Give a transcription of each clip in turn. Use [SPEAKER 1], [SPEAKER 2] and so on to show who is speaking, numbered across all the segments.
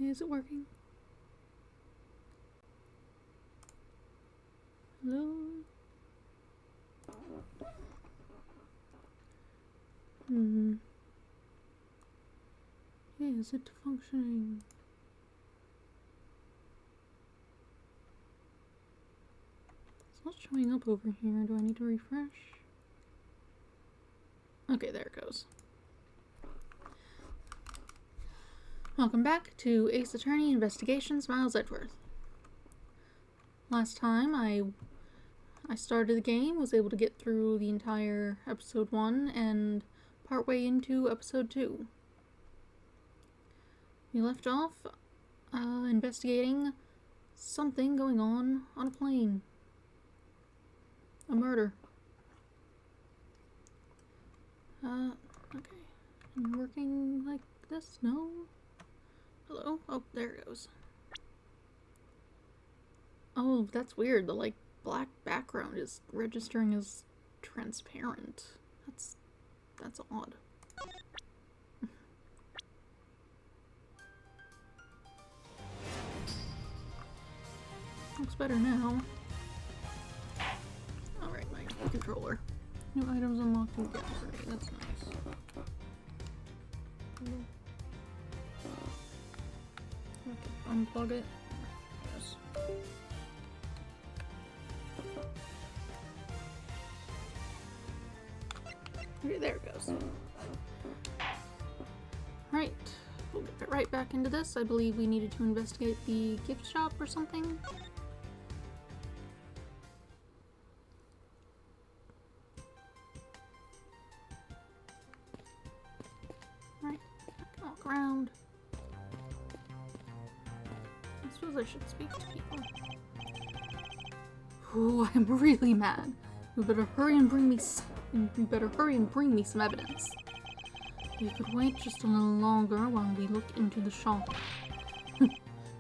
[SPEAKER 1] Is it working? Hello? Is it functioning? It's not showing up over here. Do I need to refresh? Okay, there it goes. Welcome back to Ace Attorney Investigations, Miles Edgeworth. Last time I started the game, was able to get through the entire episode 1 and partway into episode 2. We left off investigating something going on a plane. A murder. Okay. I'm working like this? No? Hello? Oh, there it goes. Oh, that's weird. The, like, black background is registering as transparent. That's odd. Looks better now. Alright, my controller. New items unlocked and get free. That's nice. Okay, unplug it. Yes. Okay, there it goes. Right. We'll get right back into this. I believe we needed to investigate the gift shop or something. Right. I can walk around. I suppose I should speak to people. Ooh, I'm really mad. You better hurry and bring me some evidence. You could wait just a little longer while we look into the shop.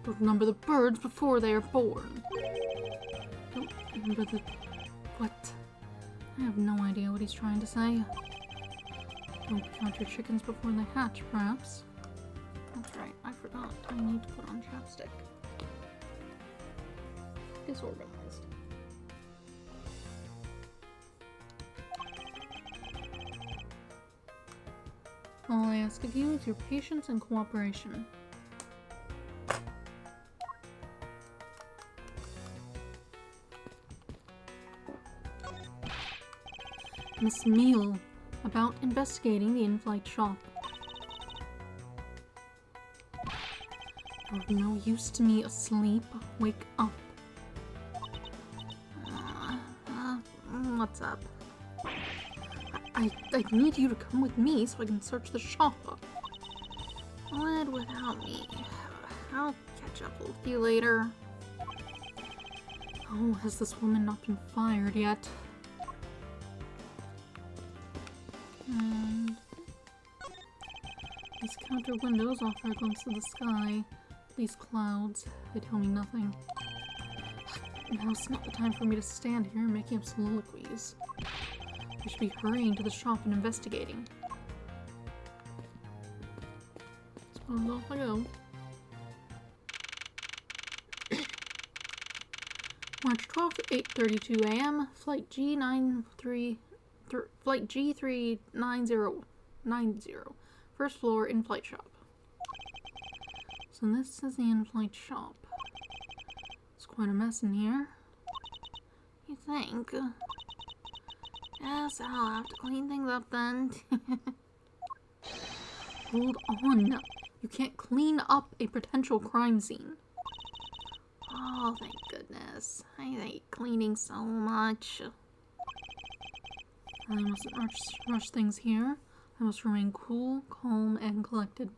[SPEAKER 1] Don't number the birds before they are born. Don't number the... What? I have no idea what he's trying to say. Don't count your chickens before they hatch, perhaps. That's right, I forgot. I need to put on chapstick. Disorganized. All I ask of you is your patience and cooperation. Miss Meal, about investigating the in-flight shop. You're of no use to me asleep. Wake up. What's up? I need you to come with me so I can search the shop. What without me? I'll catch up with you later. Oh, has this woman not been fired yet? And these counter windows offer a glimpse of the sky. These clouds, they tell me nothing. Now's not the time for me to stand here making up soliloquies. I should be hurrying to the shop and investigating. Suppose off I go. March 12th, 8:32 a.m. Flight G390. First floor in-flight shop. So this is the in-flight shop. It's quite a mess in here. You think? Yes, I'll have to clean things up then. Hold on. You can't clean up a potential crime scene. Oh, thank goodness. I hate cleaning so much. I mustn't rush things here. I must remain cool, calm, and collected.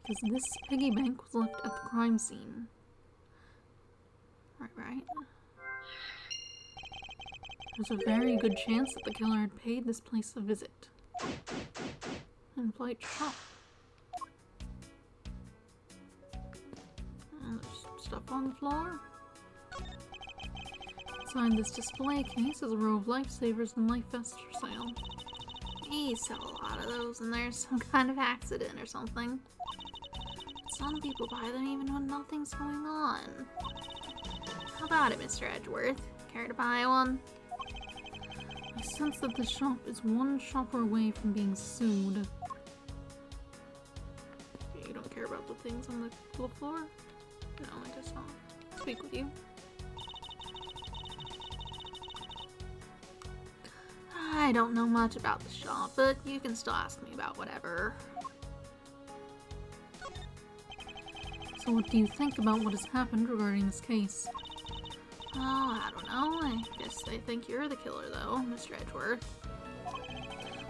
[SPEAKER 1] Because this piggy bank was left at the crime scene. Right. There's a very good chance that the killer had paid this place a visit. In-flight shop. And there's stuff on the floor. Inside this display case is a row of lifesavers and life vests for sale. He sell a lot of those and there's some kind of accident or something. some people buy them even when nothing's going on. How about it, Mr. Edgeworth? Care to buy one? I sense that the shop is one shopper away from being sued. You don't care about the things on the floor? No, I just want to speak with you. I don't know much about the shop, but you can still ask me about whatever. So what do you think about what has happened regarding this case? Oh, I don't know. I guess they think you're the killer, though, Mr. Edgeworth.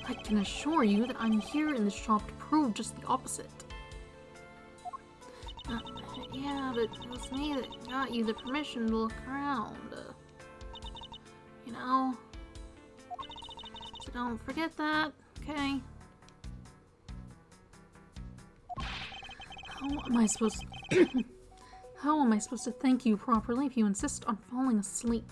[SPEAKER 1] I can assure you that I'm here in the shop to prove just the opposite. Yeah, but it was me that got you the permission to look around. You know? So don't forget that, okay? How am I supposed to... How am I supposed to thank you properly if you insist on falling asleep?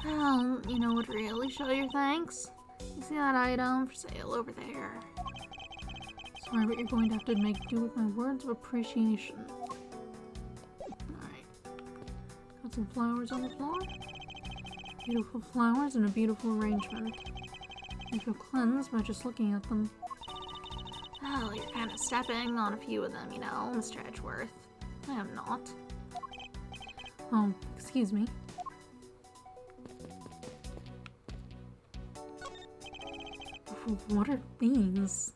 [SPEAKER 1] Well, you know what would really show your thanks? You see that item for sale over there? Sorry, but you're going to have to make do with my words of appreciation. Alright. Got some flowers on the floor. Beautiful flowers in a beautiful arrangement. I feel cleansed by just looking at them. Well, you're kind of stepping on a few of them, you know, Mr. Edgeworth. I am not. Oh, excuse me. What are these?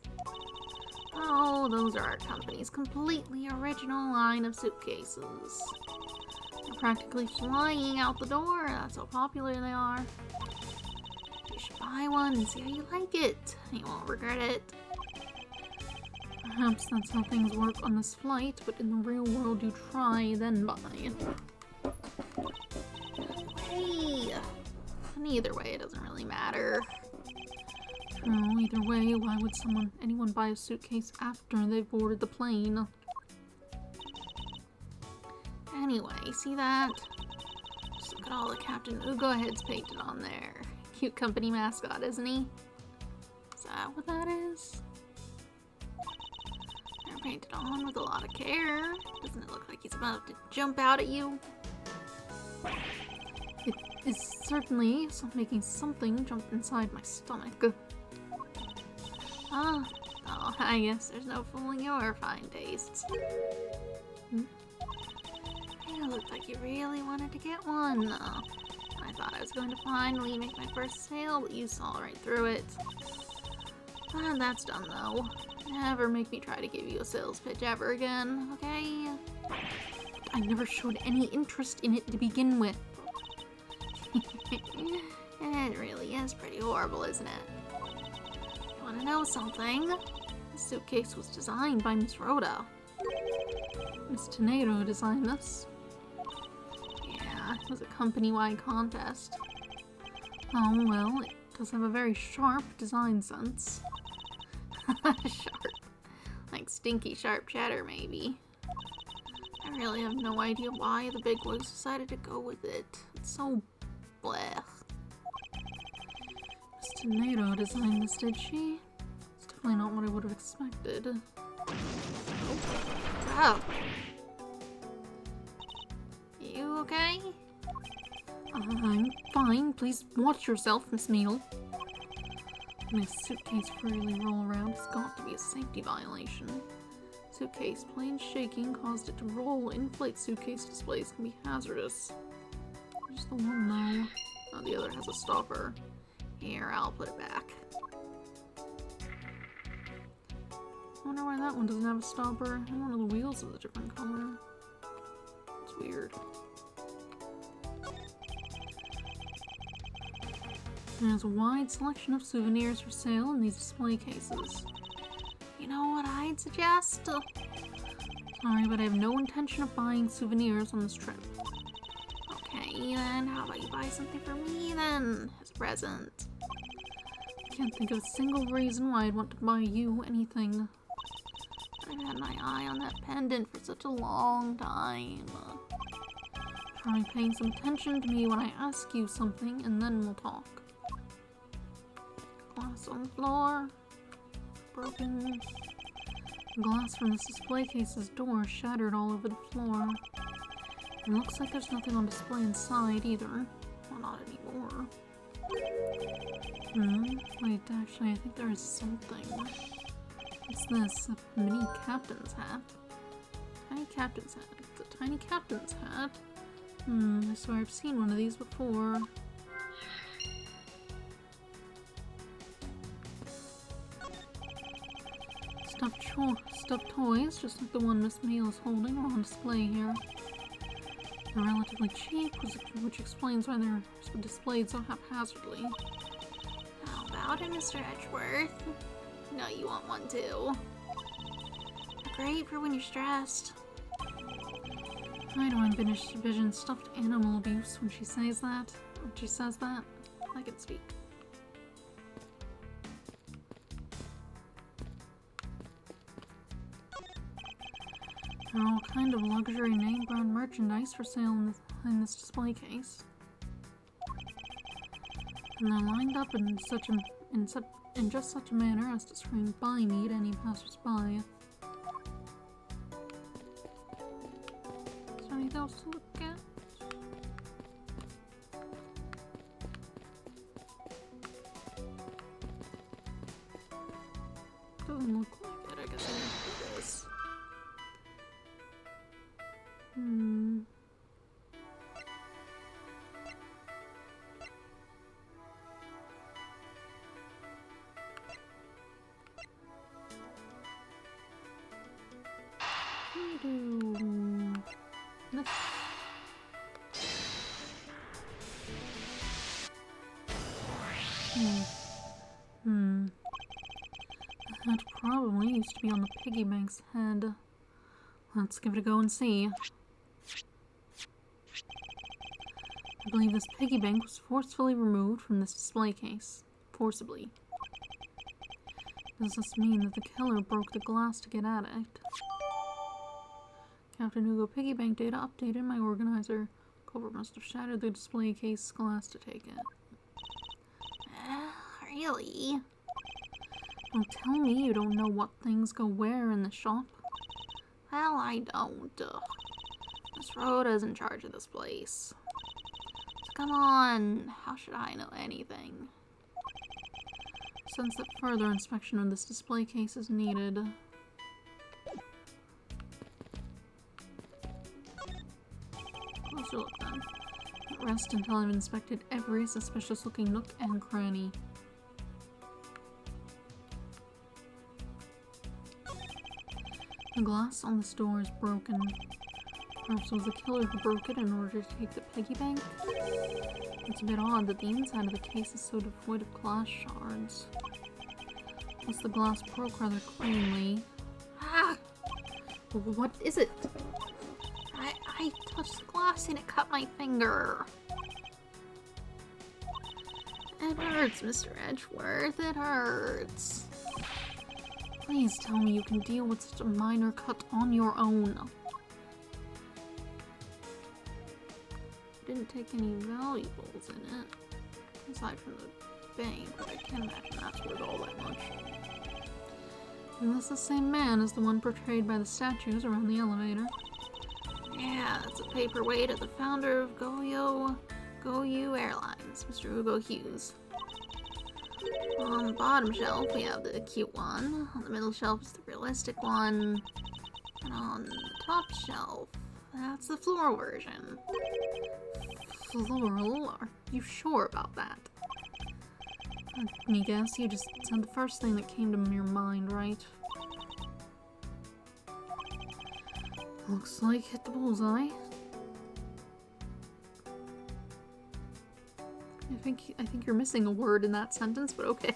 [SPEAKER 1] Oh, those are our company's completely original line of suitcases. They're practically flying out the door. That's how popular they are. You should buy one and see how you like it. You won't regret it. Perhaps that's how things work on this flight, but in the real world you try, then buy. Hey! And either way, it doesn't really matter. Oh, either way, why would anyone buy a suitcase after they've boarded the plane? Anyway, see that? Just look at all the Captain Ugo heads painted on there. Cute company mascot, isn't he? Is that what that is? They're painted on with a lot of care. Doesn't it look like he's about to jump out at you? It is certainly making something jump inside my stomach. Oh, I guess there's no fooling your fine tastes. It looked like you really wanted to get one. I thought I was going to finally make my first sale, but you saw right through it. That's done though. Never make me try to give you a sales pitch ever again, okay? I never showed any interest in it to begin with. It really is pretty horrible, isn't it? You want to know something? This suitcase was designed by Miss Rhoda. Miss Tornado designed this. Yeah, it was a company-wide contest. Oh, well, it does have a very sharp design sense. Sharp. Like stinky sharp cheddar, maybe. I really have no idea why the bigwigs decided to go with it. It's so blech. Miss Tornado designed this, did she? It's definitely not what I would have expected. Oh. Wow. You okay? I'm fine. Please watch yourself, Miss Needle. My suitcase freely roll around has got to be a safety violation. Suitcase plane shaking caused it to roll. In-flight suitcase displays can be hazardous. Just the one though. Oh, the other has a stopper. Here, I'll put it back. I wonder why that one doesn't have a stopper. And one of the wheels is a different color. It's weird. There's a wide selection of souvenirs for sale in these display cases. You know what I'd suggest? Sorry, but I have no intention of buying souvenirs on this trip. Okay, then how about you buy something for me then, as a present? I can't think of a single reason why I'd want to buy you anything. I've had my eye on that pendant for such a long time. Try paying some attention to me when I ask you something, and then we'll talk. Glass on the floor. Broken. The glass from this display case's door shattered all over the floor. It looks like there's nothing on display inside either. Well, not anymore. Wait, actually, I think there is something. What's this? A mini captain's hat? Tiny captain's hat. It's a tiny captain's hat. I swear I've seen one of these before. Stuffed toys, just like the one Miss Mail is holding, are on display here. They're relatively cheap, which explains why they're displayed so haphazardly.
[SPEAKER 2] How about it, Mr. Edgeworth? No, you want one too. Great for when you're stressed.
[SPEAKER 1] I don't envision stuffed animal abuse when she says that. I can speak. There are all kind of luxury name-brand merchandise for sale in this display case. And they're lined up in just such a manner as to scream "buy me" to any passers-by. Is there anything else to look at? Doesn't look like it. I guess I need to do this. That probably used to be on the piggy bank's head. Let's give it a go and see. I believe this piggy bank was forcefully removed from this display case. Forcibly. Does this mean that the killer broke the glass to get at it? Captain Hugo, piggy bank data updated. My organizer. Culprit must have shattered the display case glass to take it.
[SPEAKER 2] Really?
[SPEAKER 1] Don't tell me you don't know what things go where in the shop.
[SPEAKER 2] Well, I don't. Miss Rhoda's in charge of this place. So come on, how should I know anything?
[SPEAKER 1] Sense that further inspection of this display case is needed. Closer look then. Don't rest until I've inspected every suspicious looking nook and cranny. The glass on this door is broken. Perhaps it was the killer who broke it in order to take the piggy bank? It's a bit odd that the inside of the case is so devoid of glass shards. Plus the glass broke rather cleanly.
[SPEAKER 2] Ah!
[SPEAKER 1] What is it?
[SPEAKER 2] I touched the glass and it cut my finger. It hurts, Mr. Edgeworth. It hurts.
[SPEAKER 1] Please tell me you can deal with such a minor cut on your own. Didn't take any valuables in it, aside from the bank, but I can't imagine that's worth all that much. And that's the same man as the one portrayed by the statues around the elevator.
[SPEAKER 2] Yeah, it's a paperweight of the founder of Goyu Airlines, Mr. Hugo Hughes. On the bottom shelf, we have the cute one. On the middle shelf is the realistic one. And on the top shelf, that's the floral version.
[SPEAKER 1] Floral? Are you sure about that? Let me guess, you just said the first thing that came to your mind, right? Looks like hit the bullseye. I think you're missing a word in that sentence, but okay.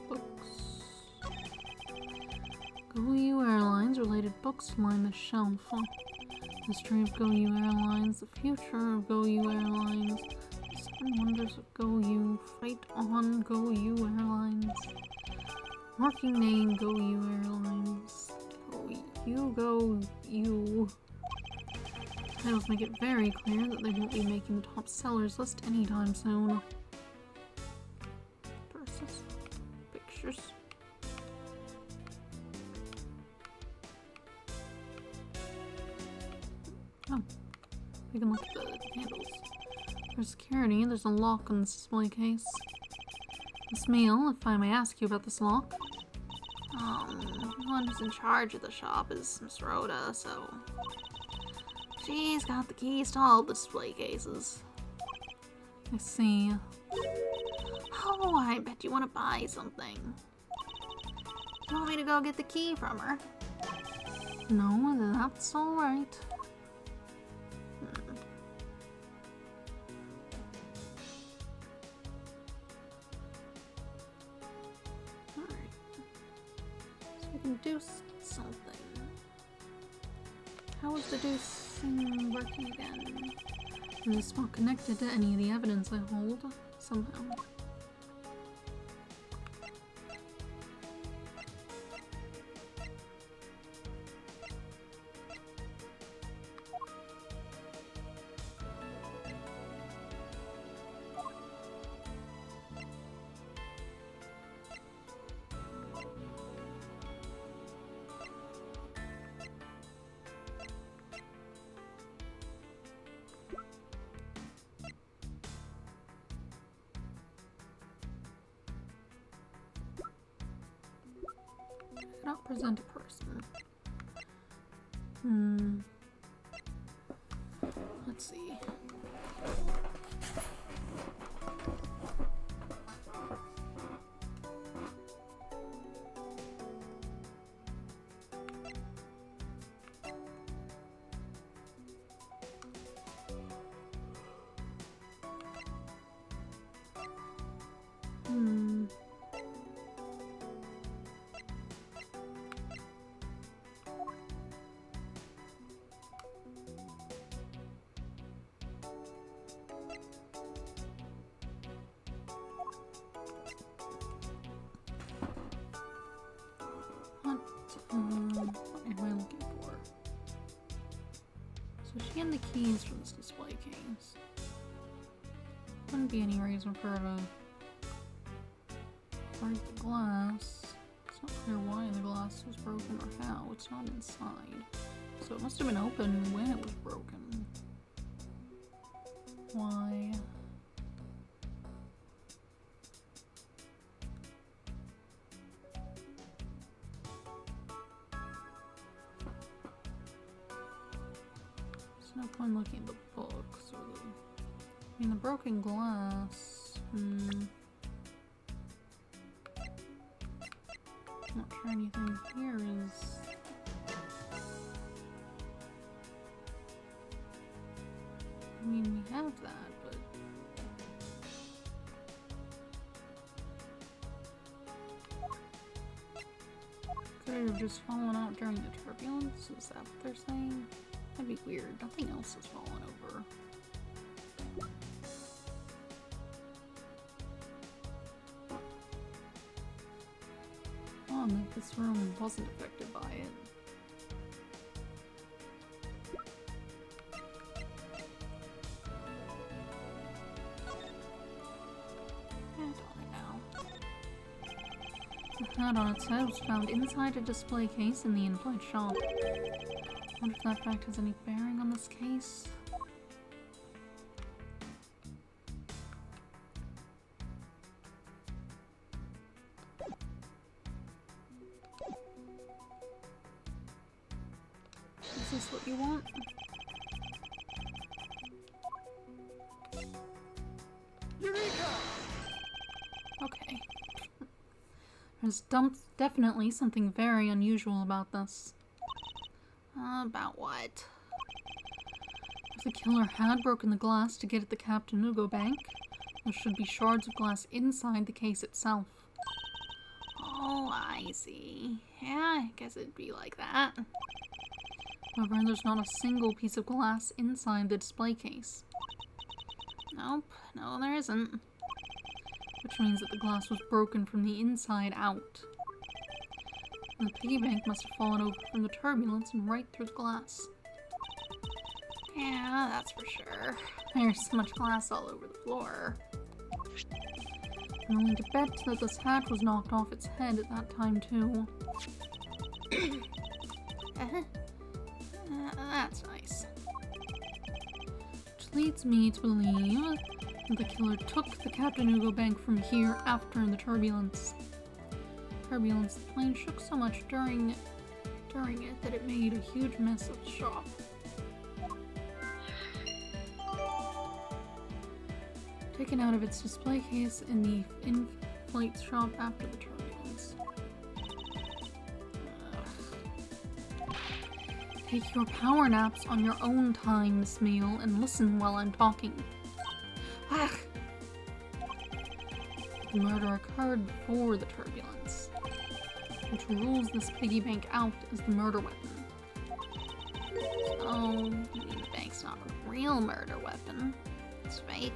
[SPEAKER 1] Books. Goyu Airlines related books line the shelf. History of Goyu Airlines, the future of Goyu Airlines, the seven wonders of Goyu, fight on Goyu Airlines, working name Goyu Airlines. You. Titles make it very clear that they won't be making the top sellers list anytime soon. pictures. Oh, we can look at the handles. For security, there's a lock on this display case. Miss Meal, if I may ask you about this lock.
[SPEAKER 2] The one who's in charge of the shop is Miss Rhoda, so she's got the keys to all the display cases.
[SPEAKER 1] I see.
[SPEAKER 2] Oh, I bet you want to buy something. You want me to go get the key from her?
[SPEAKER 1] No, that's alright.
[SPEAKER 2] Alright. So we can do something. How is the deucing working again?
[SPEAKER 1] Is this not connected to any of the evidence I hold? Somehow. Cannot present a person. Let's see. What am I looking for? So she had the keys from this display case. Wouldn't be any reason for her to break the glass. It's not clear why the glass was broken or how. It's not inside. So it must have been open when it was broken. Why? No point looking at the books or the... I mean, the broken glass... I'm not sure anything here is... I mean, we have that, but... Could it have just fallen out during the turbulence? Is that what they're saying? That'd be weird. Nothing else has fallen over. Oh, and this room wasn't affected by it. The hat on its head was found inside a display case in the inside shop. I wonder if that fact has any bearing on this case. Is this what you want? Eureka! Okay. There's definitely something very unusual about this.
[SPEAKER 2] About what?
[SPEAKER 1] If the killer had broken the glass to get at the Captain Ugo bank, there should be shards of glass inside the case itself.
[SPEAKER 2] Oh, I see. Yeah, I guess it'd be like that.
[SPEAKER 1] However, there's not a single piece of glass inside the display case.
[SPEAKER 2] Nope, no there isn't.
[SPEAKER 1] Which means that the glass was broken from the inside out. The piggy bank must have fallen over from the turbulence and right through the glass.
[SPEAKER 2] Yeah, that's for sure.
[SPEAKER 1] There's so much glass all over the floor. I'm willing to bet that this hat was knocked off its head at that time, too.
[SPEAKER 2] That's nice.
[SPEAKER 1] Which leads me to believe that the killer took the Captain Hugo Bank from here after the turbulence. The plane shook so much during it that it made a huge mess of the shop. Taken out of its display case in the in-flight shop after the turbulence. Take your power naps on your own time, Miss Meal, and listen while I'm talking. The murder occurred before the turbulence, which rules this piggy bank out as the murder weapon.
[SPEAKER 2] So, you mean the bank's not a real murder weapon? It's fake.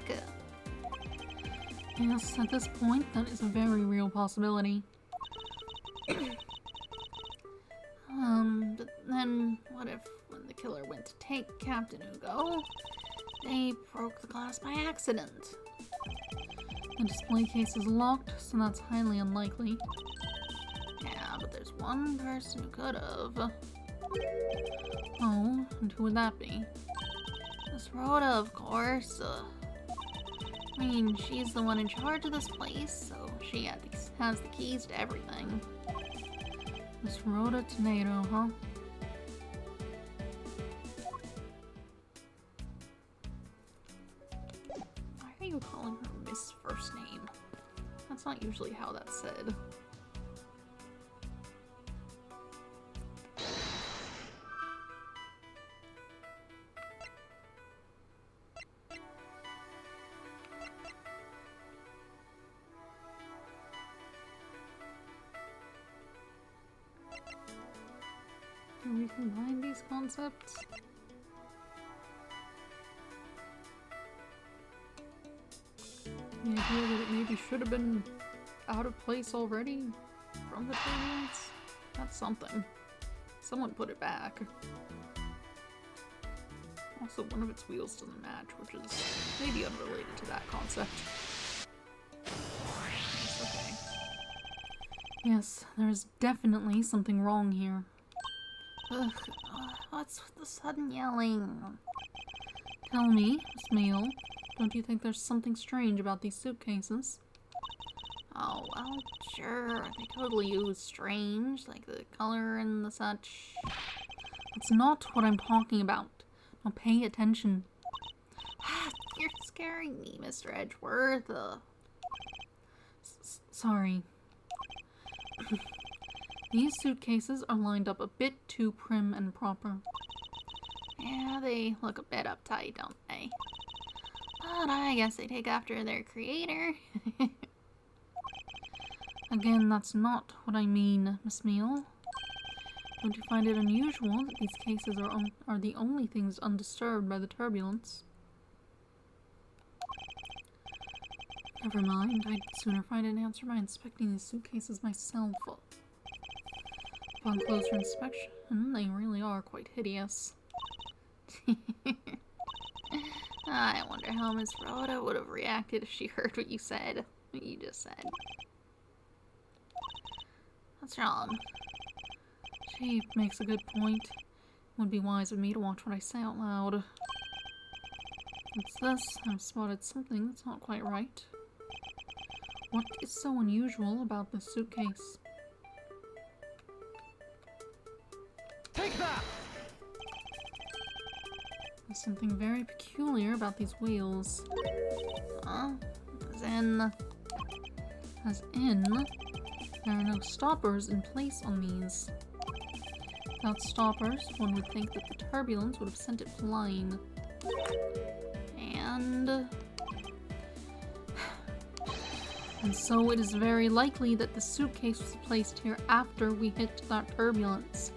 [SPEAKER 1] Yes, at this point, that is a very real possibility.
[SPEAKER 2] But then, what if when the killer went to take Captain Hugo, they broke the glass by accident?
[SPEAKER 1] The display case is locked, so that's highly unlikely.
[SPEAKER 2] Yeah, but there's one person who could have.
[SPEAKER 1] Oh, and who would that be?
[SPEAKER 2] Miss Rhoda, of course. I mean, she's the one in charge of this place, so she has the keys to everything.
[SPEAKER 1] Miss Rhoda Tomato, huh?
[SPEAKER 2] Why are you calling her Miss First Name? That's not usually how that's said.
[SPEAKER 1] Can we combine these concepts? The idea that it maybe should have been out of place already from the turbulence? That's something. Someone put it back. Also, one of its wheels doesn't match, which is maybe unrelated to that concept. It's okay. Yes, there's definitely something wrong here.
[SPEAKER 2] Ugh, what's with the sudden yelling?
[SPEAKER 1] Tell me, Miss Meal, don't you think there's something strange about these suitcases?
[SPEAKER 2] Oh, well, sure, they totally use strange, like the color and the such.
[SPEAKER 1] That's not what I'm talking about. Now pay attention.
[SPEAKER 2] You're scaring me, Mr. Edgeworth.
[SPEAKER 1] Sorry. These suitcases are lined up a bit too prim and proper.
[SPEAKER 2] Yeah, they look a bit uptight, don't they? But I guess they take after their creator.
[SPEAKER 1] Again, that's not what I mean, Miss Meal. Don't you find it unusual that these cases are the only things undisturbed by the turbulence? Never mind, I'd sooner find an answer by inspecting these suitcases myself. Upon closer inspection, they really are quite hideous.
[SPEAKER 2] I wonder how Miss Rhoda would have reacted if she heard what you said. What you just said. What's wrong?
[SPEAKER 1] She makes a good point. It would be wise of me to watch what I say out loud. It's this. I've spotted something that's not quite right. What is so unusual about this suitcase?
[SPEAKER 3] Take that!
[SPEAKER 1] There's something very peculiar about these wheels.
[SPEAKER 2] Huh?
[SPEAKER 1] As in, there are no stoppers in place on these. Without stoppers, one would think that the turbulence would have sent it flying.
[SPEAKER 2] And
[SPEAKER 1] so it is very likely that the suitcase was placed here after we hit that turbulence.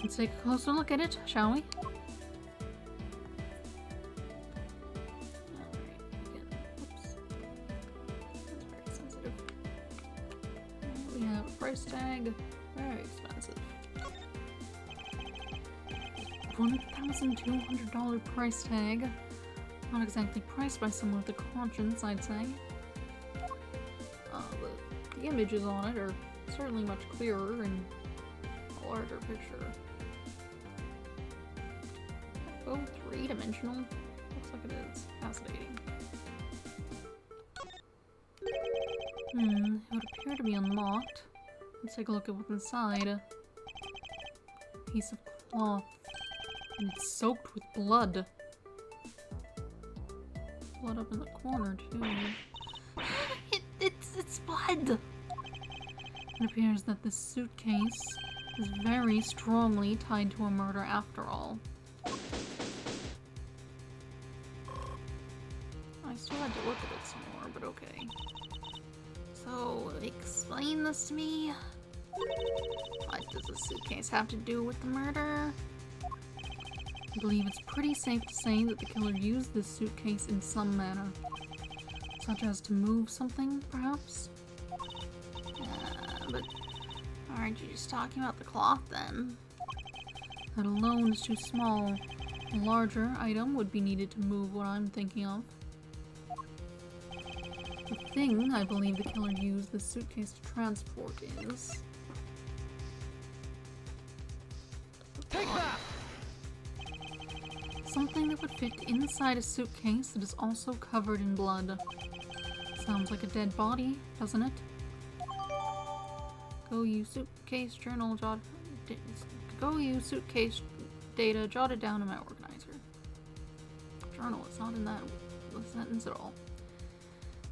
[SPEAKER 1] Let's take a closer look at it, shall we? We have a price tag.
[SPEAKER 2] very expensive.
[SPEAKER 1] $1,200 price tag. Not exactly priced by someone with a conscience, I'd say. The images on it are certainly much clearer and a larger picture. Oh, three-dimensional? Looks like it is. Fascinating. It would appear to be unlocked. Let's take a look at what's inside. A piece of cloth. And it's soaked with blood. Blood up in the corner, too.
[SPEAKER 2] It's blood!
[SPEAKER 1] It appears that this suitcase is very strongly tied to a murder after all. I still had to look at it some more, but okay.
[SPEAKER 2] So, explain this to me. What does the suitcase have to do with the murder?
[SPEAKER 1] I believe it's pretty safe to say that the killer used this suitcase in some manner. Such as to move something, perhaps?
[SPEAKER 2] But aren't you just talking about the cloth then?
[SPEAKER 1] That alone is too small. A larger item would be needed to move what I'm thinking of. The thing I believe the killer used this suitcase to transport is...
[SPEAKER 3] Take that!
[SPEAKER 1] something that would fit inside a suitcase that is also covered in blood. Sounds like a dead body, doesn't it? Go use suitcase journal jot. Go use suitcase data jotted down in my organizer. Journal is not in that sentence at all.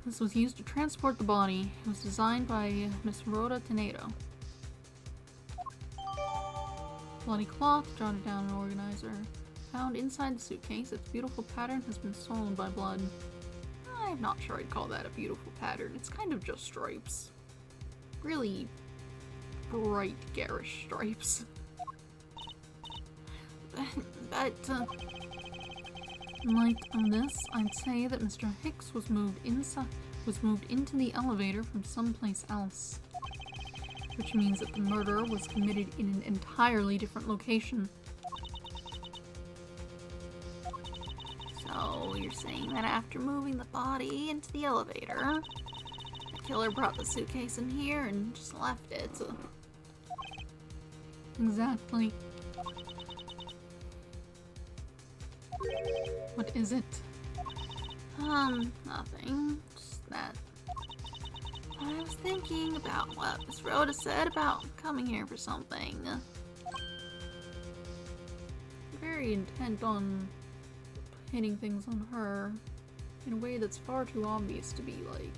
[SPEAKER 1] This was used to transport the body. It was designed by Miss Rhoda Tenedo. Bloody cloth jotted down in an organizer. Found inside the suitcase, its beautiful pattern has been soiled by blood. I'm not sure I'd call that a beautiful pattern. It's kind of just stripes. Really bright, garish stripes.
[SPEAKER 2] But,
[SPEAKER 1] In light of this, I'd say that Mr. Hicks was moved into the elevator from someplace else. Which means that the murder was committed in an entirely different location.
[SPEAKER 2] so you're saying that after moving the body into the elevator, the killer brought the suitcase in here and just left it.
[SPEAKER 1] Exactly. What is it?
[SPEAKER 2] Nothing. Just that. I was thinking about what Miss Rhoda said about coming here for something.
[SPEAKER 1] Very intent on hitting things on her in a way that's far too obvious to be like.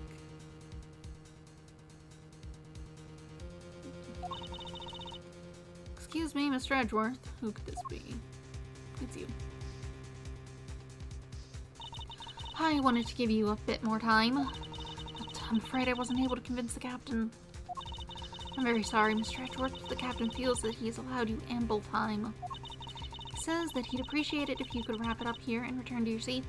[SPEAKER 1] Excuse me, Mr. Edgeworth. Who could this be? It's you.
[SPEAKER 2] I wanted to give you a bit more time, but I'm afraid I wasn't able to convince the captain. I'm very sorry, Mr. Edgeworth, but the captain feels that he has allowed you ample time. He says that he'd appreciate it if you could wrap it up here and return to your seat.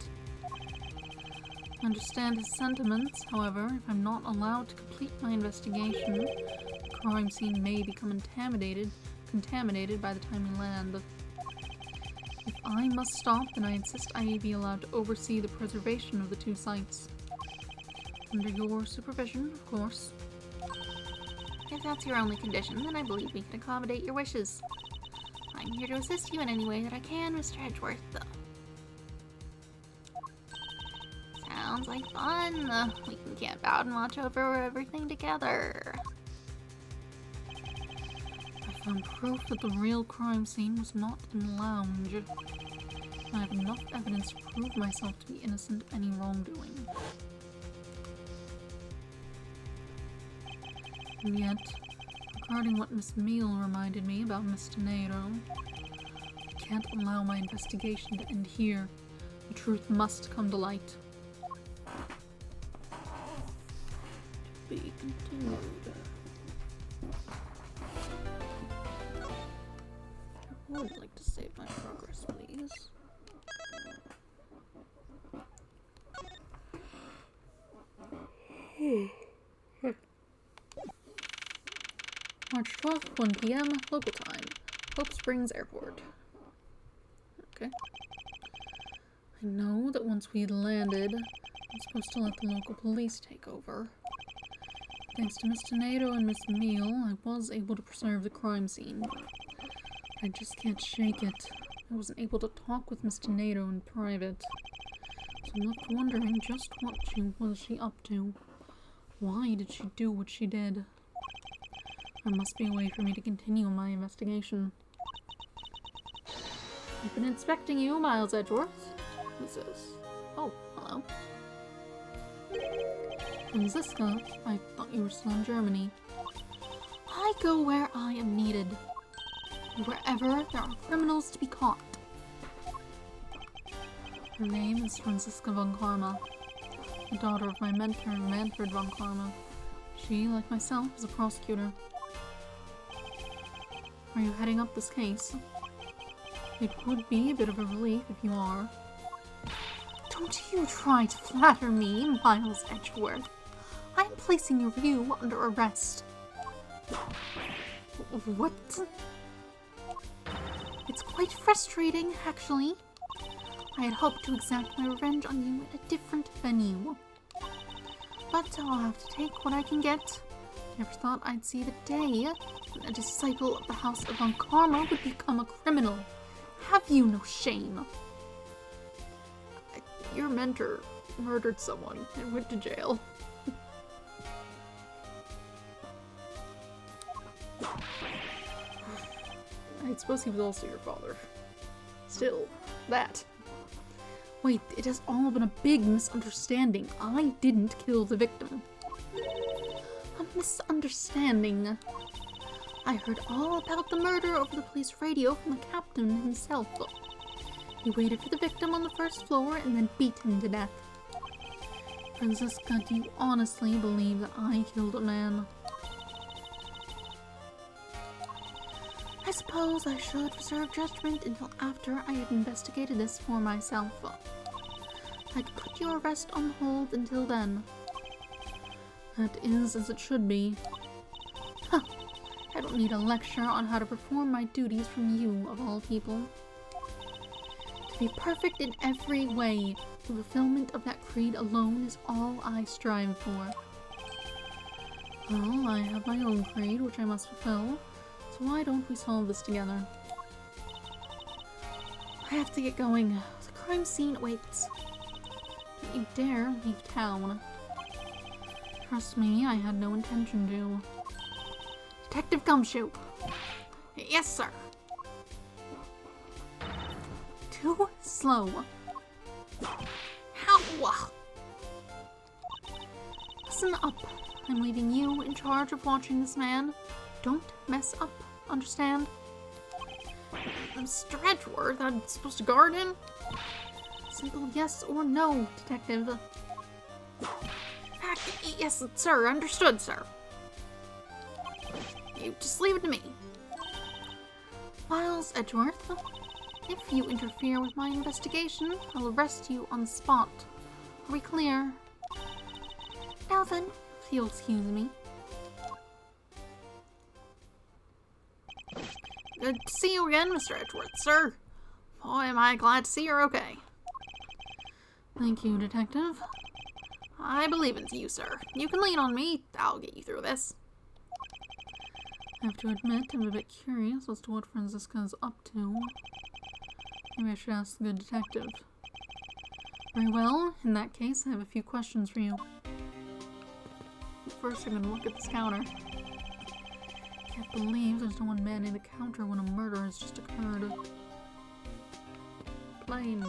[SPEAKER 1] I understand his sentiments, however, if I'm not allowed to complete my investigation, the crime scene may become contaminated by the time we land. If I must stop, then I insist I be allowed to oversee the preservation of the two sites. Under your supervision, of course.
[SPEAKER 2] If that's your only condition, then I believe we can accommodate your wishes. I'm here to assist you in any way that I can, Mr. Edgeworth, though. Sounds like fun. We can camp out and watch over everything together.
[SPEAKER 1] I found proof that the real crime scene was not in the lounge. I have enough evidence to prove myself to be innocent of any wrongdoing. And yet, regarding what Miss Meal reminded me about Miss Tenedo, I can't allow my investigation to end here. The truth must come to light. To be continued. I would like to save my progress, please. March 12th, 1 p.m. local time. Hope Springs Airport. Okay. I know that once we had landed, I'm supposed to let the local police take over. Thanks to Miss Tornado and Miss Meal, I was able to preserve the crime scene. I just can't shake it. I wasn't able to talk with Miss Tornado in private. So I'm left wondering just what was she up to. Why did she do what she did? There must be a way for me to continue my investigation. I've been inspecting you, Miles Edgeworth. Who's this? Oh, hello. Franziska, I thought you were still in Germany. I go where I am needed. Wherever there are criminals to be caught. Her name is Franziska von Karma, the daughter of my mentor, Manfred von Karma. She, like myself, is a prosecutor. Are you heading up this case? It would be a bit of a relief if you are. Don't you try to flatter me, Miles Edgeworth. I am placing you under arrest. What? It's quite frustrating, actually. I had hoped to exact my revenge on you at a different venue. But I'll have to take what I can get. Never thought I'd see the day when a disciple of the House of Von Karma would become a criminal. Have you no shame? Your mentor murdered someone and went to jail. I suppose he was also your father. Still, that. Wait, it has all been a big misunderstanding. I didn't kill the victim. A misunderstanding. I heard all about the murder over the police radio from the captain himself. He waited for the victim on the first floor and then beat him to death. Franziska, do you honestly believe that I killed a man? I suppose I should reserve judgment until after I had investigated this for myself. I'd put your arrest on hold until then. That is as it should be. Huh. I don't need a lecture on how to perform my duties from you, of all people. To be perfect in every way, the fulfillment of that creed alone is all I strive for. Well, I have my own creed, which I must fulfill. So why don't we solve this together? I have to get going. The crime scene awaits. Don't you dare leave town. Trust me, I had no intention to. Detective Gumshoe. Yes, sir. Too slow. How? Listen up. I'm leaving you in charge of watching this man. Don't mess up, understand? Mr. Edgeworth, I'm supposed to guard him? Simple yes or no, detective. Yes, sir, understood, sir. You just leave it to me. Miles Edgeworth, if you interfere with my investigation, I'll arrest you on the spot. Are we clear? Now then, if you'll excuse me. Good to see you again, Mr. Edgeworth, sir. Boy, am I glad to see you're okay. Thank you, Detective. I believe in you, sir. You can lean on me. I'll get you through this. I have to admit, I'm a bit curious as to what Franziska's up to. Maybe I should ask the good detective. Very well, in that case, I have a few questions for you. First, I'm gonna look at this counter. Can't believe there's no one manning the counter when a murder has just occurred. Plane.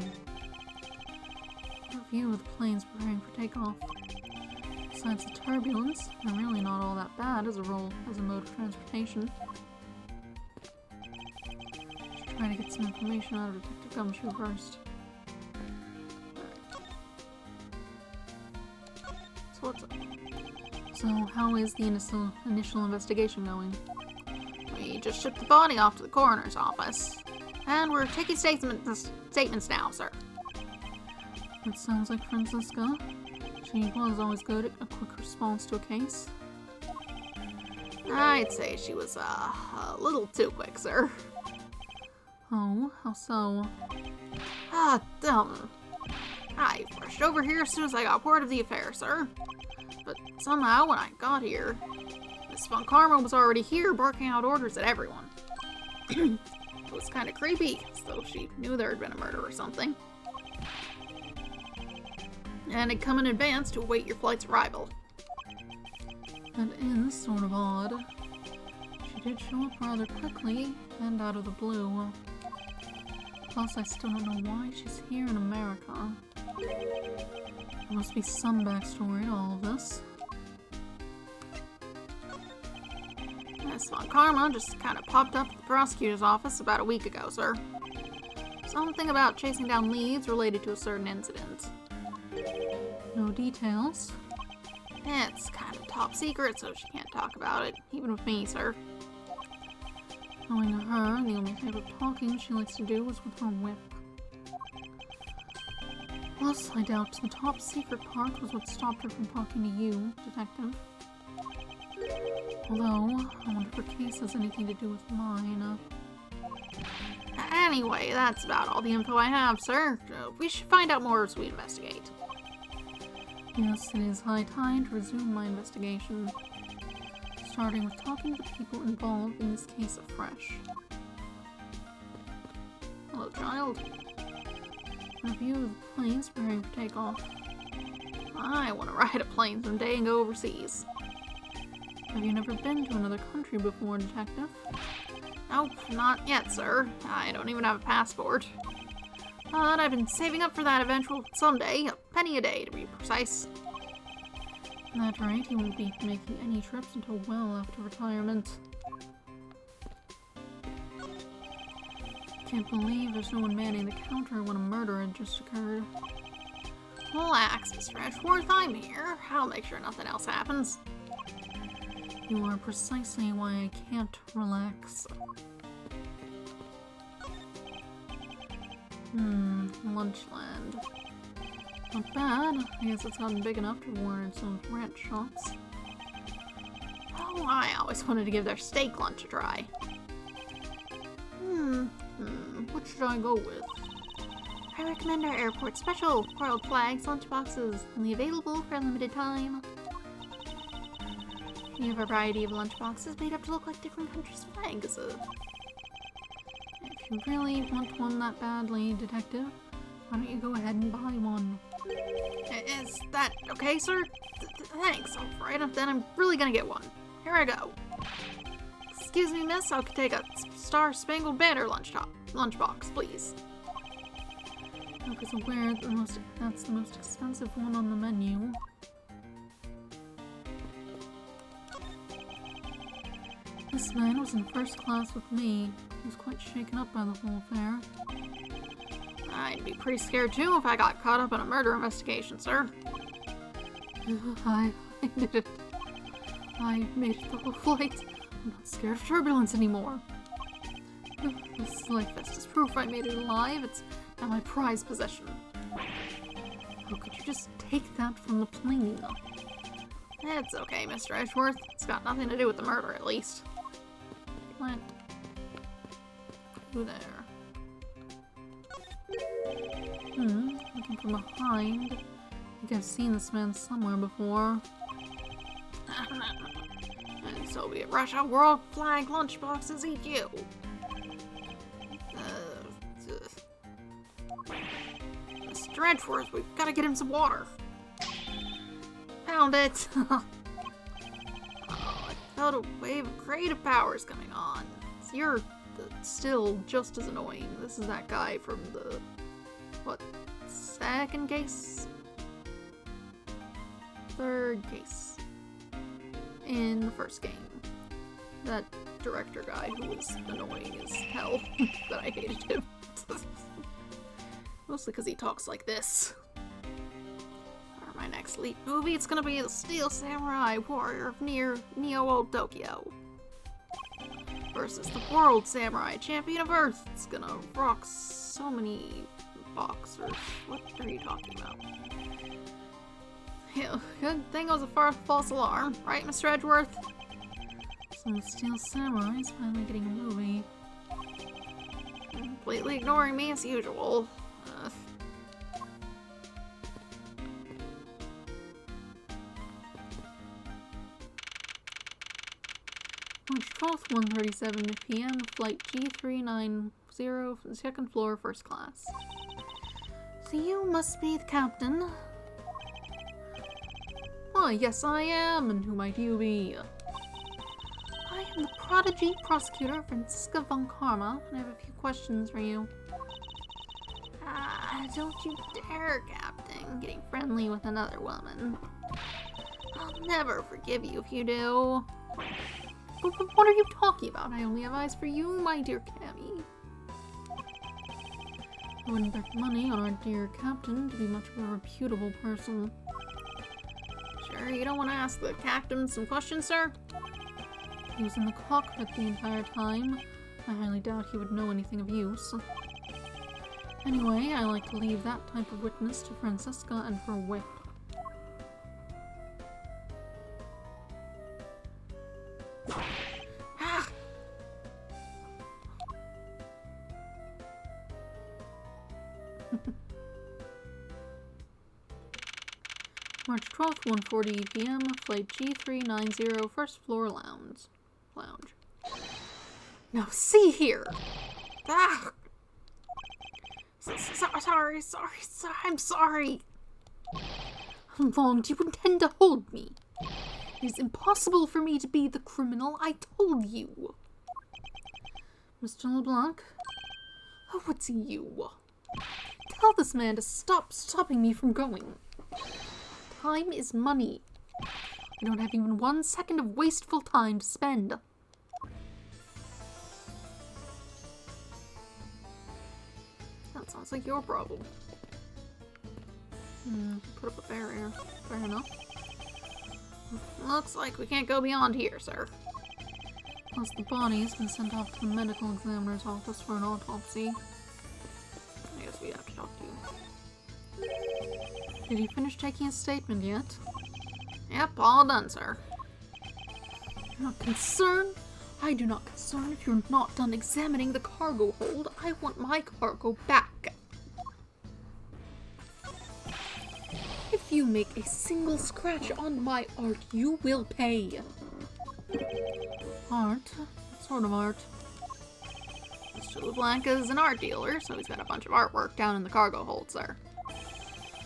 [SPEAKER 1] A view of the planes preparing for takeoff. Besides the turbulence, they're really not all that bad as a mode of transportation. Should try to get some information out of Detective Gumshoe first. So what's up? So how is the initial investigation going? We just shipped the body off to the coroner's office, and we're taking statements now, sir. That sounds like Franziska. She was always good at a quick response to a case.
[SPEAKER 2] I'd say she was a little too quick, sir.
[SPEAKER 1] Oh, how so?
[SPEAKER 2] I rushed over here as soon as I got word of the affair, sir. But somehow, when I got here, Miss Von Karma was already here barking out orders at everyone. It was kind of creepy, as though she knew there had been a murder or something. And had come in advance to await your flight's arrival.
[SPEAKER 1] That is sort of odd. She did show up rather quickly and out of the blue. Plus, I still don't know why she's here in America. There must be some backstory to all of this.
[SPEAKER 2] Miss Von Karma just kind of popped up at the prosecutor's office about a week ago, sir. Something about chasing down leads related to a certain incident.
[SPEAKER 1] No details.
[SPEAKER 2] It's kind of top secret, so she can't talk about it, even with me, sir.
[SPEAKER 1] Knowing her, the only type of talking she likes to do is with her whip. Plus, I doubt the top secret part was what stopped her from talking to you, Detective. Although, I wonder if her case has anything to do with mine.
[SPEAKER 2] Anyway, that's about all the info I have, sir. We should find out more as we investigate.
[SPEAKER 1] Yes, it is high time to resume my investigation. Starting with talking to the people involved in this case afresh.
[SPEAKER 2] Hello, child.
[SPEAKER 1] Review of the planes preparing for takeoff.
[SPEAKER 2] I want to ride a plane someday and go overseas.
[SPEAKER 1] Have you never been to another country before, Detective?
[SPEAKER 2] Nope, not yet, sir. I don't even have a passport. But I've been saving up for that eventual someday, a penny a day to be precise.
[SPEAKER 1] At that rate, you won't be making any trips until well after retirement. Can't believe there's no one manning the counter when a murder had just occurred.
[SPEAKER 2] Relax, Mr. Edgeworth, I'm here. I'll make sure nothing else happens.
[SPEAKER 1] You are precisely why I can't relax. Lunchland. Not bad. I guess it's gotten big enough to warrant some ranch shops.
[SPEAKER 2] Oh, I always wanted to give their steak lunch a try.
[SPEAKER 1] What should I go with?
[SPEAKER 2] I recommend our airport special, World Flags lunchboxes, only available for a limited time. We have a variety of lunchboxes made up to look like different countries' flags.
[SPEAKER 1] If you really want one that badly, Detective, why don't you go ahead and buy one?
[SPEAKER 2] Is that okay, sir? Thanks. Alright, then I'm really gonna get one. Here I go. Excuse me, miss, I could take a Star-Spangled Banner lunchbox, please.
[SPEAKER 1] I was aware that's the most expensive one on the menu. This man was in first class with me. He was quite shaken up by the whole affair.
[SPEAKER 2] I'd be pretty scared too if I got caught up in a murder investigation, sir.
[SPEAKER 1] I did it. I made it the whole flight. I'm not scared of turbulence anymore. This life vest is proof I made it alive. It's now my prized possession. How could you just take that from the plane?
[SPEAKER 2] It's okay, Mr. Edgeworth. It's got nothing to do with the murder, at least.
[SPEAKER 1] Plant. Who there? Looking from behind. I think I've seen this man somewhere before.
[SPEAKER 2] And Soviet Russia World Flag lunchboxes eat you. Mr. Edgeworth, we've got to get him some water. Found it. Oh, I felt a wave of creative powers coming on. You're still just as annoying. This is that guy from the, what, second case? Third case. In the first game. That director guy who was annoying as hell. That I hated him. Mostly because he talks like this. For my next Leap movie, it's gonna be the Steel Samurai Warrior of Neo Old Tokyo. Versus the World Samurai Champion of Earth. It's gonna rock so many boxers. What are you talking about? Yeah, good thing it was a false alarm, right, Mr. Edgeworth?
[SPEAKER 1] So the Steel Samurai is finally getting a movie.
[SPEAKER 2] Completely ignoring me as usual.
[SPEAKER 1] March 12th, 1:37 p.m., flight G390, second floor, first class.
[SPEAKER 2] So you must be the captain.
[SPEAKER 1] Why, yes I am, and who might you be?
[SPEAKER 2] I am the prodigy prosecutor, Francisca von Karma, and I have a few questions for you. Don't you dare, Captain, getting friendly with another woman. I'll never forgive you if you do.
[SPEAKER 1] But what are you talking about? I only have eyes for you, my dear Cammy. I wouldn't bet money on our dear captain to be much of a reputable person.
[SPEAKER 2] Sure, you don't want to ask the captain some questions, sir?
[SPEAKER 1] He was in the cockpit the entire time. I highly doubt he would know anything of use. Anyway, I like to leave that type of witness to Francisca and her whip. March 12th, 1:40 p.m., flight G390, first floor lounge.
[SPEAKER 2] Now see here! Sorry, I'm sorry.
[SPEAKER 1] How long do you intend to hold me? It is impossible for me to be the criminal, I told you. Mr. LeBlanc? Oh, it's you. Tell this man to stop stopping me from going. Time is money. I don't have even 1 second of wasteful time to spend.
[SPEAKER 2] That sounds like your problem.
[SPEAKER 1] Put up a barrier. Fair enough.
[SPEAKER 2] Looks like we can't go beyond here, sir.
[SPEAKER 1] Plus, the body has been sent off to the medical examiner's office for an autopsy.
[SPEAKER 2] I guess we have to talk to you.
[SPEAKER 1] Did you finish taking a statement yet?
[SPEAKER 2] Yep, all done, sir.
[SPEAKER 1] You're not concerned? I do not concern if you're not done examining the cargo hold. I want my cargo back. If you make a single scratch on my art, you will pay. Art? What sort of art?
[SPEAKER 2] Mr. LeBlanc is an art dealer, so he's got a bunch of artwork down in the cargo hold, sir.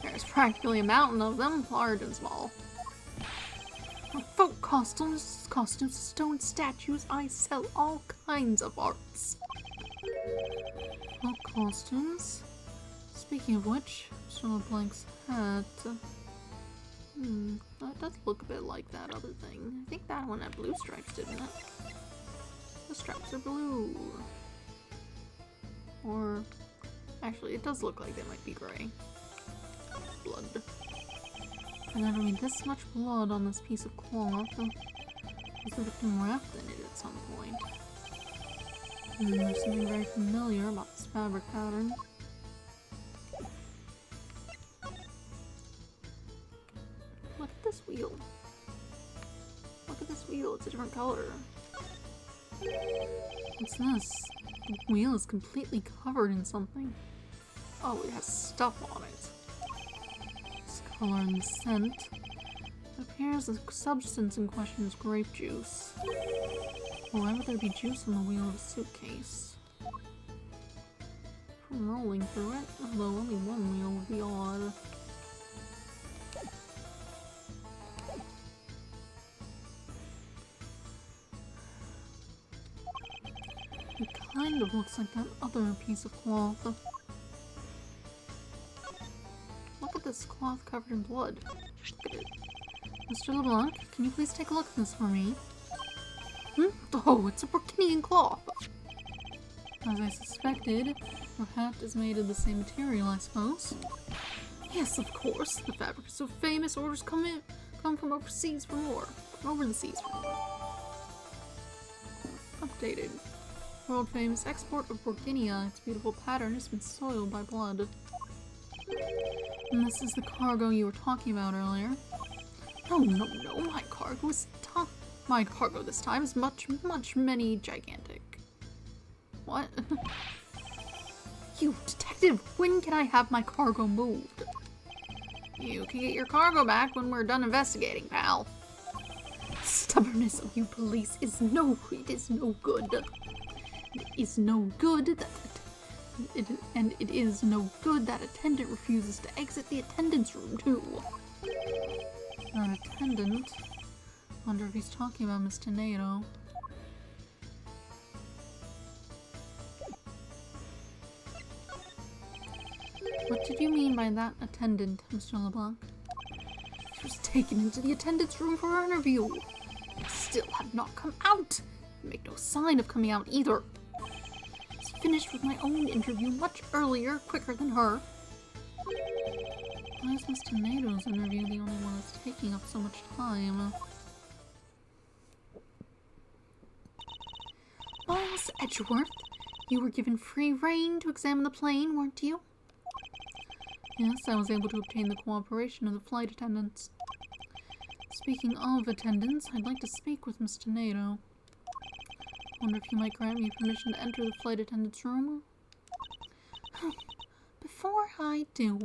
[SPEAKER 2] There's practically a mountain of them, large and small.
[SPEAKER 1] Folk costumes, stone statues, I sell all kinds of arts. Folk costumes? Speaking of which, Mr. LeBlanc's hat.
[SPEAKER 2] That does look a bit like that other thing. I think that one had blue stripes, didn't it?
[SPEAKER 1] The stripes are blue. Or, actually, it does look like they might be gray. Blood. And there'll be this much blood on this piece of cloth. Was the victim wrapped in it at some point? There's something very familiar about this fabric pattern.
[SPEAKER 2] Look at this wheel. Look at this wheel, it's a different color.
[SPEAKER 1] What's this? The wheel is completely covered in something.
[SPEAKER 2] Oh, it has stuff on it.
[SPEAKER 1] Color and scent. It appears the substance in question is grape juice. Why would there be juice on the wheel of a suitcase? From rolling through it, although only one wheel would be odd. It kind of looks like that other piece of cloth. Look at this cloth covered in blood. Look at it. Mr. LeBlanc, can you please take a look at this for me? Oh, it's a Burkinian cloth! As I suspected, your hat is made of the same material, I suppose. Yes, of course. The fabric is so famous, orders come from overseas for more. Over the seas for more. Updated. World famous export of Burkinia. Its beautiful pattern has been soiled by blood. And this is the cargo you were talking about earlier. No, my cargo is my cargo this time is much, many gigantic. What? You, detective, when can I have my cargo moved?
[SPEAKER 2] You can get your cargo back when we're done investigating, pal.
[SPEAKER 1] Stubbornness of you police is no good. It is no good that attendant refuses to exit the attendance room too. An attendant? Wonder if he's talking about Miss Tornado. What did you mean by that attendant, Mr. LeBlanc? She was taken into the attendance room for her interview. Still have not come out. Make no sign of coming out either. I was finished with my own interview much earlier, quicker than her. Why is Miss Tornado's interview the only one that's taking up so much time? Miles Edgeworth, you were given free rein to examine the plane, weren't you? Yes, I was able to obtain the cooperation of the flight attendants. Speaking of attendants, I'd like to speak with Miss Tornado. Wonder if you might grant me permission to enter the flight attendant's room? Before I do,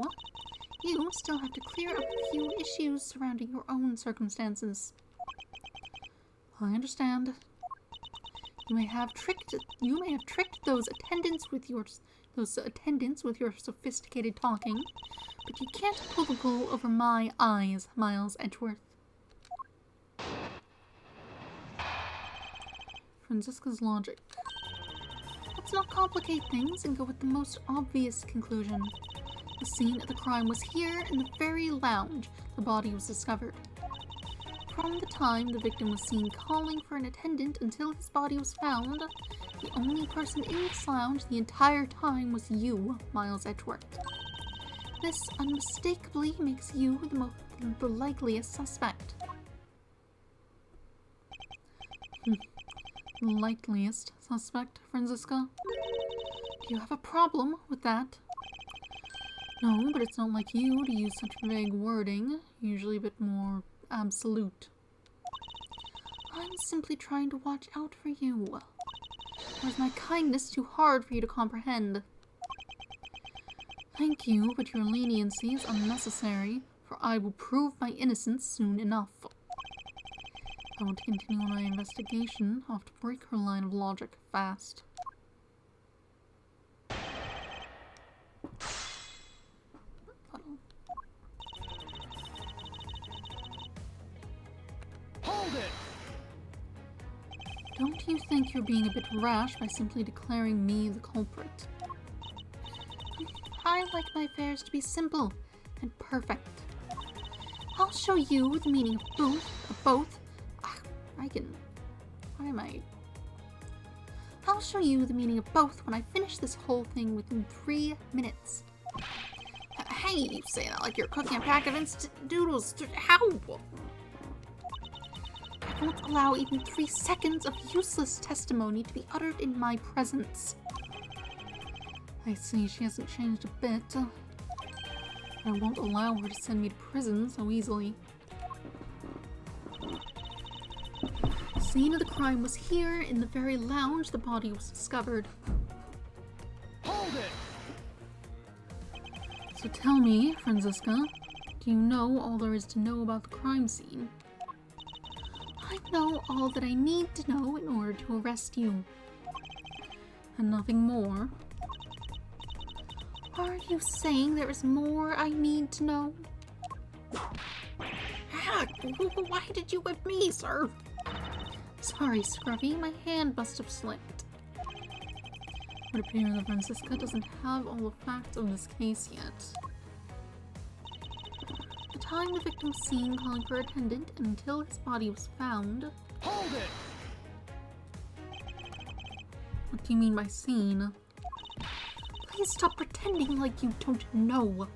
[SPEAKER 1] you still have to clear up a few issues surrounding your own circumstances. I understand. You may have tricked those attendants with your sophisticated talking, but you can't pull the wool over my eyes, Miles Edgeworth. Franziska's logic. Let's not complicate things and go with the most obvious conclusion. The scene of the crime was here in the very lounge the body was discovered. From the time the victim was seen calling for an attendant until his body was found, the only person in this lounge the entire time was you, Miles Edgeworth. This unmistakably makes you the likeliest suspect. Likeliest suspect, Franziska? Do you have a problem with that? No, but it's not like you to use such vague wording, usually a bit more absolute. I'm simply trying to watch out for you. Or is my kindness too hard for you to comprehend? Thank you, but your leniency is unnecessary, for I will prove my innocence soon enough. If I want to continue my investigation, I'll have to break her line of logic fast.
[SPEAKER 3] Hold it!
[SPEAKER 1] Don't you think you're being a bit rash by simply declaring me the culprit? I like my affairs to be simple and perfect. I'll show you the meaning of both. I'll show you the meaning of both when I finish this whole thing within 3 minutes.
[SPEAKER 2] Hey, you say that like you're cooking a pack of instant noodles. How?
[SPEAKER 1] I won't allow even 3 seconds of useless testimony to be uttered in my presence. I see she hasn't changed a bit. I won't allow her to send me to prison so easily. The scene of the crime was here, in the very lounge the body was discovered.
[SPEAKER 3] Hold it!
[SPEAKER 1] So tell me, Franziska, do you know all there is to know about the crime scene? I know all that I need to know in order to arrest you. And nothing more? Are you saying there is more I need to know?
[SPEAKER 2] Why did you whip me, sir?
[SPEAKER 1] Sorry, Scruffy, my hand must have slipped. It would appear that Franziska doesn't have all the facts of this case yet. The time the victim was seen calling for attendant and until his body was found...
[SPEAKER 3] Hold it!
[SPEAKER 1] What do you mean by seen? Please stop pretending like you don't know.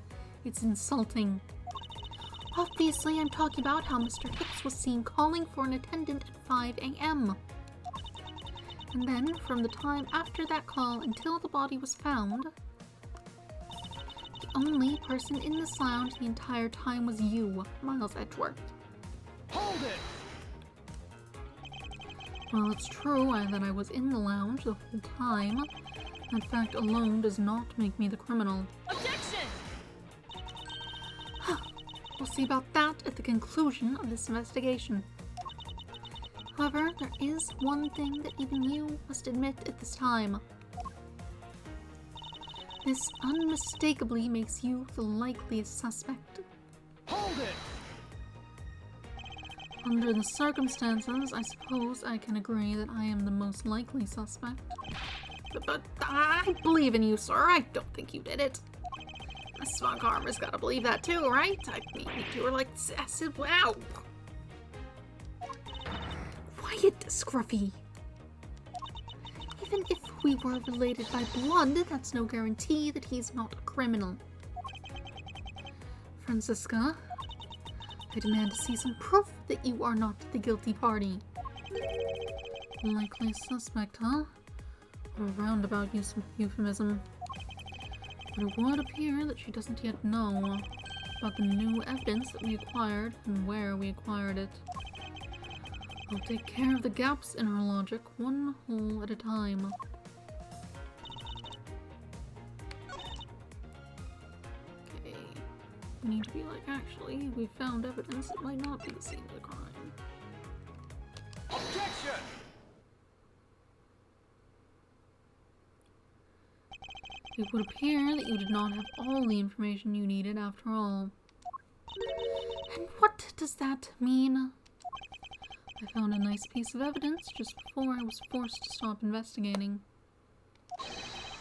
[SPEAKER 1] It's insulting. Obviously, I'm talking about how Mr. Hicks was seen calling for an attendant at 5 a.m. And then, from the time after that call until the body was found, the only person in this lounge the entire time was you, Miles Edgeworth.
[SPEAKER 3] Hold it!
[SPEAKER 1] Well, it's true that I was in the lounge the whole time. That fact alone does not make me the criminal.
[SPEAKER 3] Objection!
[SPEAKER 1] We'll see about that at the conclusion of this investigation. However, there is one thing that even you must admit at this time. This unmistakably makes you the likeliest suspect.
[SPEAKER 3] Hold it!
[SPEAKER 1] Under the circumstances, I suppose I can agree that I am the most likely suspect.
[SPEAKER 2] But I believe in you, sir. I don't think you did it. Miss Von Karma's gotta believe that too, right? I mean, you two are like... Wow!
[SPEAKER 1] Quiet, Scruffy! Even if we were related by blood, that's no guarantee that he's not a criminal. Francisca, I demand to see some proof that you are not the guilty party. Likely suspect, huh? What a roundabout euphemism. But it would appear that she doesn't yet know about the new evidence that we acquired and where we acquired it. I'll take care of the gaps in her logic, one hole at a time.
[SPEAKER 2] Okay. We need to be like, actually, we found evidence that might not be the scene of the crime.
[SPEAKER 3] Objection!
[SPEAKER 1] It would appear that you did not have all the information you needed after all. And what does that mean? I found a nice piece of evidence just before I was forced to stop investigating.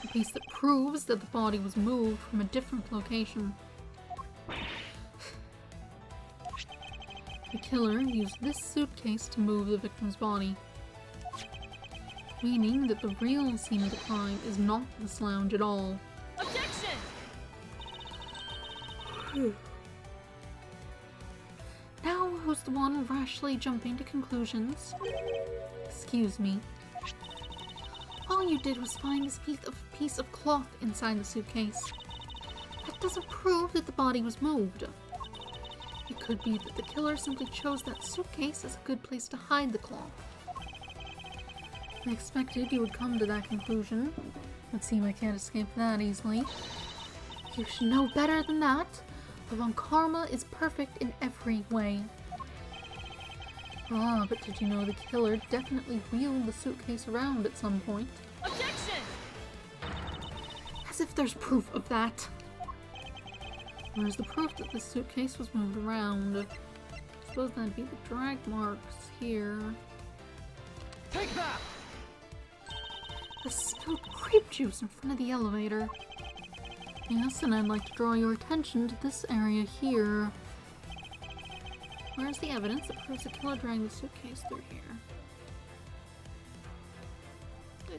[SPEAKER 1] A piece that proves that the body was moved from a different location. The killer used this suitcase to move the victim's body, meaning that the real scene of the crime is not this lounge at all.
[SPEAKER 4] Objection!
[SPEAKER 1] Now, who's the one rashly jumping to conclusions? Excuse me. All you did was find this piece of cloth inside the suitcase. That doesn't prove that the body was moved. It could be that the killer simply chose that suitcase as a good place to hide the cloth. I expected you would come to that conclusion. Would seem I can't escape that easily. You should know better than that. The Von Karma is perfect in every way. Ah, but did you know the killer definitely wheeled the suitcase around at some point?
[SPEAKER 4] Objection!
[SPEAKER 1] As if there's proof of that. Where's the proof that the suitcase was moved around? I suppose that'd be the drag marks here.
[SPEAKER 3] Take that!
[SPEAKER 1] The spilled grape juice in front of the elevator. Yes, and I'd like to draw your attention to this area here. Where's the evidence that proves the killer dragged the suitcase through here?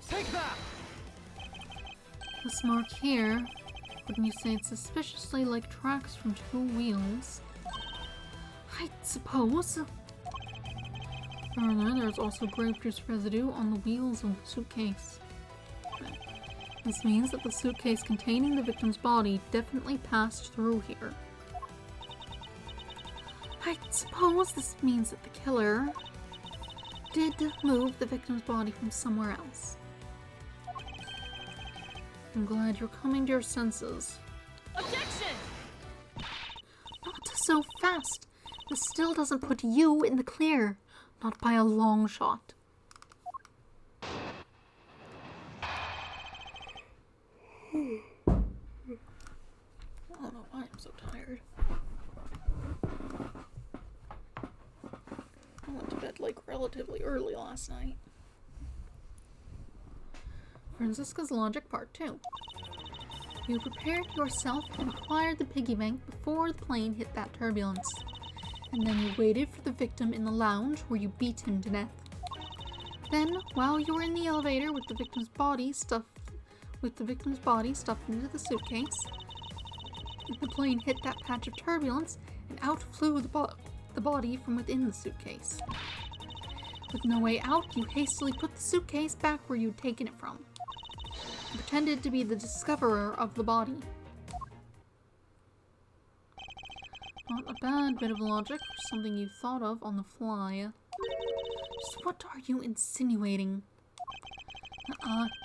[SPEAKER 3] Take that!
[SPEAKER 1] This mark here, wouldn't you say it's suspiciously like tracks from two wheels? I suppose. Further, there's also grape juice residue on the wheels of the suitcase. This means that the suitcase containing the victim's body definitely passed through here. I suppose this means that the killer did move the victim's body from somewhere else. I'm glad you're coming to your senses.
[SPEAKER 4] Objection!
[SPEAKER 1] Not so fast. This still doesn't put you in the clear. Not by a long shot.
[SPEAKER 2] I don't know why I'm so tired. I went to bed like relatively early last night.
[SPEAKER 1] Francisca's logic part 2. You prepared yourself and acquired the piggy bank before the plane hit that turbulence. And then you waited for the victim in the lounge where you beat him to death. Then, while you were in the elevator with the victim's body stuffed into the suitcase, the plane hit that patch of turbulence and out flew the body from within the suitcase. With no way out, you hastily put the suitcase back where you'd taken it from. You pretended to be the discoverer of the body. Not a bad bit of logic for something you thought of on the fly. Just what are you insinuating?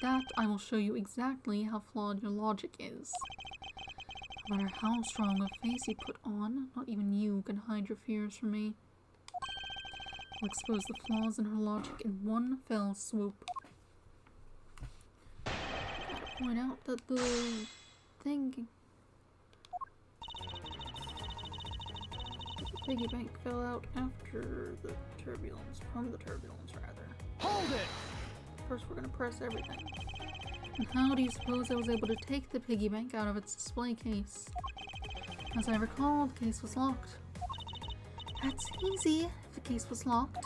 [SPEAKER 1] That I will show you exactly how flawed your logic is. No matter how strong a face you put on, not even you can hide your fears from me. will expose the flaws in her logic in one fell swoop. Gotta point out that the thing... the piggy bank fell out after the turbulence, from the turbulence rather.
[SPEAKER 3] Hold it!
[SPEAKER 1] First we're gonna press everything. And how do you suppose I was able to take the piggy bank out of its display case? As I recall, the case was locked. That's easy. If the case was locked,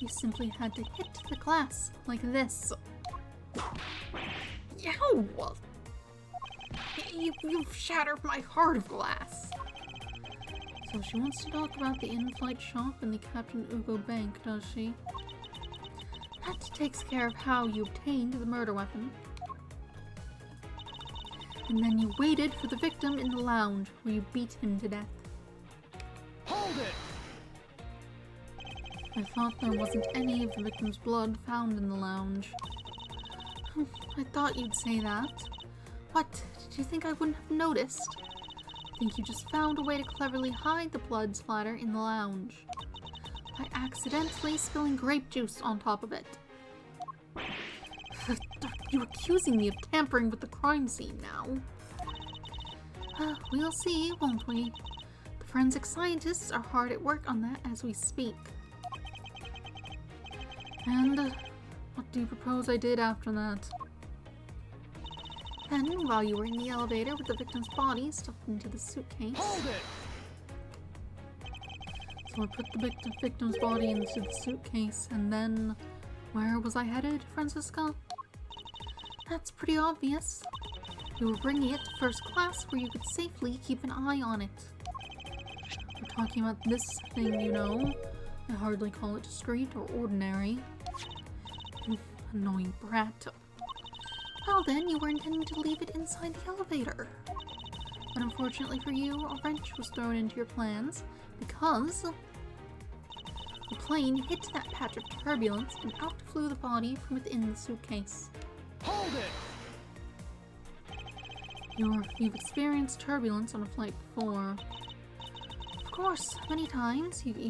[SPEAKER 1] you simply had to hit the glass like this. Ow! You've shattered my heart of glass. So she wants to talk about the in-flight shop and the Captain Ugo Bank, does she? That takes care of how you obtained the murder weapon. And then you waited for the victim in the lounge, where you beat him to death.
[SPEAKER 3] Hold it!
[SPEAKER 1] I thought there wasn't any of the victim's blood found in the lounge. I thought you'd say that. What? Did you think I wouldn't have noticed? Think you just found a way to cleverly hide the blood splatter in the lounge by accidentally spilling grape juice on top of it. You're accusing me of tampering with the crime scene now. We'll see, won't we? The forensic scientists are hard at work on that as we speak. And what do you propose I did after that? Then, while you were in the elevator with the victim's body stuffed into the suitcase...
[SPEAKER 3] Hold it!
[SPEAKER 1] So I put the victim's body into the suitcase, and then... where was I headed, Francisca? That's pretty obvious. You were bringing it to first class where you could safely keep an eye on it. We're talking about this thing, you know. I hardly call it discreet or ordinary. Annoying brat. Well then, you were intending to leave it inside the elevator. But unfortunately for you, a wrench was thrown into your plans because the plane hit that patch of turbulence and out flew the body from within the suitcase.
[SPEAKER 3] Hold it!
[SPEAKER 1] You've experienced turbulence on a flight before. Of course, many times. You get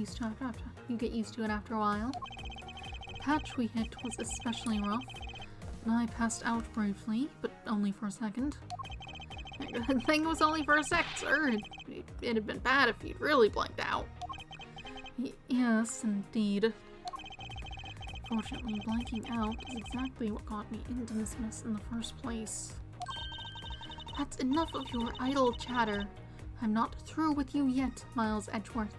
[SPEAKER 1] used to it after a while. The patch we hit was especially rough, and I passed out briefly, but only for a second. Good thing it was only for a sec, sir. It'd have been bad if you'd really blanked out. Yes, indeed. Fortunately, blanking out is exactly what got me into this mess in the first place. That's enough of your idle chatter. I'm not through with you yet, Miles Edgeworth.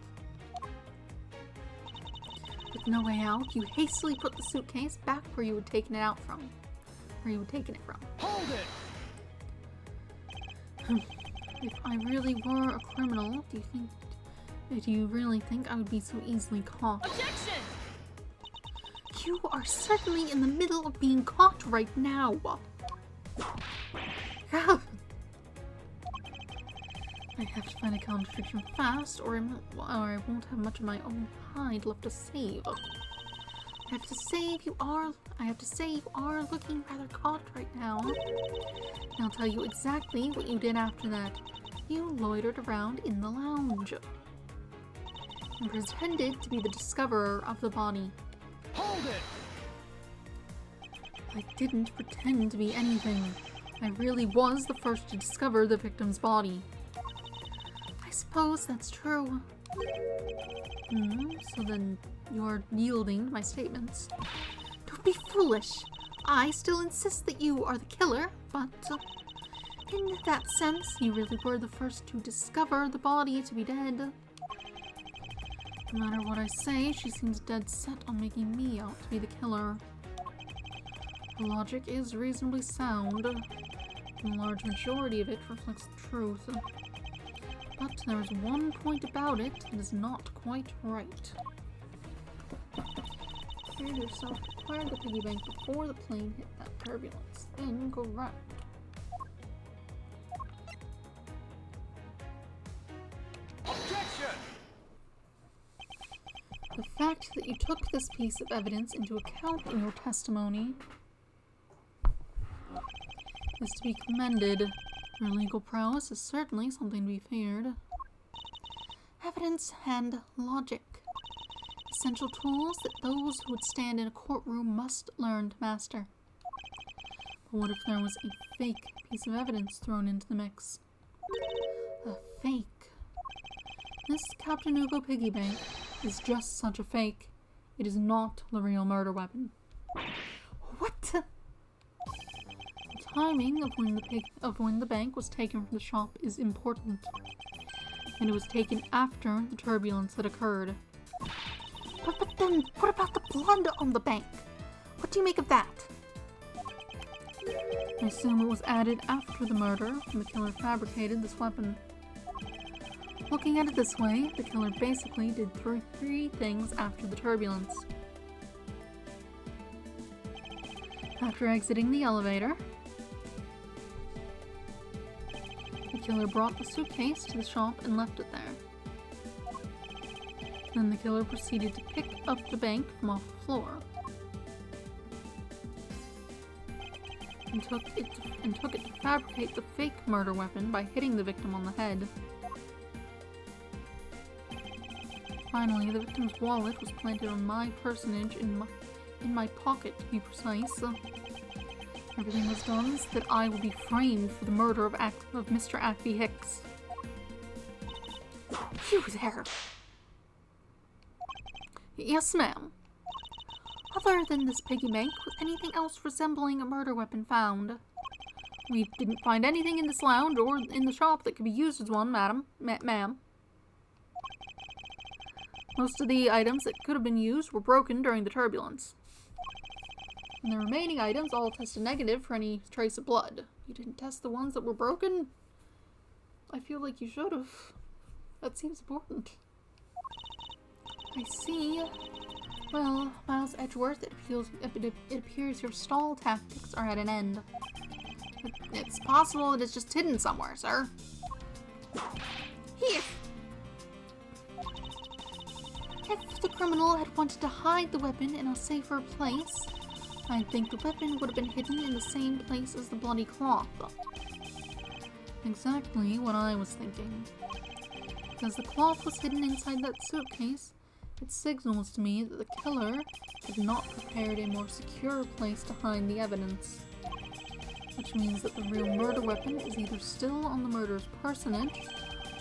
[SPEAKER 1] With no way out, you hastily put the suitcase back where you had taken it from.
[SPEAKER 3] Hold it!
[SPEAKER 1] If I really were a criminal, do you really think I would be so easily caught?
[SPEAKER 4] Objection!
[SPEAKER 1] You are certainly in the middle of being caught right now. I have to find a contradiction fast, or I won't have much of my own hide left to save. I have to say you are looking rather caught right now. And I'll tell you exactly what you did after that. You loitered around in the lounge and pretended to be the discoverer of the body.
[SPEAKER 3] Hold it!
[SPEAKER 1] I didn't pretend to be anything. I really was the first to discover the victim's body. I suppose that's true. So then you're yielding to my statements. Don't be foolish. I still insist that you are the killer, but in that sense, you really were the first to discover the body to be dead. No matter what I say, she seems dead set on making me out to be the killer. Her logic is reasonably sound, and a large majority of it reflects the truth. But there is one point about it that is not quite right. Prepare yourself to acquire the piggy bank before the plane hit that turbulence. Incorrect.
[SPEAKER 3] Objection!
[SPEAKER 1] The fact that you took this piece of evidence into account in your testimony is to be commended. Your legal prowess is certainly something to be feared. Evidence and logic. Essential tools that those who would stand in a courtroom must learn to master. But what if there was a fake piece of evidence thrown into the mix? A fake. This Captain Ugo piggy bank is just such a fake. It is not the real murder weapon. What? The timing of when the bank was taken from the shop is important. And it was taken after the turbulence had occurred. But then, what about the blood on the bank? What do you make of that? I assume it was added after the murder, and the killer fabricated this weapon. Looking at it this way, the killer basically did three things after the turbulence. After exiting the elevator, the killer brought the suitcase to the shop and left it there. Then the killer proceeded to pick up the bank from off the floor and took it to fabricate the fake murder weapon by hitting the victim on the head. Finally, the victim's wallet was planted on my personage in my pocket, to be precise. Everything was done so that I would be framed for the murder of Mr. Acby Hicks. You there! Yes, ma'am. Other than this piggy bank, was anything else resembling a murder weapon found? We didn't find anything in this lounge or in the shop that could be used as one, ma'am. Most of the items that could have been used were broken during the turbulence. And the remaining items all tested negative for any trace of blood. You didn't test the ones that were broken? I feel like you should have. That seems important. I see. Well, Miles Edgeworth, it appears your stall tactics are at an end. It's possible that it's just hidden somewhere, sir. Here! If the criminal had wanted to hide the weapon in a safer place, I think the weapon would have been hidden in the same place as the bloody cloth. Exactly what I was thinking. Because the cloth was hidden inside that suitcase, it signals to me that the killer had not prepared a more secure place to hide the evidence. Which means that the real murder weapon is either still on the murderer's personage,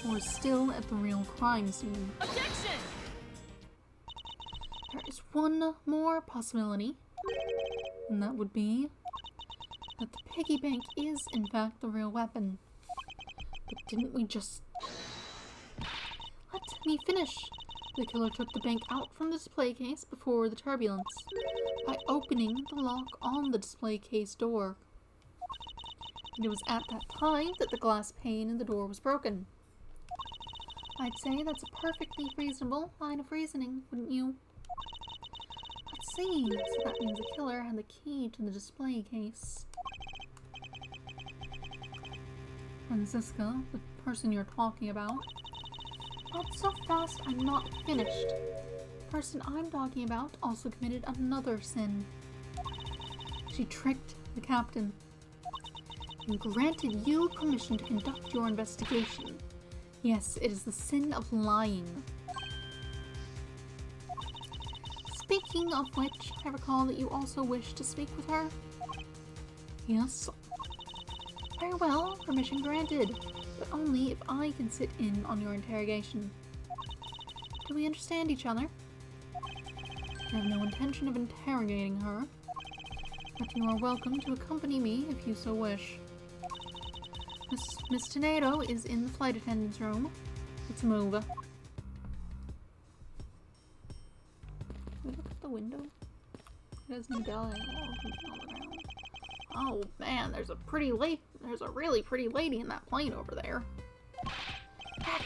[SPEAKER 1] or still at the real crime scene.
[SPEAKER 4] Objection!
[SPEAKER 1] There is one more possibility, and that would be that the piggy bank is in fact the real weapon. But didn't we just... Let me finish. The killer took the bank out from the display case before the turbulence by opening the lock on the display case door. And it was at that time that the glass pane in the door was broken. I'd say that's a perfectly reasonable line of reasoning, wouldn't you? Let's see, so that means the killer had the key to the display case. Francisca, the person you're talking about. Not so fast, I'm not finished. The person I'm talking about also committed another sin. She tricked the captain and granted you permission to conduct your investigation. Yes, it is the sin of lying. Speaking of which, I recall that you also wish to speak with her. Yes. Very well, permission granted, but only if I can sit in on your interrogation. Do we understand each other? I have no intention of interrogating her, but you are welcome to accompany me if you so wish. Miss Tornado is in the flight attendant's room. Let's move. Can we look at the window? There's no guy. Oh man, there's a really pretty lady in that plane over there.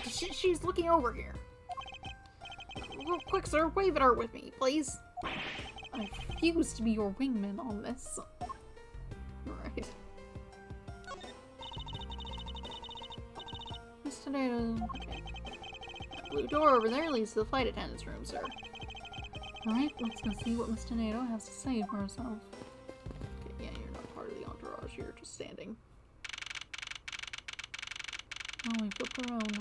[SPEAKER 1] She's looking over here. Real quick, sir, wave at her with me, please. I refuse to be your wingman on this. Alright. Miss Tornado. Okay. That blue door over there leads to the flight attendant's room, sir. Alright, let's go see what Miss Tornado has to say for herself. Okay, yeah, you're not part of the entourage, you're just standing. Oh, we flip around.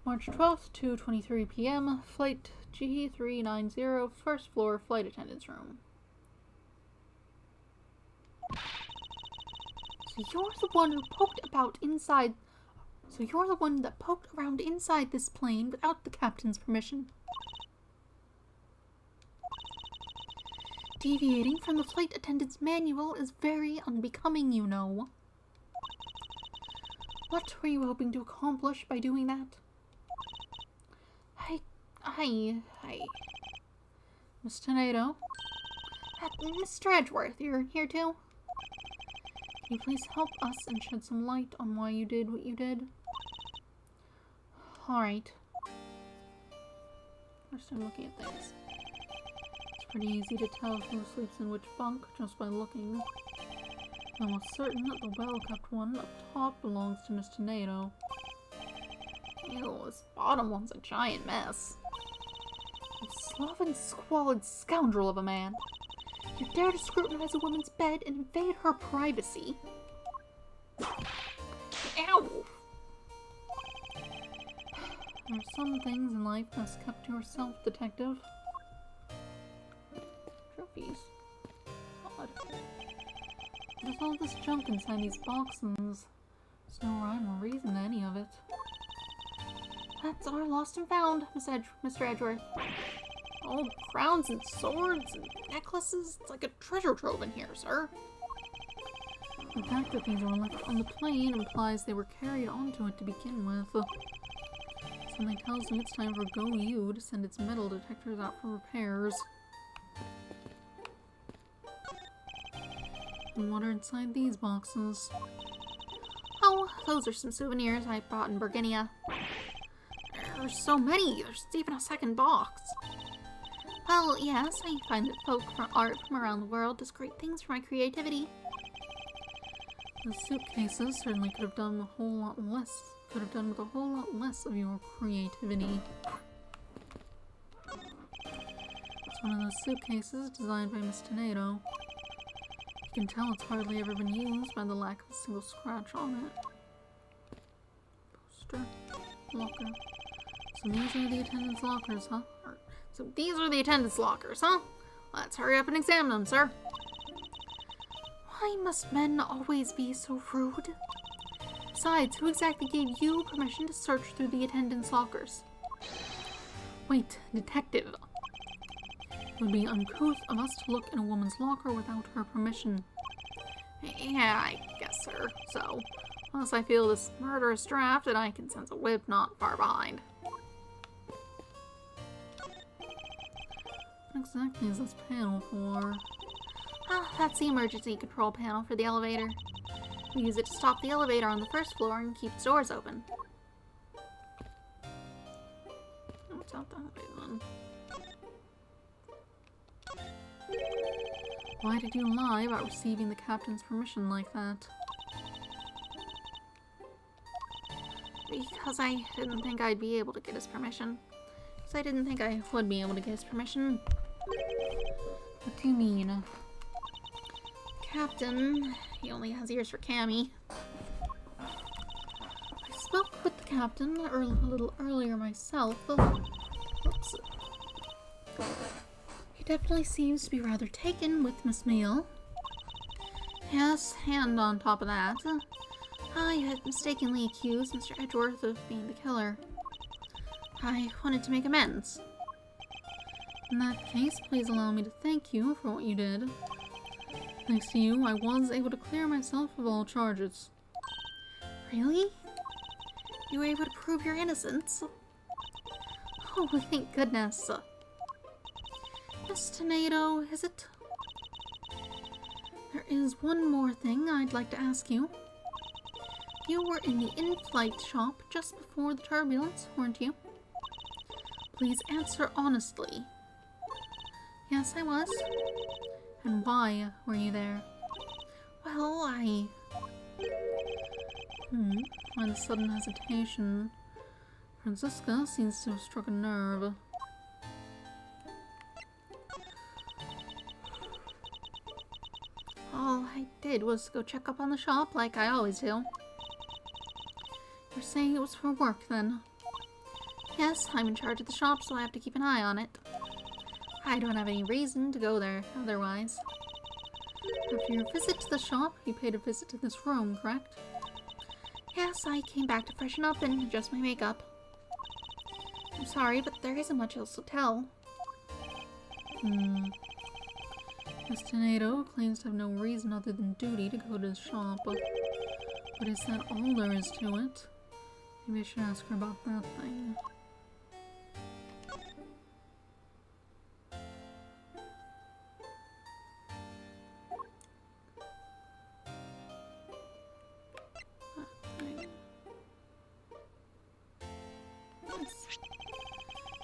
[SPEAKER 1] March 12th, 2:23 p.m. Flight G390, first floor flight attendant's room. So you're the one who poked about inside. So you're the one that poked around inside this plane without the captain's permission. Deviating from the flight attendant's manual is very unbecoming, you know. What were you hoping to accomplish by doing that? Hi. Miss Tornado? Mr. Edgeworth, you're here too? Can you please help us and shed some light on why you did what you did? Alright. First I'm looking at things. It's pretty easy to tell who sleeps in which bunk just by looking. I'm almost certain that the well-kept one up top belongs to Miss Tornado. Ew, this bottom one's a giant mess. You sloven, squalid scoundrel of a man. You dare to scrutinize a woman's bed and invade her privacy. Ow! There are some things in life best kept to yourself, detective. Trophies. Odd. There's all this junk inside these boxes. There's no rhyme or reason to any of it. That's our lost and found, Mr. Edgeworth. All crowns and swords and necklaces. It's like a treasure trove in here, sir. The fact that these were left on the plane implies they were carried onto it to begin with. Something tells me it's time for Go-U to send its metal detectors out for repairs. And what are inside these boxes? Oh, those are some souvenirs I bought in Burguinia. There's so many. There's even a second box. Well, yes, I find that folk for art from around the world does great things for my creativity. The suitcases certainly could have done a whole lot less. Could have done with a whole lot less of your creativity. It's one of those suitcases designed by Miss Tornado. You can tell it's hardly ever been used by the lack of a single scratch on it. Poster. Locker. So these are the attendants' lockers, huh? So these are the attendants' lockers, huh? Let's hurry up and examine them, sir. Why must men always be so rude? Besides, who exactly gave you permission to search through the attendants' lockers? Wait, detective. It would be uncouth of us to look in a woman's locker without her permission. Yeah, I guess, sir. So, once I feel this murderous draft, and I can sense a whip not far behind. What exactly is this panel for? Ah, that's the emergency control panel for the elevator. We use it to stop the elevator on the first floor and keep its doors open. What's out that way then? Why did you lie about receiving the captain's permission like that? Because I didn't think I'd be able to get his permission. Because I didn't think I would be able to get his permission. What do you mean? Captain, he only has ears for Cammy. I spoke with the captain a little earlier myself. Oops. He definitely seems to be rather taken with Miss Meal. Yes, and on top of that, I had mistakenly accused Mr. Edgeworth of being the killer. I wanted to make amends. In that case, please allow me to thank you for what you did. Thanks to you, I was able to clear myself of all charges. Really? You were able to prove your innocence? Oh, thank goodness. Miss Tornado, is it? There is one more thing I'd like to ask you. You were in the in-flight shop just before the turbulence, weren't you? Please answer honestly. Yes, I was. And why were you there? Well, why the sudden hesitation? Francisca seems to have struck a nerve. All I did was go check up on the shop like I always do. You're saying it was for work then?
[SPEAKER 2] Yes, I'm in charge of the shop, so I have to keep an eye on it. I don't have any reason to go there otherwise.
[SPEAKER 1] After your visit to the shop, you paid a visit to this room, correct?
[SPEAKER 2] Yes, I came back to freshen up and adjust my makeup. I'm sorry, but there isn't much else to tell.
[SPEAKER 1] Miss Tornado claims to have no reason other than duty to go to the shop. But is that all there is to it? Maybe I should ask her about that thing.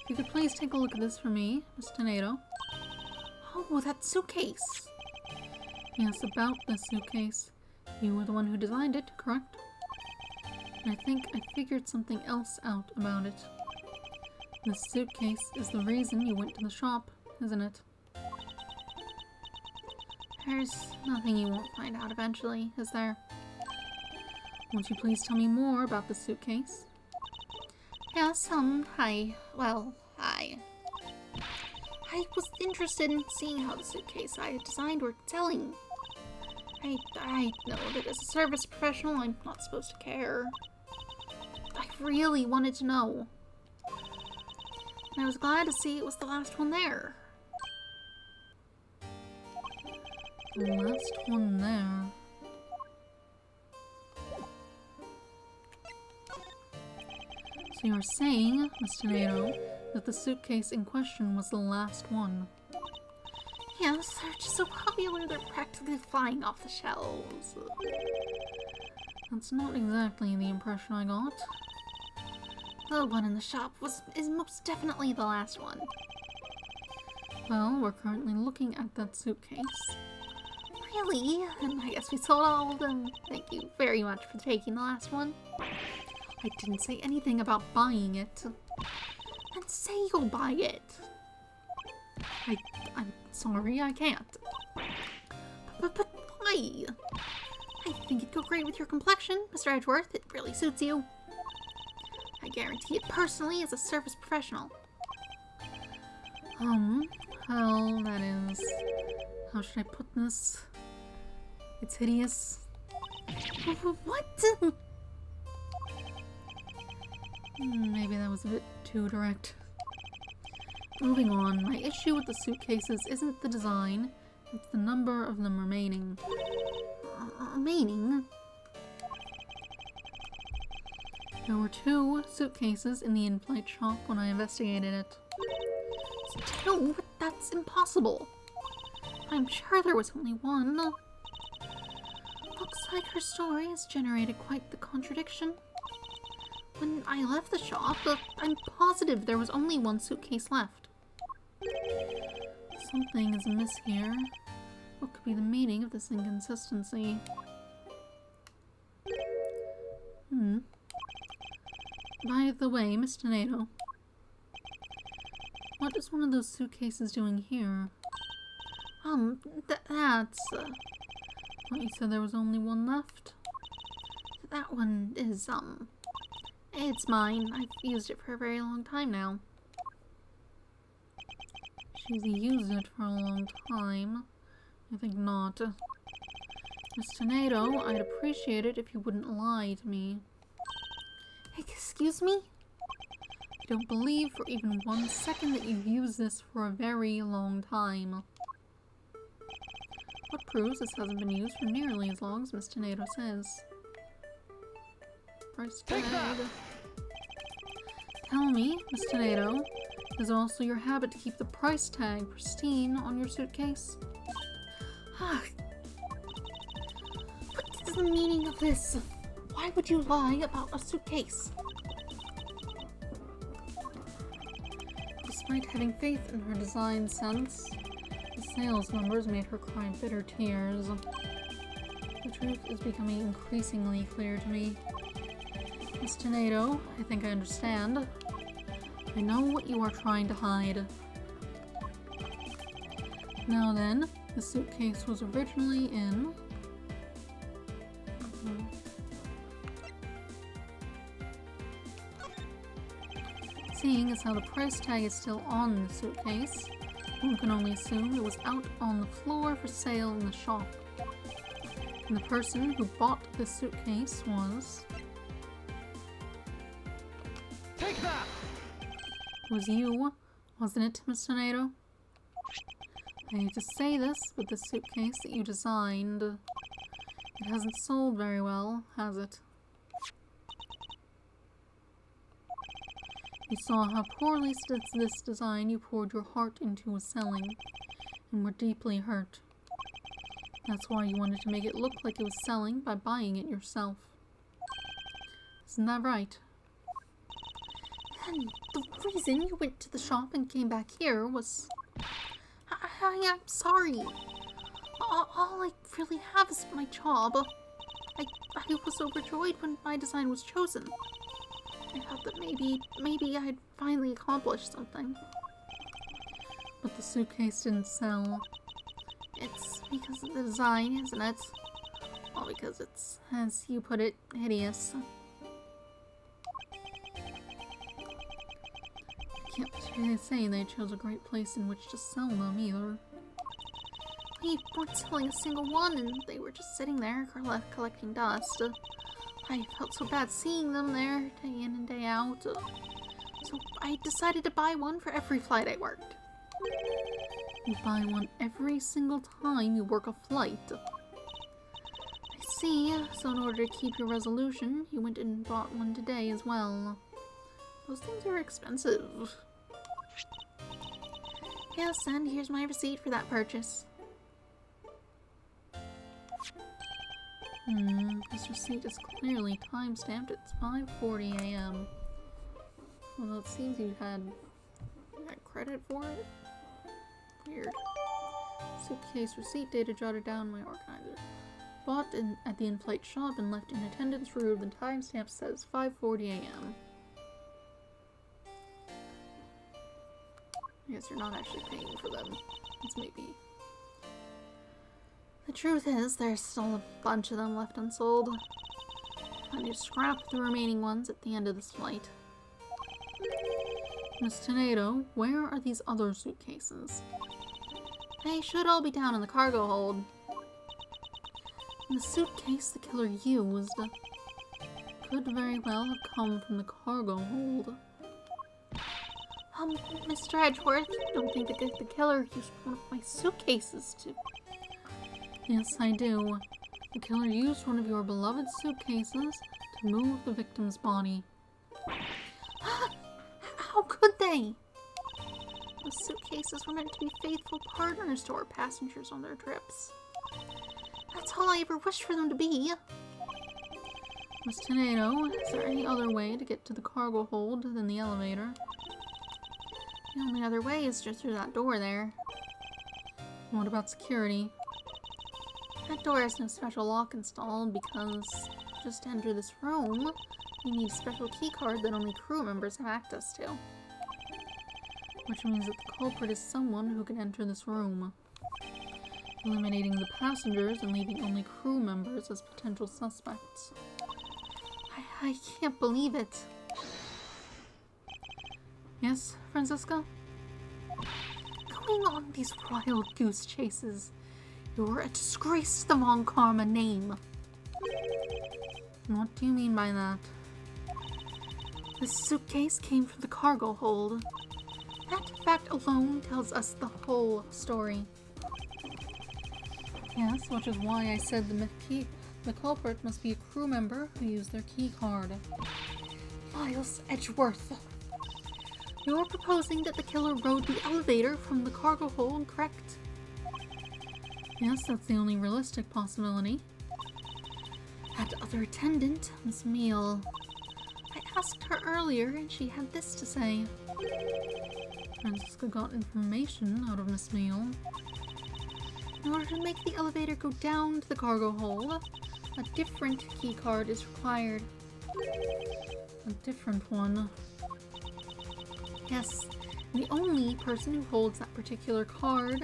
[SPEAKER 1] If you could please take a look at this for me, Miss Tornado.
[SPEAKER 2] Oh, that suitcase!
[SPEAKER 1] Yes, about this suitcase. You were the one who designed it, correct? And I think I figured something else out about it. This suitcase is the reason you went to the shop, isn't it?
[SPEAKER 2] There's nothing you won't find out eventually, is there?
[SPEAKER 1] Won't you please tell me more about the suitcase?
[SPEAKER 2] Yes, I was interested in seeing how the suitcase I had designed were selling. I know that as a service professional, I'm not supposed to care. I really wanted to know. And I was glad to see it was the last one there.
[SPEAKER 1] The last one there. So you're saying, Miss Tornado, that the suitcase in question was the last one?
[SPEAKER 2] Yes, they're just so popular they're practically flying off the shelves.
[SPEAKER 1] That's not exactly the impression I got.
[SPEAKER 2] The one in the shop is most definitely the last one.
[SPEAKER 1] Well, we're currently looking at that suitcase.
[SPEAKER 2] Really? And I guess we sold all of them. Thank you very much for taking the last one.
[SPEAKER 1] I didn't say anything about buying it.
[SPEAKER 2] Then say you'll buy it.
[SPEAKER 1] I'm sorry, I can't.
[SPEAKER 2] But why? I think it'd go great with your complexion, Mr. Edgeworth. It really suits you. I guarantee it personally as a service professional.
[SPEAKER 1] Well, that is... How should I put this? It's hideous.
[SPEAKER 2] What?
[SPEAKER 1] Maybe that was a bit too direct. Moving on, my issue with the suitcases isn't the design, it's the number of them remaining.
[SPEAKER 2] Remaining?
[SPEAKER 1] There were 2 suitcases in the in-flight shop when I investigated it.
[SPEAKER 2] 2? That's impossible. I'm sure there was only one. Looks like her story has generated quite the contradiction. When I left the shop, I'm positive there was only 1 suitcase left.
[SPEAKER 1] Something is amiss here. What could be the meaning of this inconsistency? By the way, Miss Tornado, what is one of those suitcases doing here?
[SPEAKER 2] That's...
[SPEAKER 1] Thought you said there was only 1 left?
[SPEAKER 2] That one is, it's mine. I've used it for a very long time now.
[SPEAKER 1] She's used it for a long time. I think not. Miss Tornado, I'd appreciate it if you wouldn't lie to me.
[SPEAKER 2] Excuse me?
[SPEAKER 1] I don't believe for even 1 second that you've used this for a very long time. What proves this hasn't been used for nearly as long as Miss Tornado says? Price tag. Tell me, Miss Tornado, is it also your habit to keep the price tag pristine on your suitcase?
[SPEAKER 2] What is the meaning of this? Why would you lie about a suitcase?
[SPEAKER 1] Despite having faith in her design sense, the sales numbers made her cry bitter tears. The truth is becoming increasingly clear to me. Miss Tornado, I think I understand. I know what you are trying to hide. Now then, the suitcase was originally in... Seeing as how the price tag is still on the suitcase, one can only assume it was out on the floor for sale in the shop. And the person who bought this suitcase was...
[SPEAKER 3] Take that!
[SPEAKER 1] It was you, wasn't it, Miss Tornado? I hate to say this, but the suitcase that you designed, it hasn't sold very well, has it? You saw how poorly this design you poured your heart into was selling, and were deeply hurt. That's why you wanted to make it look like it was selling by buying it yourself. Isn't that right? And the reason you went to the shop and came back here was... I'm sorry. All I really have is my job. I was overjoyed when my design was chosen. I thought that maybe I'd finally accomplished something. But the suitcase didn't sell. It's because of the design, isn't it? Well, because it's, as you put it, hideous. I can't really say they chose a great place in which to sell them, either. We weren't selling a single one, and they were just sitting there collecting dust. I felt so bad seeing them there, day in and day out. So I decided to buy one for every flight I worked. You buy one every single time you work a flight. I see, so in order to keep your resolution, you went and bought one today as well. Those things are expensive. Yes, and here's my receipt for that purchase. This receipt is clearly time-stamped. It's 5:40 a.m. Well, it seems you had credit for it? Weird. Suitcase receipt data jotted down in my organizer. Bought at the in-flight shop and left in attendance room. The timestamp says 5:40 a.m. I guess you're not actually paying for them. It's maybe... The truth is, there's still a bunch of them left unsold. I need to scrap the remaining ones at the end of this flight. Miss Tornado, where are these other suitcases? They should all be down in the cargo hold. And the suitcase the killer used could very well have come from the cargo hold. Mr. Edgeworth, I don't think the killer used one of my suitcases to... Yes, I do. The killer used one of your beloved suitcases to move the victim's body. How could they? The suitcases were meant to be faithful partners to our passengers on their trips. That's all I ever wished for them to be. Miss Tornado, is there any other way to get to the cargo hold than the elevator? The only other way is just through that door there. What about security? That door has no special lock installed because just to enter this room, you need a special key card that only crew members have access to. Which means that the culprit is someone who can enter this room, eliminating the passengers and leaving only crew members as potential suspects. I can't believe it. Yes, Francisca? Going on these wild goose chases. You're a disgrace to the Von Karma name. What do you mean by that? This suitcase came from the cargo hold. That fact alone tells us the whole story. Yes, which is why I said the culprit must be a crew member who used their key card. Miles Edgeworth. You're proposing that the killer rode the elevator from the cargo hold, correct? Yes, that's the only realistic possibility. That other attendant, Miss Meal. I asked her earlier and she had this to say. Francisca got information out of Miss Meal. In order to make the elevator go down to the cargo hold, a different key card is required. A different one. Yes, the only person who holds that particular card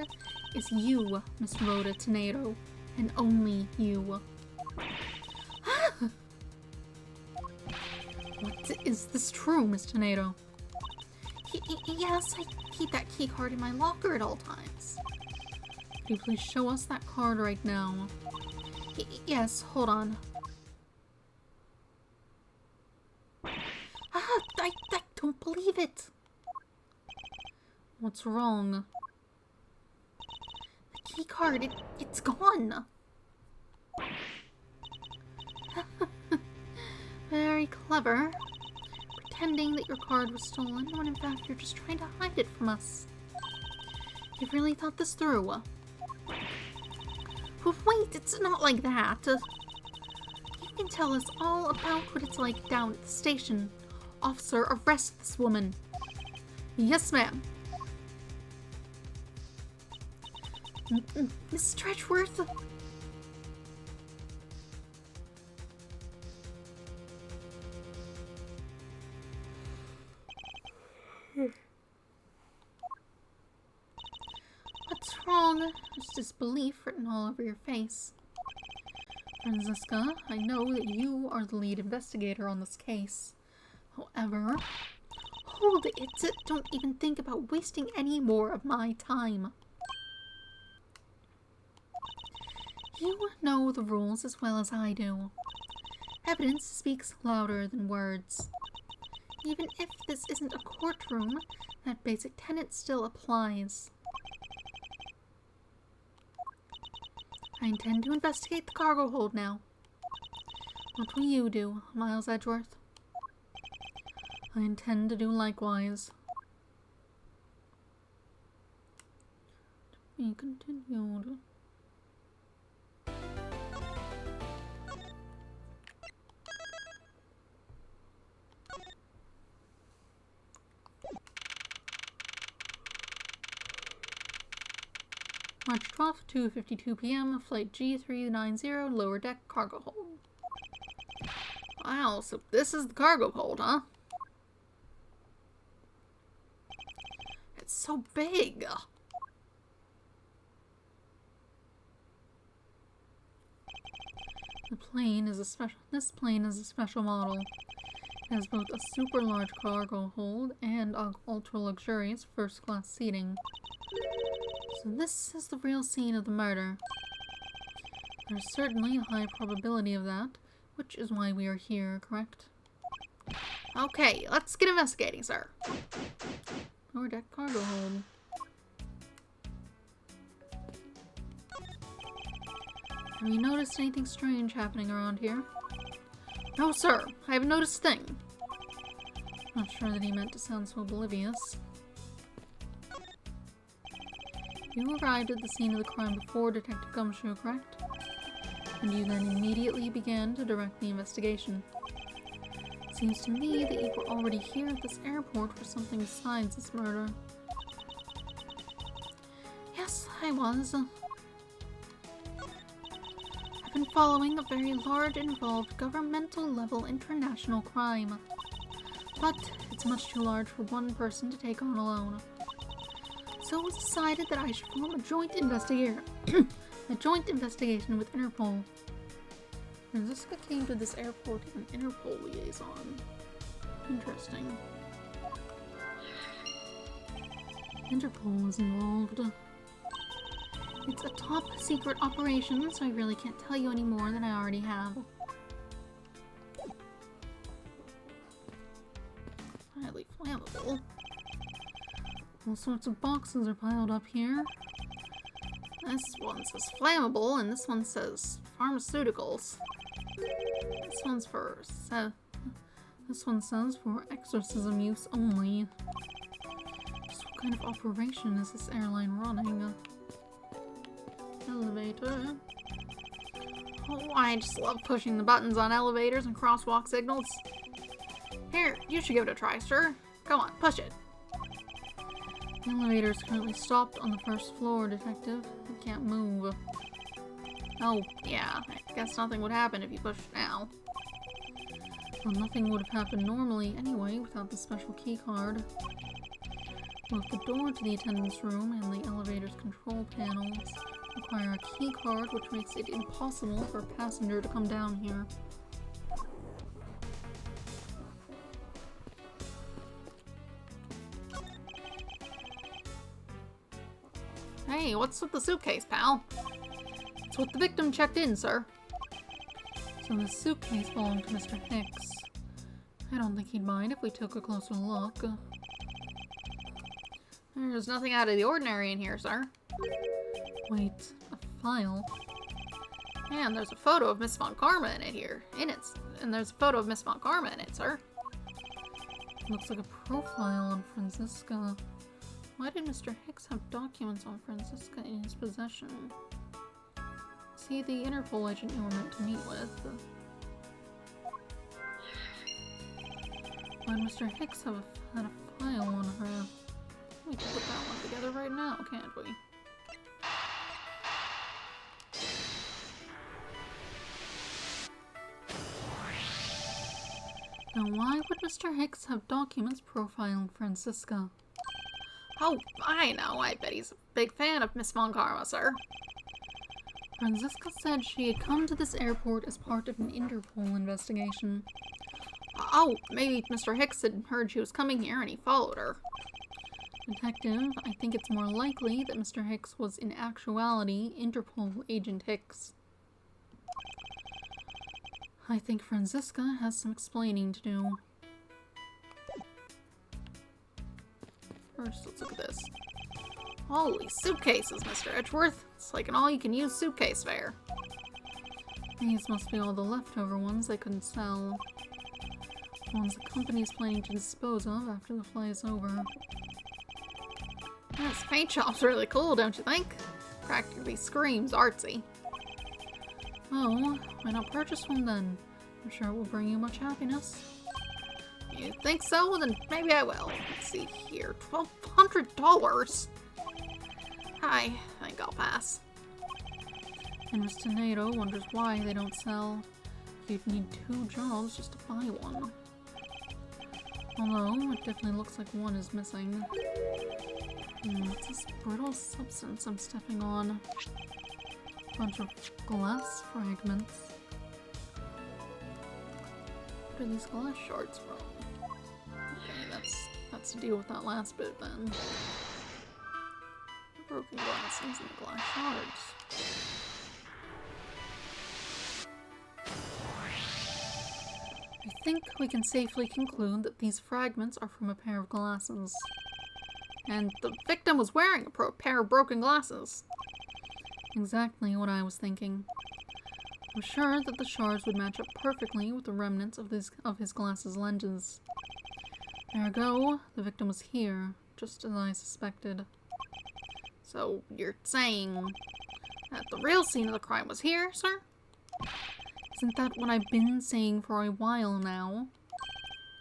[SPEAKER 1] is you, Miss Rhoda Tornado, and only you. What, is this true, Miss Tornado? Yes, I keep that key card in my locker at all times. Could you please show us that card right now? Yes, hold on. I don't believe it. What's wrong? The key card, it's gone. Very clever. Pretending that your card was stolen when in fact you're just trying to hide it from us. You've really thought this through. But wait, it's not like that. You can tell us all about what it's like down at the station. Officer, arrest this woman. Yes, ma'am. Miss Edgeworth. What's wrong? There's disbelief written all over your face. Franziska, I know that you are the lead investigator on this case. However, hold it. Don't even think about wasting any more of my time. You know the rules as well as I do. Evidence speaks louder than words. Even if this isn't a courtroom, that basic tenet still applies. I intend to investigate the cargo hold now. What will you do, Miles Edgeworth? I intend to do likewise. To be continued. March 12th, 2:52 p.m., Flight G390, lower deck cargo hold. Wow, so this is the cargo hold, huh? It's so big! This plane is a special model. It has both a super large cargo hold and ultra luxurious first class seating. So this is the real scene of the murder. There's certainly a high probability of that, which is why we are here, correct? Okay, let's get investigating, sir. Lower deck cargo hold. Have you noticed anything strange happening around here? No, sir. I haven't noticed a thing. Not sure that he meant to sound so oblivious. You arrived at the scene of the crime before Detective Gumshoe, correct? And you then immediately began to direct the investigation. It seems to me that you were already here at this airport for something besides this murder. Yes, I was. I've been following a very large and involved governmental-level international crime. But it's much too large for one person to take on alone. So it was decided that I should form a joint investigation with Interpol. Franziska came to this airport as an Interpol liaison. Interesting. Interpol is involved. It's a top secret operation, so I really can't tell you any more than I already have. Highly flammable. All sorts of boxes are piled up here. This one says flammable, and this one says pharmaceuticals. This one says for exorcism use only. Just what kind of operation is this airline running? Elevator. Oh, I just love pushing the buttons on elevators and crosswalk signals. Here, you should give it a try, sir. Go on, push it. The elevator is currently stopped on the first floor, Detective. It can't move. Oh, yeah. I guess nothing would happen if you pushed now. Well, nothing would have happened normally anyway without the special key card. Both the door to the attendance room and the elevator's control panels require a key card, which makes it impossible for a passenger to come down here. Hey, what's with the suitcase, pal? It's what the victim checked in, sir. So the suitcase belonged to Mr. Hicks. I don't think he'd mind if we took a closer look. There's nothing out of the ordinary in here, sir. Wait, a file? And there's a photo of Miss Von Karma in it here. And there's a photo of Miss Von Karma in it, sir. Looks like a profile on Franziska. Why did Mr. Hicks have documents on Franziska in his possession? Is he the Interpol agent you were meant to meet with? Why would Mr. Hicks had a file on her? We can put that one together right now, can't we? Now why would Mr. Hicks have documents profiling Franziska?
[SPEAKER 2] Oh, I know. I bet he's a big fan of Miss Von Karma, sir.
[SPEAKER 1] Franziska said she had come to this airport as part of an Interpol investigation.
[SPEAKER 2] Oh, maybe Mr. Hicks had heard she was coming here and he followed her.
[SPEAKER 1] Detective, I think it's more likely that Mr. Hicks was in actuality Interpol Agent Hicks. I think Franziska has some explaining to do.
[SPEAKER 2] First, let's look at this. Holy suitcases, Mr. Edgeworth. It's like an all-you-can-use suitcase fair.
[SPEAKER 1] These must be all the leftover ones they couldn't sell. The ones the company's planning to dispose of after the flight is over.
[SPEAKER 2] This paint shop's really cool, don't you think? Practically screams artsy.
[SPEAKER 1] Oh, why not purchase one then? I'm sure it will bring you much happiness.
[SPEAKER 2] You think so? Then maybe I will. Let's see here. $1,200? I think I'll pass.
[SPEAKER 1] And Miss Tornado wonders why they don't sell. You'd need 2 jobs just to buy one. Although, it definitely looks like one is missing. What's this brittle substance I'm stepping on? Bunch of glass fragments. What are these glass shards from? Okay, that's to deal with that last bit then. The broken glasses and the glass shards. I think we can safely conclude that these fragments are from a pair of glasses.
[SPEAKER 2] And the victim was wearing a pair of broken glasses.
[SPEAKER 1] Exactly what I was thinking. I'm sure that the shards would match up perfectly with the remnants of his glasses lenses. There we go. The victim was here, just as I suspected.
[SPEAKER 2] So you're saying that the real scene of the crime was here, sir?
[SPEAKER 1] Isn't that what I've been saying for a while now?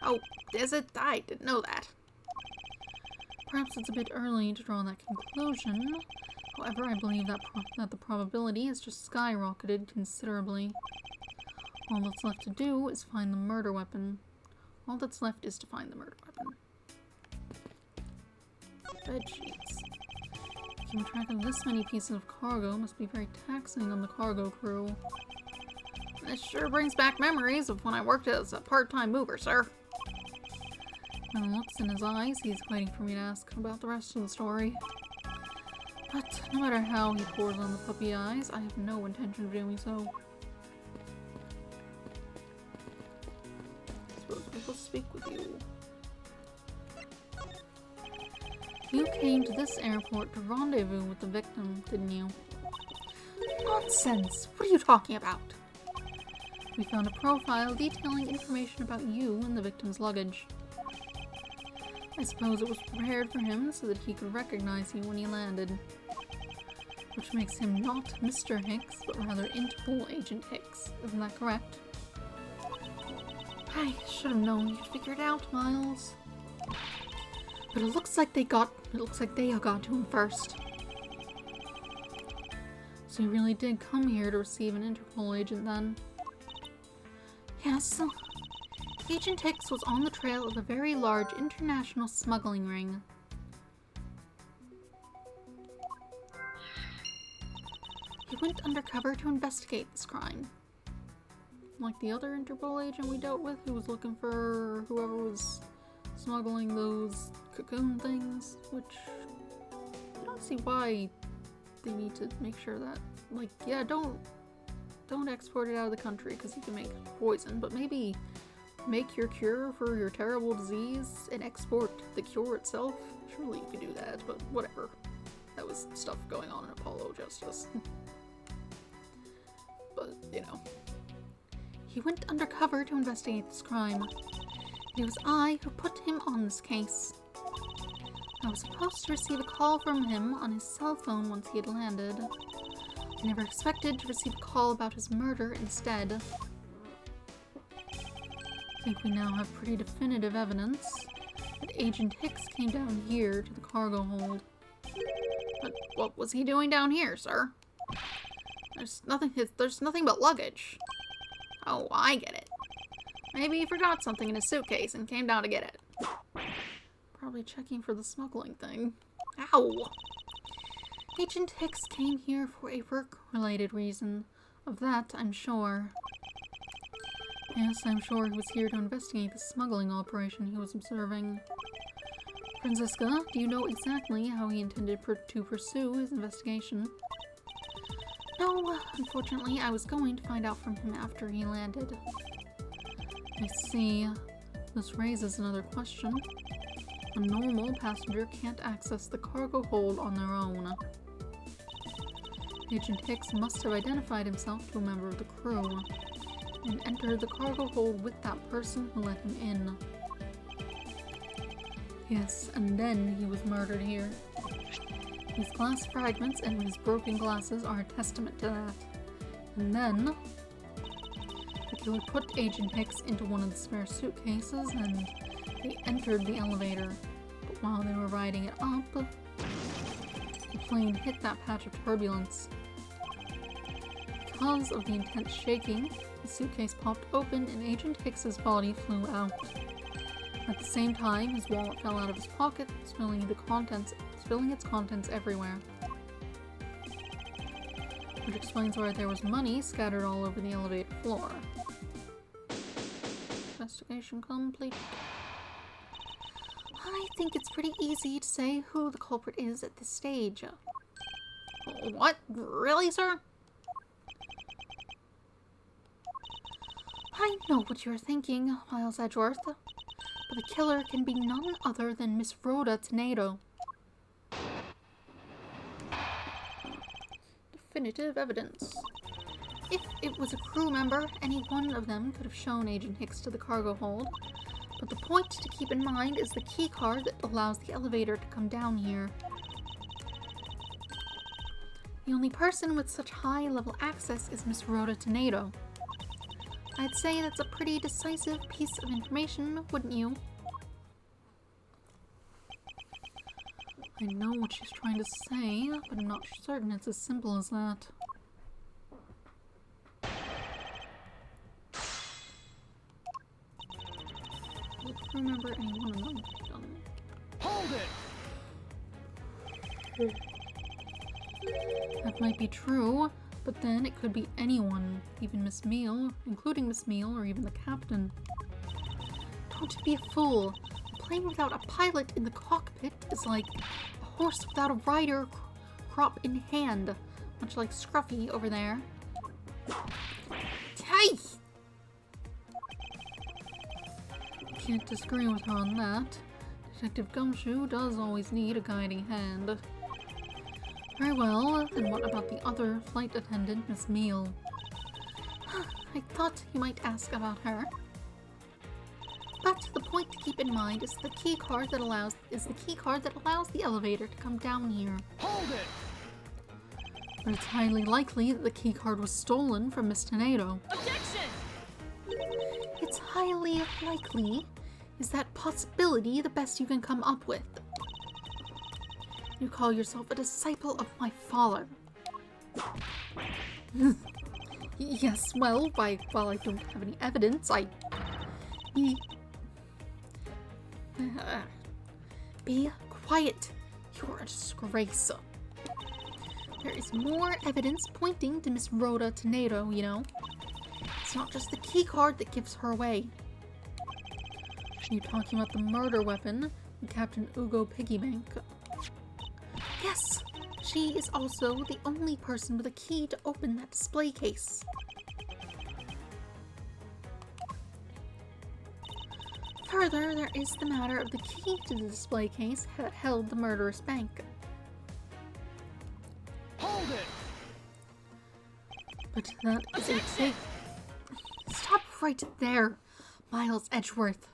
[SPEAKER 2] Oh, is it? I didn't know that.
[SPEAKER 1] Perhaps it's a bit early to draw that conclusion. However, I believe that the probability has just skyrocketed considerably. All that's left to do is find the murder weapon. All that's left is to find the murder weapon. Bed sheets. Keeping track of this many pieces of cargo must be very taxing on the cargo crew.
[SPEAKER 2] This sure brings back memories of when I worked as a part-time mover, sir.
[SPEAKER 1] From the looks in his eyes, he's waiting for me to ask about the rest of the story. But no matter how he pours on the puppy eyes, I have no intention of doing so. I suppose I will speak with you. You came to this airport to rendezvous with the victim, didn't you?
[SPEAKER 2] Nonsense! What are you talking about?
[SPEAKER 1] We found a profile detailing information about you and the victim's luggage. I suppose it was prepared for him so that he could recognize you when he landed. Which makes him not Mr. Hicks, but rather Interpol Agent Hicks. Isn't that correct?
[SPEAKER 2] I should have known you'd figure it out, Miles.
[SPEAKER 1] But it looks like they got to him first. So he really did come here to receive an Interpol agent then?
[SPEAKER 2] Yes. Agent Hicks was on the trail of a very large international smuggling ring. He went undercover to investigate this crime.
[SPEAKER 1] Like the other Interpol agent we dealt with who was looking for whoever was smuggling those cocoon things, which I don't see why they need to make sure that, like, yeah, don't export it out of the country because you can make poison, but maybe make your cure for your terrible disease and export the cure itself. Surely you could do that, but whatever. That was stuff going on in Apollo Justice. But, you know. He went undercover to investigate this crime. And it was I who put him on this case. I was supposed to receive a call from him on his cell phone once he had landed. I never expected to receive a call about his murder instead. I think we now have pretty definitive evidence that Agent Hicks came down here to the cargo hold.
[SPEAKER 2] But what was he doing down here, sir? There's nothing but luggage. Oh, I get it. Maybe he forgot something in his suitcase and came down to get it.
[SPEAKER 1] Probably checking for the smuggling thing.
[SPEAKER 2] Ow!
[SPEAKER 1] Agent Hicks came here for a work-related reason. Of that, I'm sure. Yes, I'm sure he was here to investigate the smuggling operation he was observing. Franziska, do you know exactly how he intended to pursue his investigation? No, unfortunately, I was going to find out from him after he landed. I see. This raises another question. A normal passenger can't access the cargo hold on their own. Agent Hicks must have identified himself to a member of the crew and entered the cargo hold with that person who let him in. Yes, and then he was murdered here. These glass fragments and his broken glasses are a testament to that. And then the killer put Agent Hicks into one of the spare suitcases and they entered the elevator. But while they were riding it up, the plane hit that patch of turbulence. Because of the intense shaking, the suitcase popped open and Agent Hicks's body flew out. At the same time, his wallet fell out of his pocket, spilling its contents everywhere. Which explains why there was money scattered all over the elevator floor. Investigation complete. I think it's pretty easy to say who the culprit is at this stage.
[SPEAKER 2] What? Really, sir?
[SPEAKER 1] I know what you're thinking, Miles Edgeworth. But the killer can be none other than Miss Rhoda Tornado. Definitive evidence. If it was a crew member, any one of them could have shown Agent Hicks to the cargo hold. But the point to keep in mind is the key card that allows the elevator to come down here. The only person with such high-level access is Miss Rhoda Tornado. I'd say that's a pretty decisive piece of information, wouldn't you? I know what she's trying to say, but I'm not certain it's as simple as that. I don't remember any one of them done.
[SPEAKER 3] Hold it!
[SPEAKER 1] That might be true, but then it could be anyone, even Miss Meal, including Miss Meal or even the captain. Don't be a fool. A plane without a pilot in the cockpit is like a horse without a rider, crop in hand, much like Scruffy over there.
[SPEAKER 2] Hey!
[SPEAKER 1] Can't disagree with her on that. Detective Gumshoe does always need a guiding hand. Very well, then what about the other flight attendant, Miss Meal? I thought you might ask about her. But the point to keep in mind is the key card that allows the elevator to come down here.
[SPEAKER 3] Hold it!
[SPEAKER 1] But it's highly likely that the key card was stolen from Miss Tornado.
[SPEAKER 4] Objection!
[SPEAKER 1] It's highly likely. Is that possibility the best you can come up with? You call yourself a disciple of my father. Yes, well, while I don't have any evidence, Be quiet. You're a disgrace. There is more evidence pointing to Miss Rhoda Tornado, you know. It's not just the key card that gives her away. Are you talking about the murder weapon in Captain Ugo Piggybank? Yes, She is also the only person with a key to open that display case. Further, there is the matter of the key to the display case that held the murderous bank.
[SPEAKER 3] Hold it!
[SPEAKER 1] But that is a fake. Stop right there, Miles Edgeworth.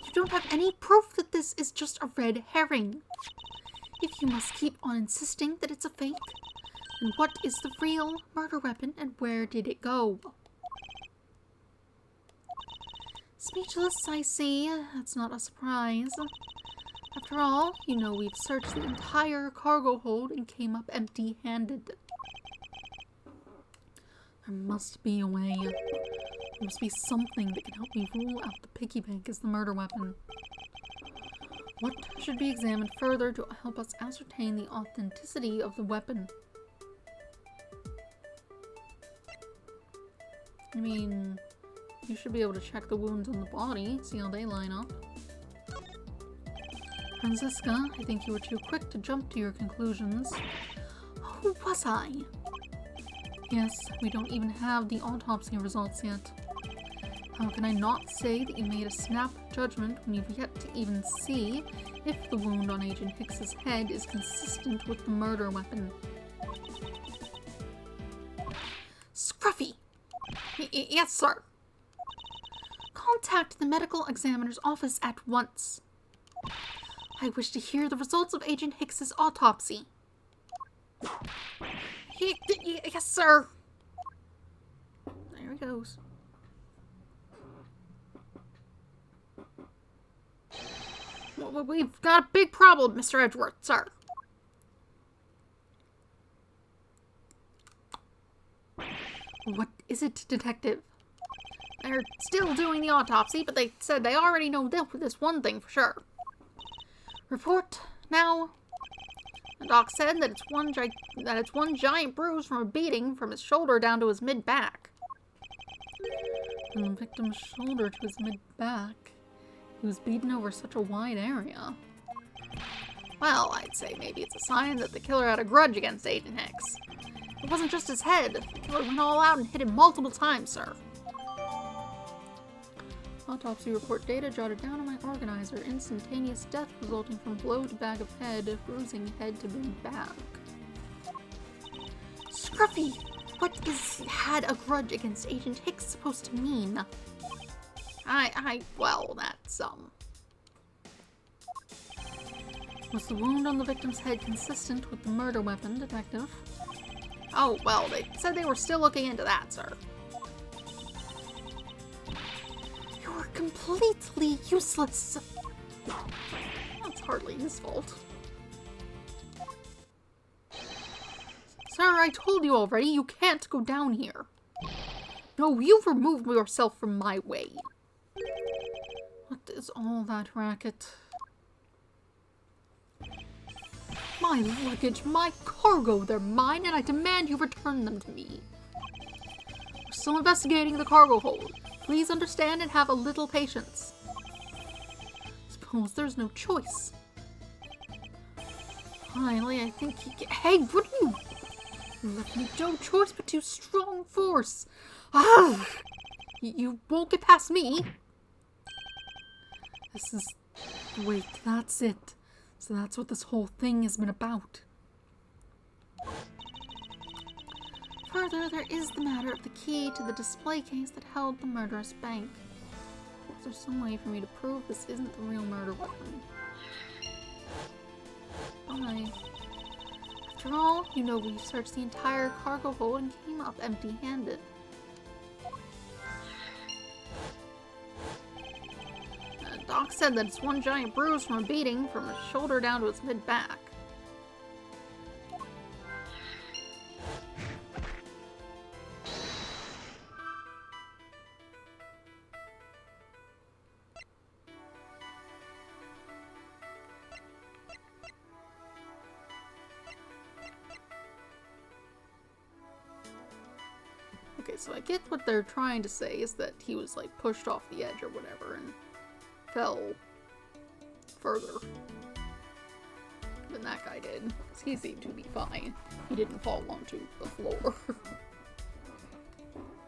[SPEAKER 1] You don't have any proof that this is just a red herring. If you must keep on insisting that it's a fake, then what is the real murder weapon and where did it go? Speechless, I see. That's not a surprise. After all, you know we've searched the entire cargo hold and came up empty-handed. There must be a way. There must be something that can help me rule out the piggy bank as the murder weapon. What should be examined further to help us ascertain the authenticity of the weapon? I mean, you should be able to check the wounds on the body, see how they line up. Franziska, I think you were too quick to jump to your conclusions. Who was I? Yes, we don't even have the autopsy results yet. How can I not say that you made a snap judgment when you've yet to even see if the wound on Agent Hicks's head is consistent with the murder weapon? Scruffy! Yes, sir. Contact the medical examiner's office at once. I wish to hear the results of Agent Hicks's autopsy. Yes, sir. There he goes. Well, we've got a big problem, Mr. Edgeworth, sir. What is it, Detective? They're still doing the autopsy, but they said they already know this one thing for sure. Report now. The doc said that it's one giant bruise from a beating from his shoulder down to his mid-back. From the victim's shoulder to his mid-back? He was beaten over such a wide area. Well, I'd say maybe it's a sign that the killer had a grudge against Agent Hicks. It wasn't just his head. The killer went all out and hit him multiple times, sir. Autopsy report data jotted down on my organizer. Instantaneous death resulting from blow to back of head, bruising head to mid-back. Scruffy! What is had a grudge against Agent Hicks supposed to mean? Well, that's, Was the wound on the victim's head consistent with the murder weapon, Detective? Oh, well, they said they were still looking into that, sir. You're completely useless. That's hardly his fault. Sir, I told you already, you can't go down here. No, you've removed yourself from my way. What is all that racket? My luggage, my cargo, they're mine, and I demand you return them to me. We're still investigating the cargo hold. Please understand and have a little patience. Suppose there's no choice. Finally, I think Hey, what are you? You left me no choice but to strong force. Ah! You won't get past me. Wait, that's it. So that's what this whole thing has been about. Further, there is the matter of the key to the display case that held the murderous bank. Is there some way for me to prove this isn't the real murder weapon? Why? After all, you know we've searched the entire cargo hold and came up empty-handed. Doc said that it's one giant bruise from a beating from his shoulder down to his mid-back. Okay, so I get what they're trying to say is that he was like pushed off the edge or whatever and fell further. than that guy did. 'Cause he seemed to be fine. He didn't fall onto the floor.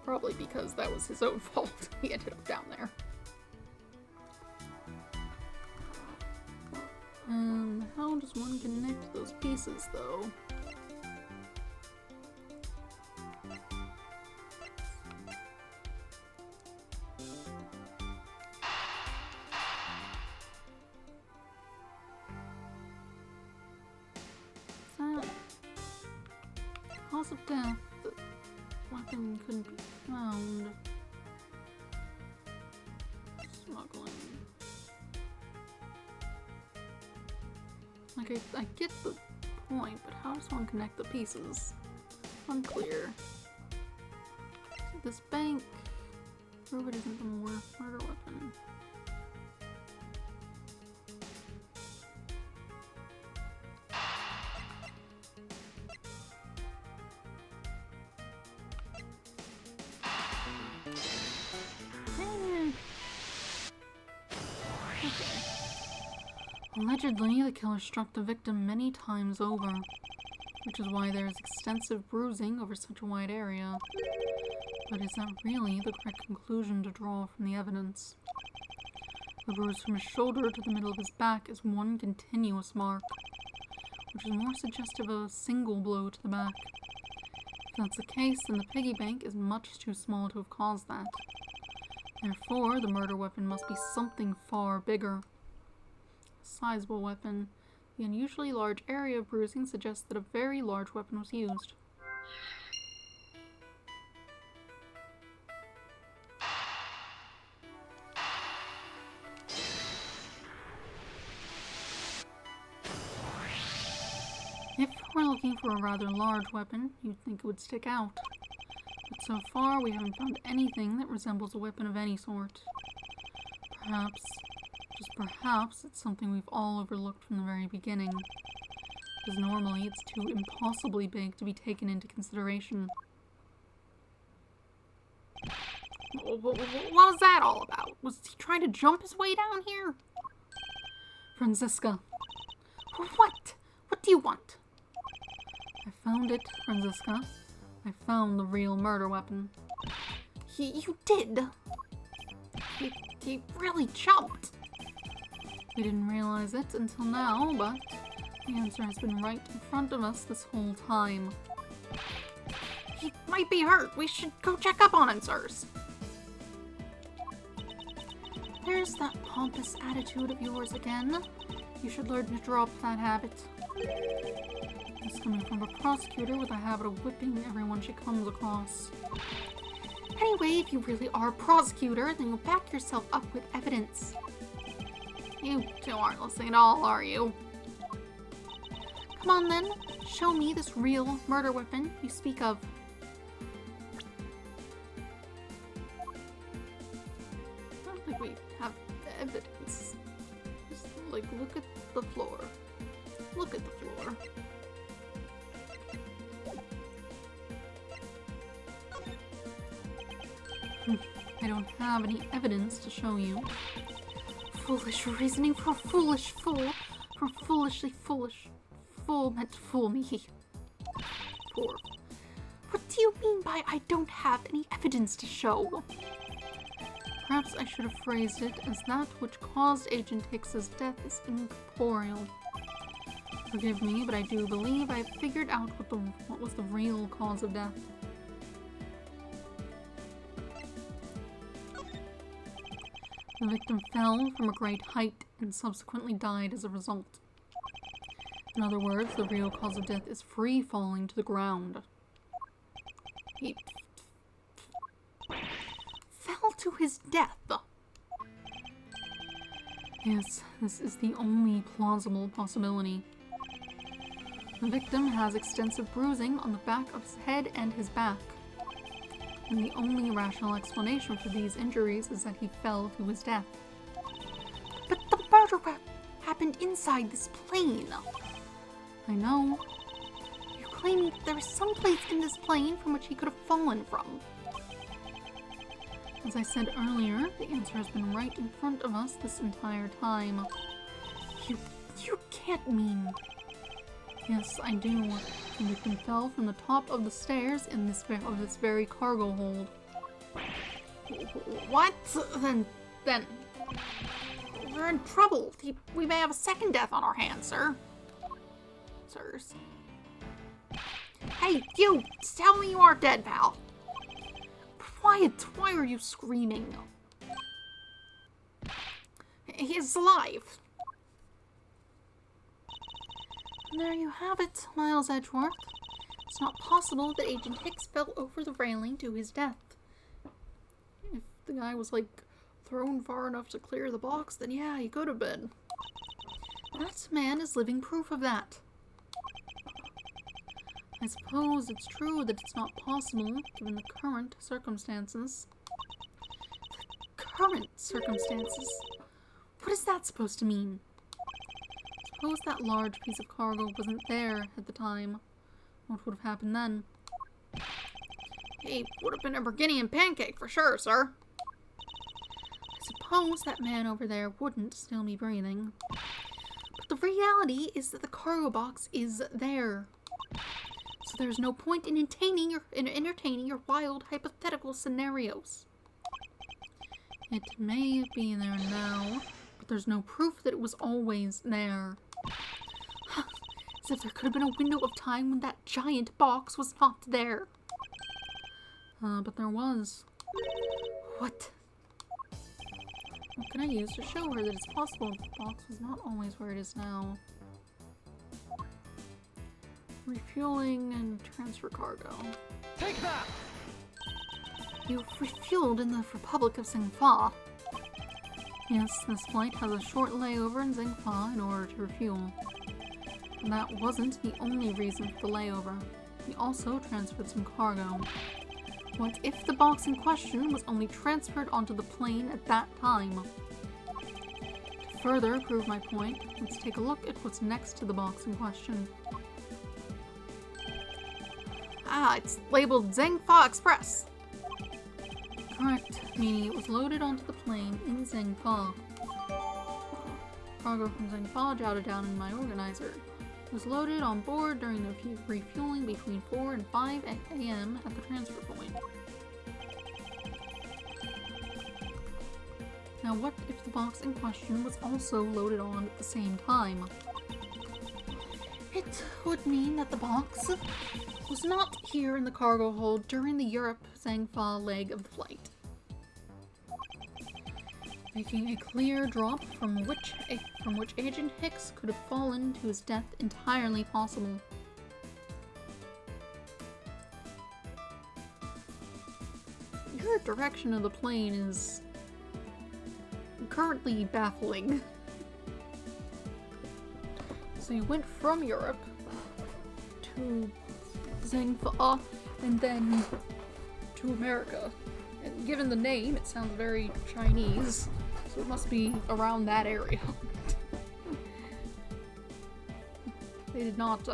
[SPEAKER 1] Probably because that was his own fault. He ended up down there. How does one connect those pieces, though? Cause of death. The weapon couldn't be found. Smuggling. Like, I get the point, but how does one connect the pieces? Unclear. This bank. Prove it isn't the murder weapon. Allegedly, the killer struck the victim many times over, which is why there is extensive bruising over such a wide area. But is that really the correct conclusion to draw from the evidence? The bruise from his shoulder to the middle of his back is one continuous mark, which is more suggestive of a single blow to the back. If that's the case, then the piggy bank is much too small to have caused that. Therefore, the murder weapon must be something far bigger. Sizable weapon. The unusually large area of bruising suggests that a very large weapon was used. If we're looking for a rather large weapon, you'd think it would stick out. But so far, we haven't found anything that resembles a weapon of any sort. Perhaps, just perhaps, it's something we've all overlooked from the very beginning. Because normally it's too impossibly big to be taken into consideration. What was that all about? Was he trying to jump his way down here? Franziska. What? What do you want? I found it, Franziska. I found the real murder weapon. You did? He really jumped. We didn't realize it until now, but the answer has been right in front of us this whole time. He might be hurt. We should go check up on him, sirs. There's that pompous attitude of yours again. You should learn to drop that habit. It's coming from a prosecutor with a habit of whipping everyone she comes across. Anyway, if you really are a prosecutor, then you'll back yourself up with evidence. You two aren't listening at all, are you? Come on then, show me this real murder weapon you speak of. I don't think we have evidence. Just, like, look at the floor. Look at the floor. I don't have any evidence to show you. Foolish reasoning for a foolish fool. For foolishly foolish. Fool meant to fool me. Poor. What do you mean by I don't have any evidence to show? Perhaps I should have phrased it as that which caused Agent Hicks's death is incorporeal. Forgive me, but I do believe I have figured out what was the real cause of death. The victim fell from a great height and subsequently died as a result. In other words, the real cause of death is free falling to the ground. He fell to his death. Yes, this is the only plausible possibility. The victim has extensive bruising on the back of his head and his back. And the only rational explanation for these injuries is that he fell to his death. But the murder happened inside this plane. I know. You're claiming that there is some place in this plane from which he could have fallen from. As I said earlier, the answer has been right in front of us this entire time. You can't mean... Yes, I do. The victim fell from the top of the stairs in this very cargo hold.
[SPEAKER 2] What? Then we're in trouble. We may have a second death on our hands, sir. Sirs. Hey, you! Tell me you aren't dead, pal.
[SPEAKER 1] Quiet! Why are you screaming?
[SPEAKER 2] He's alive.
[SPEAKER 1] There you have it, Miles Edgeworth. It's not possible that Agent Hicks fell over the railing to his death. If the guy was, like, thrown far enough to clear the box, then yeah, he could have been. That man is living proof of that. I suppose it's true that it's not possible, given the current circumstances. The current circumstances? What is that supposed to mean? Suppose that large piece of cargo wasn't there at the time. What would have happened then?
[SPEAKER 2] He would have been a Virginian pancake for sure, sir.
[SPEAKER 1] I suppose that man over there wouldn't still be breathing. But the reality is that the cargo box is there. So there's no point in entertaining your wild hypothetical scenarios. It may be there now, but there's no proof that it was always there. As if there could have been a window of time when that giant box was not there. But there was. What? What can I use to show her that it's possible the box was not always where it is now? Refueling and transfer cargo.
[SPEAKER 3] Take that!
[SPEAKER 1] You've refueled in the Republic of Zhengfa. Yes, this flight has a short layover in Zhengfa in order to refuel. And that wasn't the only reason for the layover. We also transferred some cargo. What if the box in question was only transferred onto the plane at that time? To further prove my point, let's take a look at what's next to the box in question.
[SPEAKER 2] Ah, it's labeled Zhengfa Express.
[SPEAKER 1] Correct, meaning it was loaded onto the plane in Zhengfa. Cargo from Zhengfa jotted down in my organizer. It was loaded on board during the refueling between 4 and 5 a.m. at the transfer point. Now what if the box in question was also loaded on at the same time? It would mean that the box was not here in the cargo hold during the Europe-Zhengfa leg of the flight. Making a clear drop from which Agent Hicks could have fallen to his death entirely possible. Your direction of the plane is currently baffling. So you went from Europe to Zhengfa and then to America. And given the name, it sounds very Chinese. So it must be around that area. They did not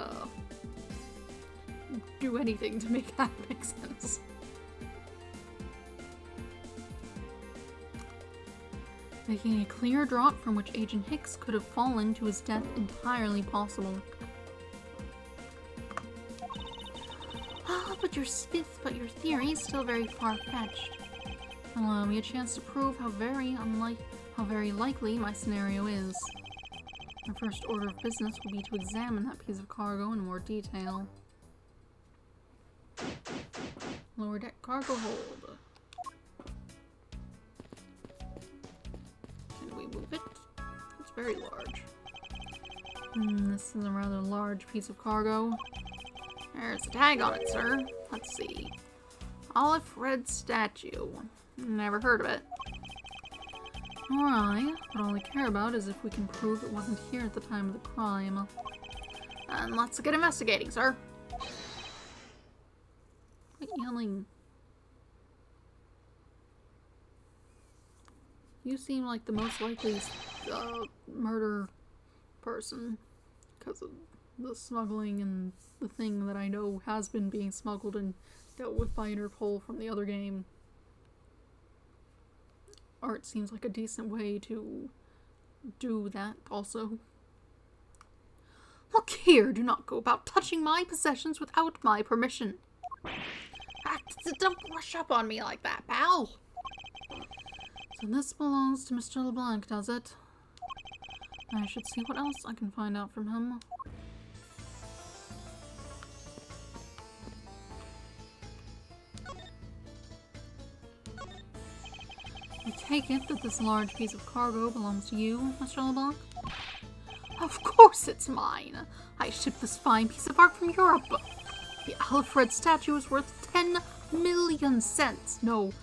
[SPEAKER 1] do anything to make that make sense. Making a clear drop from which Agent Hicks could have fallen to his death entirely possible. But your theory is still very far-fetched. Allow me a chance to prove how very likely my scenario is. My first order of business will be to examine that piece of cargo in more detail. Lower deck cargo hold. Can we move it? It's very large. This is a rather large piece of cargo.
[SPEAKER 2] There's a tag on it, sir. Let's see. Olive red statue. Never heard of it.
[SPEAKER 1] Alright, but all we care about is if we can prove it wasn't here at the time of the crime.
[SPEAKER 2] And let's get investigating, sir.
[SPEAKER 1] Quit yelling. You seem like the most likely murder person because of the smuggling and the thing that I know has been being smuggled and dealt with by Interpol from the other game. Art seems like a decent way to do that also.
[SPEAKER 2] Look
[SPEAKER 1] Look here, do not go about touching my possessions without my permission.
[SPEAKER 2] Don't rush up on me like that, pal.
[SPEAKER 1] So this belongs to Mr. LeBlanc, does it? I should see what else I can find out from him. I take it that this large piece of cargo belongs to you, Mr. LeBlanc?
[SPEAKER 2] Of course it's mine. I shipped this fine piece of art from Europe. The Alfred statue is worth 10 million cents. No,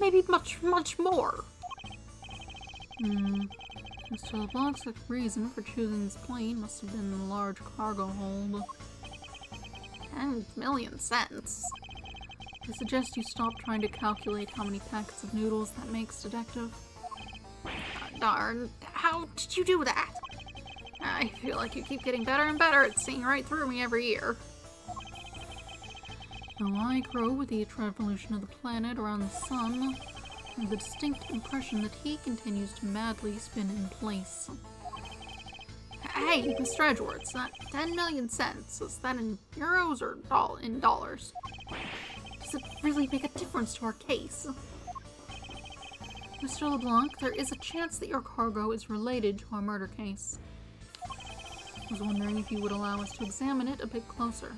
[SPEAKER 2] maybe much, much more.
[SPEAKER 1] Mr. LeBlanc's reason for choosing this plane must have been the large cargo hold.
[SPEAKER 2] 10 million cents?
[SPEAKER 1] I suggest you stop trying to calculate how many packets of noodles that makes, Detective.
[SPEAKER 2] Darn, how did you do that? I feel like you keep getting better and better at seeing right through me every year.
[SPEAKER 1] Though I grow with each revolution of the planet around the sun, I have the distinct impression that he continues to madly spin in place.
[SPEAKER 2] Hey, Mr. Edgeworth, that 10 million cents, is that in euros or in dollars? Does it really make a difference to our case?
[SPEAKER 1] Mr. LeBlanc, there is a chance that your cargo is related to our murder case. I was wondering if you would allow us to examine it a bit closer.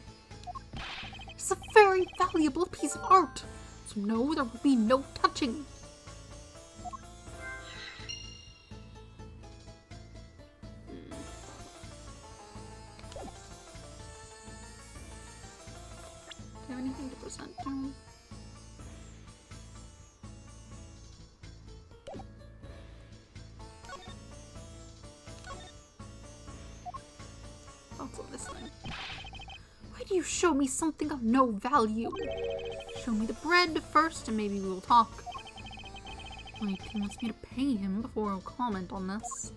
[SPEAKER 2] It's a very valuable piece of art, so no, there will be no touching.
[SPEAKER 1] Do you have anything to present to him?
[SPEAKER 2] Also this thing. Why do you show me something of no value? Show me the bread first and maybe we'll talk.
[SPEAKER 1] Wait, he wants me to pay him before I'll comment on this.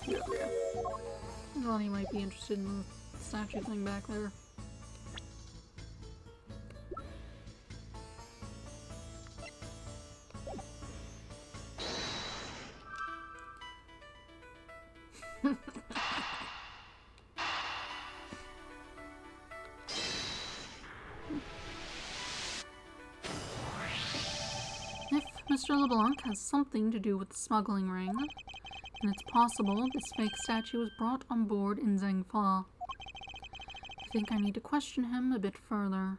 [SPEAKER 1] I thought he might be interested in the statue thing back there. If Mr. LeBlanc has something to do with the smuggling ring, then it's possible this fake statue was brought on board in Zhengfa. I think I need to question him a bit further.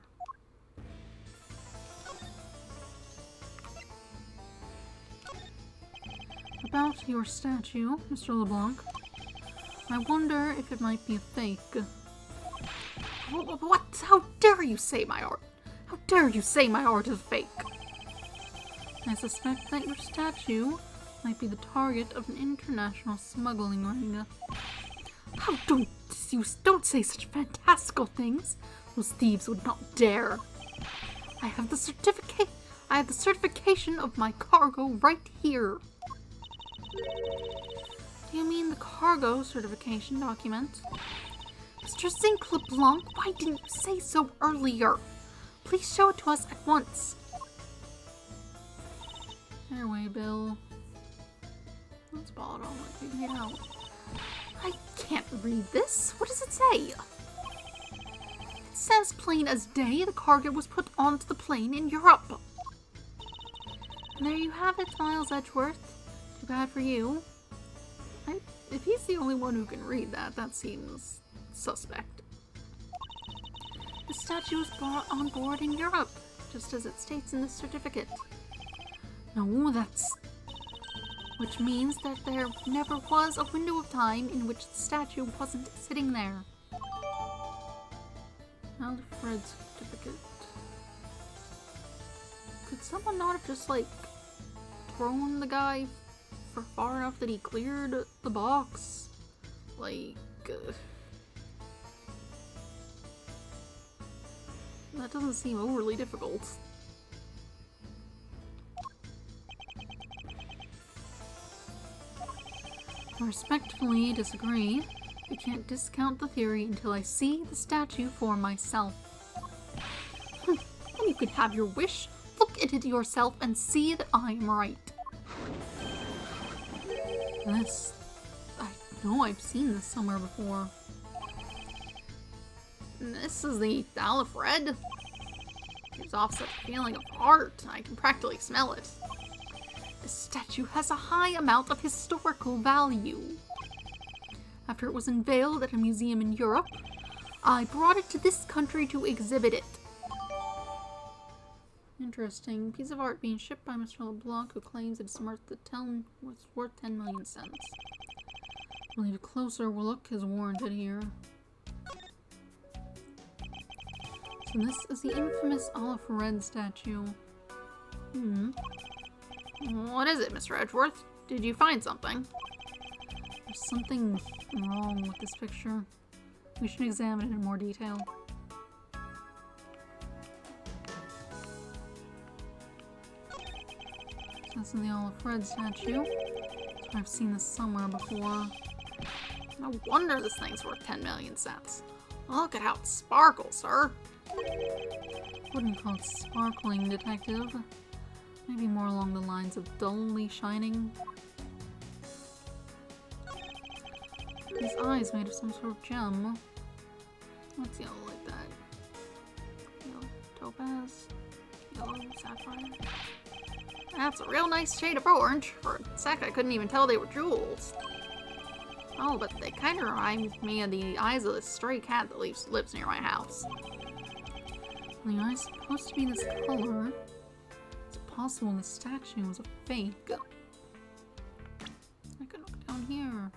[SPEAKER 1] About your statue, Mr. LeBlanc, I wonder if it might be a fake.
[SPEAKER 2] What? How dare you say my art? How dare you say my art is fake?
[SPEAKER 1] I suspect that your statue might be the target of an international smuggling ring.
[SPEAKER 2] How don't say such fantastical things. Those thieves would not dare. I have the certification of my cargo right here.
[SPEAKER 1] Do you mean the cargo certification document?
[SPEAKER 2] Mr. Zinc LeBlanc, why didn't you say so earlier? Please show it to us at once.
[SPEAKER 1] Airway bill. Let's ball it all like we can get out.
[SPEAKER 2] I can't read this. What does it say? It says plain as day the cargo was put onto the plane in Europe.
[SPEAKER 1] And there you have it, Miles Edgeworth. Too bad for you. If he's the only one who can read that, that seems suspect.
[SPEAKER 2] The statue was brought on board in Europe, just as it states in the certificate.
[SPEAKER 1] No, that's...
[SPEAKER 2] Which means that there never was a window of time in which the statue wasn't sitting there.
[SPEAKER 1] Alfred certificate. Could someone not have just, like, thrown the guy for far enough that he cleared the box? Like, that doesn't seem overly difficult. I respectfully disagree. I can't discount the theory until I see the statue for myself. And you can have your wish. Look at it yourself and see that I am right. This... I know I've seen this somewhere before.
[SPEAKER 2] This is the Alfred. Gives off such a feeling of art. I can practically smell it.
[SPEAKER 1] This statue has a high amount of historical value. After it was unveiled at a museum in Europe, I brought it to this country to exhibit it. Interesting. Piece of art being shipped by Mr. LeBlanc, who claims it's worth 10 million cents. I believe a closer look is warranted here. So this is the infamous Alfred statue.
[SPEAKER 2] What is it, Mr. Edgeworth? Did you find something?
[SPEAKER 1] There's something wrong with this picture. We should examine it in more detail. This is the Alfred statue. I've seen this somewhere before.
[SPEAKER 2] No wonder this thing's worth 10 million cents. Look at how it sparkles, sir.
[SPEAKER 1] Wouldn't call it sparkling, detective. Maybe more along the lines of dully shining. His eyes made of some sort of gem. What's yellow like that? Yellow topaz? Yellow sapphire?
[SPEAKER 2] That's a real nice shade of orange. For a sec, I couldn't even tell they were jewels. Oh, but they kind of remind me of the eyes of this stray cat that lives near my house.
[SPEAKER 1] The eye's supposed to be this color. Is it possible the statue was a fake? I can look down here.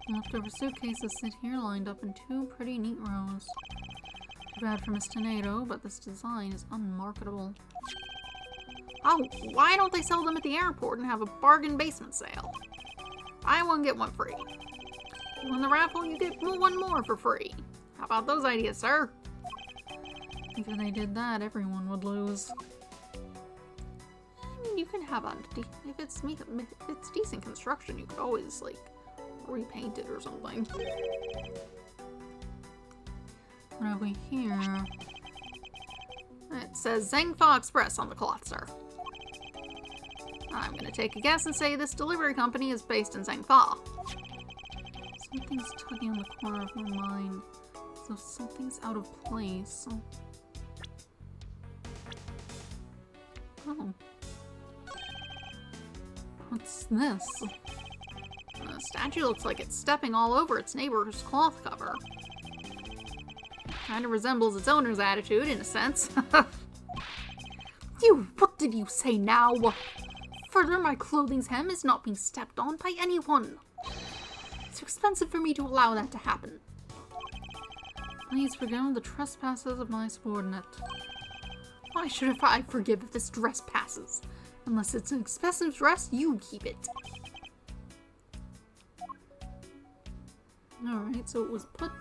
[SPEAKER 1] Leftover suitcases sit here lined up in two pretty neat rows. Too bad for Miss Tornado, but this design is unmarketable.
[SPEAKER 2] Oh, why don't they sell them at the airport and have a bargain basement sale? Buy one, get one free. You win the raffle, you get one more for free. How about those ideas, sir?
[SPEAKER 1] If they did that, everyone would lose.
[SPEAKER 2] I mean, you can have if it's decent construction, you could always, like, repaint it or something.
[SPEAKER 1] What have we here?
[SPEAKER 2] It says Zhangfa Express on the cloth, sir. I'm gonna take a guess and say this delivery company is based in Zhangfa.
[SPEAKER 1] Something's tugging on the corner of my mind. So something's out of place. Oh. What's this?
[SPEAKER 2] The statue looks like it's stepping all over its neighbor's cloth cover. Kind of resembles its owner's attitude, in a sense.
[SPEAKER 1] What did you say now? Further, my clothing's hem is not being stepped on by anyone. It's too expensive for me to allow that to happen. Please forgive the trespasses of my subordinate. Why should I forgive if this dress passes? Unless it's an expensive dress, you keep it. Alright, so it was put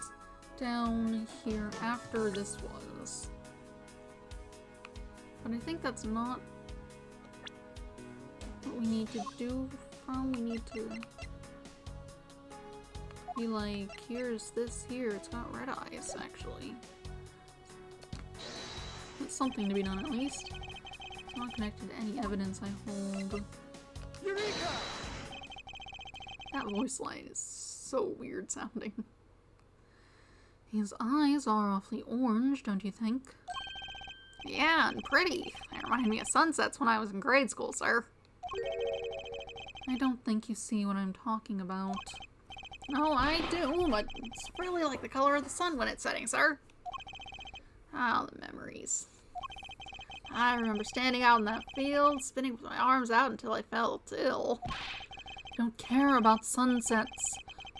[SPEAKER 1] down here after this was. But I think that's not what we need to do from. We need to be like, here's this here. It's got red eyes, actually. That's something to be done at least. It's not connected to any evidence I hold.
[SPEAKER 3] Eureka!
[SPEAKER 1] That voice line is so weird sounding. His eyes are awfully orange, don't you think?
[SPEAKER 2] Yeah, and pretty. They remind me of sunsets when I was in grade school, sir.
[SPEAKER 1] I don't think you see what I'm talking about.
[SPEAKER 2] No, I do, but it's really like the color of the sun when it's setting, sir. Ah, the memories. I remember standing out in that field, spinning with my arms out until I felt ill.
[SPEAKER 1] I don't care about sunsets.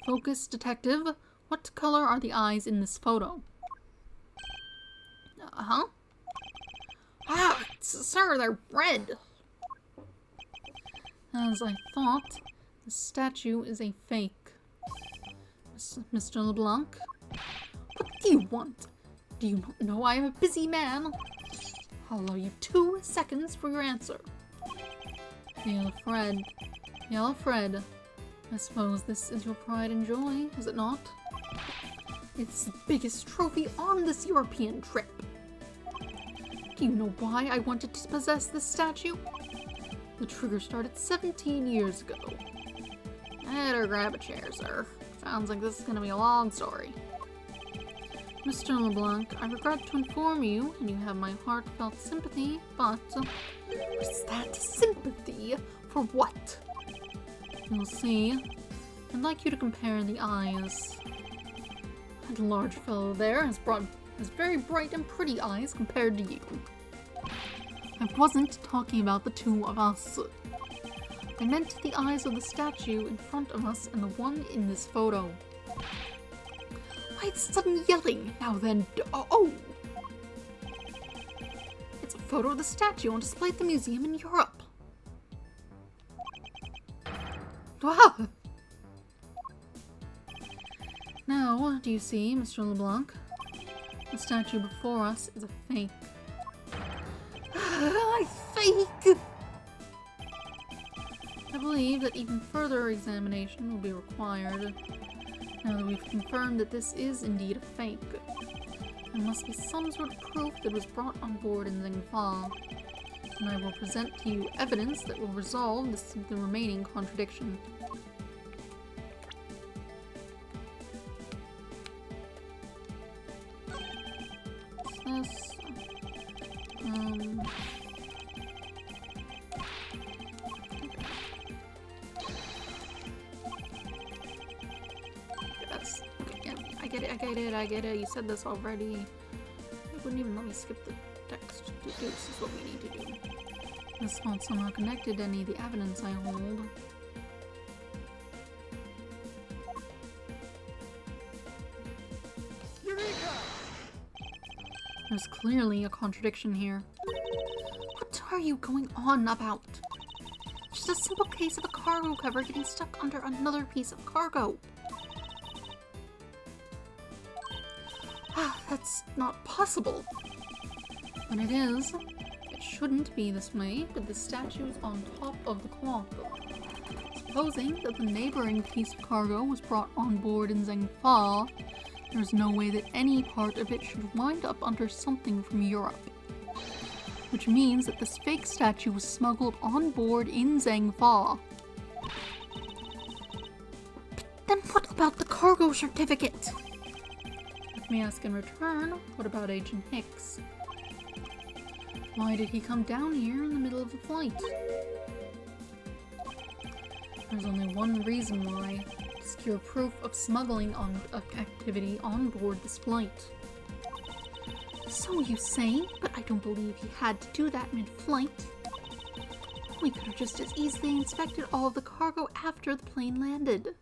[SPEAKER 1] Focus, detective. What color are the eyes in this photo?
[SPEAKER 2] Uh-huh. Ah, sir, they're red.
[SPEAKER 1] As I thought, the statue is a fake. Mr. LeBlanc? What do you want? Do you not know I am a busy man? I'll allow you 2 seconds for your answer. Yellow Fred. Yellow Fred. I suppose this is your pride and joy, is it not? It's the biggest trophy on this European trip. Do you know why I wanted to possess this statue? The trigger started 17 years ago.
[SPEAKER 2] Better grab a chair, sir. Sounds like this is gonna be a long story.
[SPEAKER 1] Mr. LeBlanc, I regret to inform you, and you have my heartfelt sympathy, but... what's that? Sympathy? For what? You'll see. I'd like you to compare the eyes. That large fellow there has very bright and pretty eyes compared to you. I wasn't talking about the two of us. I meant the eyes of the statue in front of us and the one in this photo. Why the sudden yelling? Now then, oh! It's a photo of the statue on display at the museum in Europe. Ah! Now, do you see, Mr. LeBlanc? The statue before us is a fake. Fake! I believe that even further examination will be required. Now that we've confirmed that this is indeed a fake, there must be some sort of proof that was brought on board in Zengfa, and I will present to you evidence that will resolve the remaining contradiction. I get it. You said this already. It wouldn't even let me skip the text. This is what we need to do. This spot's somehow connected to any of the evidence I hold.
[SPEAKER 3] Eureka!
[SPEAKER 1] There's clearly a contradiction here. What are you going on about? Just a simple case of a cargo cover getting stuck under another piece of cargo. That's not possible. But it is. It shouldn't be this way, but the statue is on top of the cloth. Supposing that the neighboring piece of cargo was brought on board in Zengfa, there's no way that any part of it should wind up under something from Europe. Which means that this fake statue was smuggled on board in Zengfa. But then what about the cargo certificate? Let me ask in return, what about Agent Hicks? Why did he come down here in the middle of the flight? There's only one reason why. To secure proof of smuggling activity on board this flight. So you say, but I don't believe he had to do that mid-flight. We could have just as easily inspected all of the cargo after the plane landed.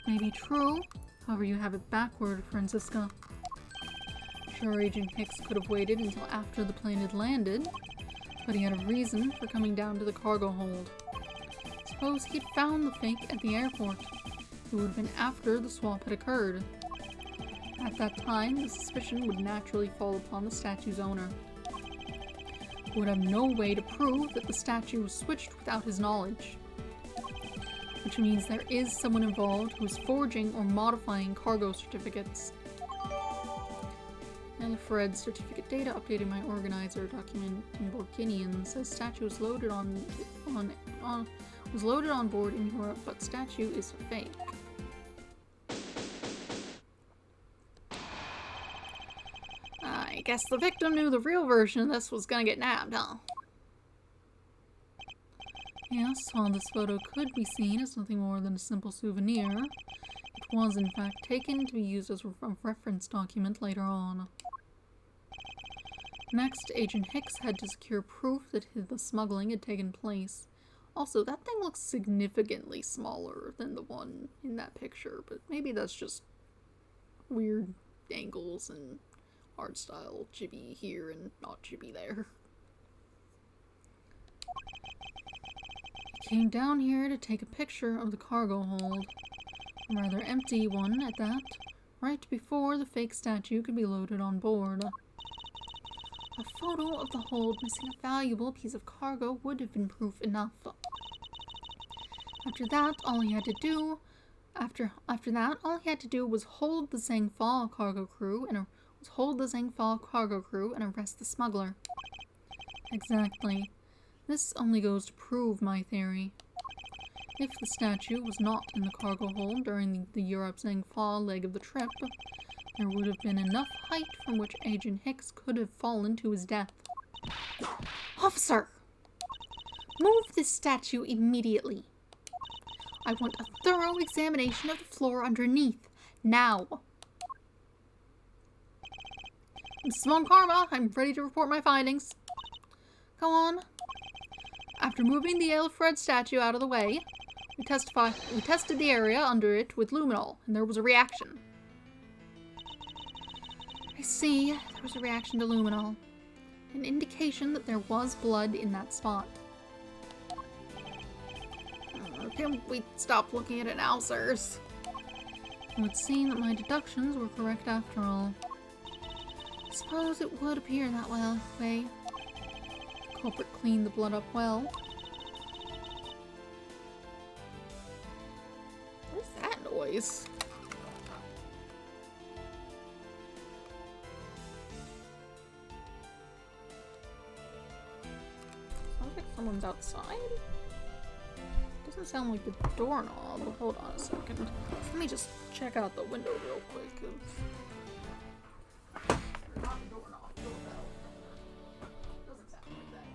[SPEAKER 1] Maybe true. However, you have it backward, Franziska. Sure, Agent Hicks could have waited until after the plane had landed, but he had a reason for coming down to the cargo hold. Suppose he'd found the fake at the airport. It would have been after the swap had occurred. At that time, the suspicion would naturally fall upon the statue's owner, who would have no way to prove that the statue was switched without his knowledge. Which means there is someone involved who is forging or modifying cargo certificates. And the Fred certificate data updated my organizer document in Borkinian says statue was loaded on board in Europe, but statue is fake. I guess the victim knew the real version of this was gonna get nabbed, huh? Yes, while this photo could be seen as nothing more than a simple souvenir, it was in fact taken to be used as a reference document later on. Next, Agent Hicks had to secure proof that the smuggling had taken place. Also, that thing looks significantly smaller than the one in that picture, but maybe that's just weird angles and art style chibi here and not chibi there. Came down here to take a picture of the cargo hold. A rather empty one at that, right before the fake statue could be loaded on board. A photo of the hold missing a valuable piece of cargo would have been proof enough. After that, all he had to do After that, all he had to do was hold the Zhangfa cargo crew and arrest the smuggler. Exactly. This only goes to prove my theory. If the statue was not in the cargo hold during the Europe Zhangfa leg of the trip, there would have been enough height from which Agent Hicks could have fallen to his death. Officer! Move this statue immediately. I want a thorough examination of the floor underneath. Now. Mrs. Von Karma, I'm ready to report my findings. Go on. After moving the Alfred statue out of the way, we tested the area under it with luminol, and there was a reaction. I see. There was a reaction to luminol. An indication that there was blood in that spot. Can we stop looking at it now, sirs? It would seem that my deductions were correct after all. I suppose it would appear that way. The culprit cleaned the blood up well. What's that noise? Sounds like someone's outside. Doesn't sound like the doorknob. Hold on a second. Let me just check out the window real quick. Not the doorknob, doorbell. Doesn't sound like that.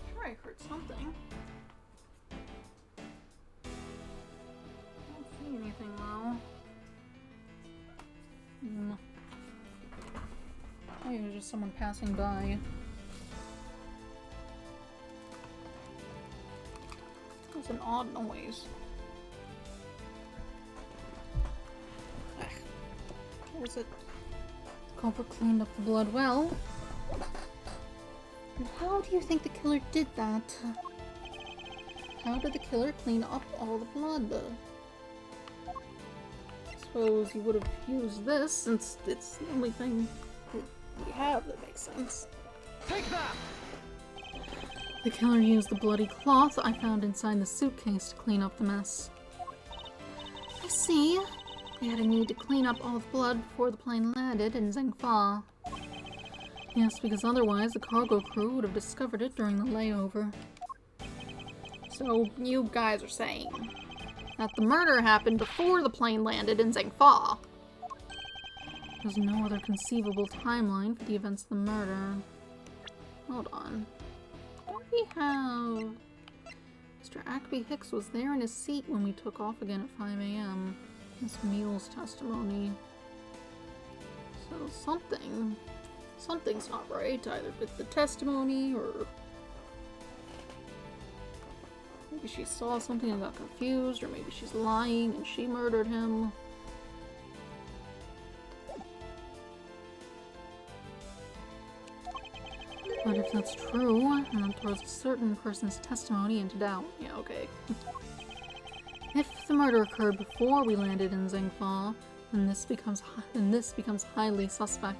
[SPEAKER 1] Sure, I heard something. I don't see anything though. Maybe it was just someone passing by. It was an odd noise. What was it? The culprit cleaned up the blood well. And how do you think the killer did that? How did the killer clean up all the blood? I suppose he would have used this since it's the only thing we have that makes sense.
[SPEAKER 3] Take that!
[SPEAKER 1] The killer used the bloody cloth I found inside the suitcase to clean up the mess. I see. They had a need to clean up all the blood before the plane landed in Zhangfa. Yes, because otherwise the cargo crew would have discovered it during the layover. So you guys are saying that the murder happened before the plane landed in Zhangfa. There's no other conceivable timeline for the events of the murder. Hold on. Don't we have... Mr. Ackby Hicks was there in his seat when we took off again at 5 a.m. Miss Mule's testimony. So something's not right, either with the testimony or... Maybe she saw something and got confused, or maybe she's lying and she murdered him. But if that's true, then it throws a certain person's testimony into doubt. Yeah, okay. If the murder occurred before we landed in Zhangfa, then this becomes highly suspect.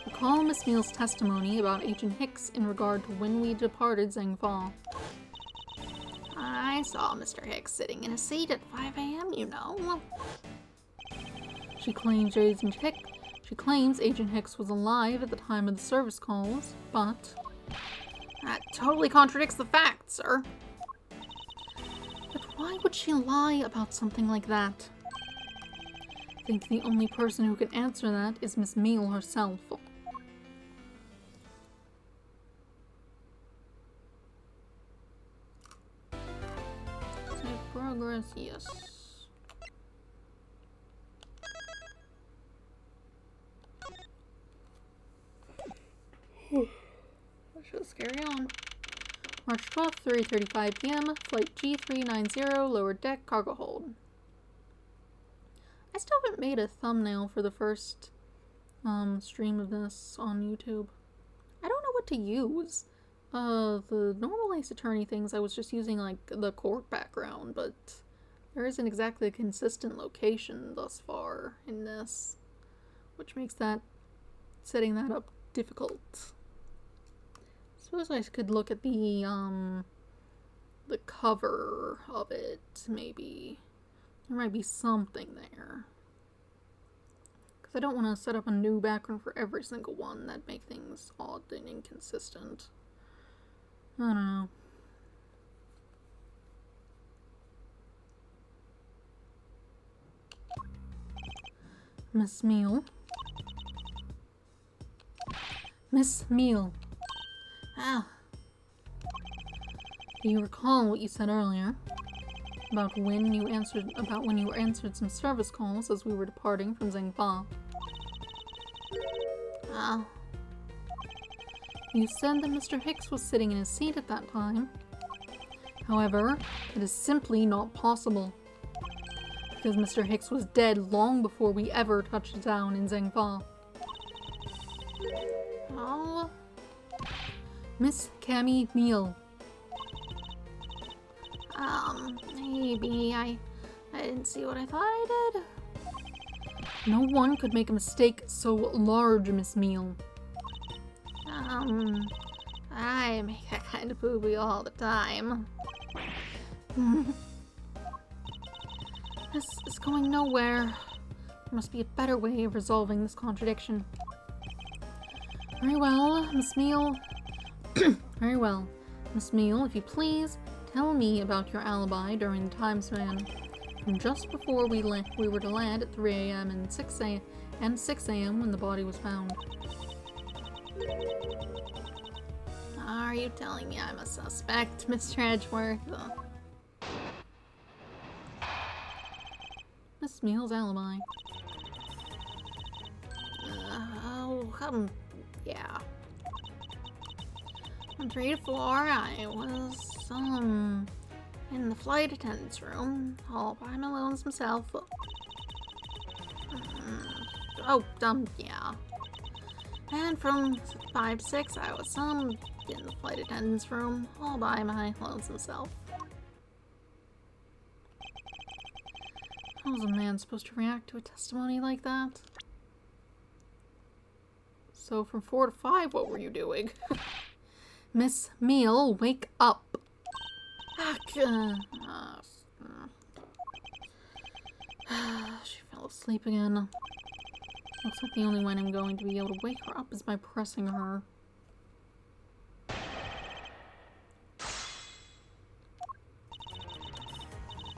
[SPEAKER 1] Recall Miss Mule's testimony about Agent Hicks in regard to when we departed Zhangfa.
[SPEAKER 2] I saw Mr. Hicks sitting in a seat at 5 a.m., you know.
[SPEAKER 1] She claims Agent Hicks was alive at the time of the service calls, but...
[SPEAKER 2] That totally contradicts the facts, sir.
[SPEAKER 1] But why would she lie about something like that? I think the only person who can answer that is Miss Mule herself. Save progress, yes. Let's just carry on. March 12th, 3:35 p.m. Flight G390, lower deck, cargo hold. I still haven't made a thumbnail for the first stream of this on YouTube. I don't know what to use. The normal Ace Attorney things, I was just using like the court background, but there isn't exactly a consistent location thus far in this. which makes that setting that up difficult. Suppose I could look at the cover of it, maybe. There might be something there. Because I don't want to set up a new background for every single one. That'd make things odd and inconsistent. I don't know. Miss Meal. Miss Meal.
[SPEAKER 2] Oh,
[SPEAKER 1] Do you recall what you said earlier about when you answered some service calls as we were departing from Zhengfa?
[SPEAKER 2] oh,
[SPEAKER 1] You said that Mr. Hicks was sitting in his seat at that time. However, it is simply not possible. Because Mr. Hicks was dead long before we ever touched down in Zhengfa.
[SPEAKER 2] oh,
[SPEAKER 1] Miss Cammy Meal.
[SPEAKER 2] maybe I didn't see what I thought I did.
[SPEAKER 1] No one could make a mistake so large, Miss Meal.
[SPEAKER 2] I make that kind of boo-boo all the time.
[SPEAKER 1] This is going nowhere. There must be a better way of resolving this contradiction. Very well, Miss Meal. Very well. Miss Meal, if you please, tell me about your alibi during the time span from just before we were to land at 3 a.m. and 6 a.m. when the body was found.
[SPEAKER 2] Are you telling me I'm a suspect, Mr. Edgeworth?
[SPEAKER 1] Miss Meal's alibi.
[SPEAKER 2] Yeah. From 3 to 4, I was, in the flight attendant's room, all by my lonesome self. Yeah. And from 5 to 6, I was, in the flight attendant's room, all by my lonesome self.
[SPEAKER 1] How was a man supposed to react to a testimony like that? So from 4 to 5, what were you doing? Miss Meal, wake up!
[SPEAKER 2] She
[SPEAKER 1] Fell asleep again. Looks like the only way I'm going to be able to wake her up is by pressing her.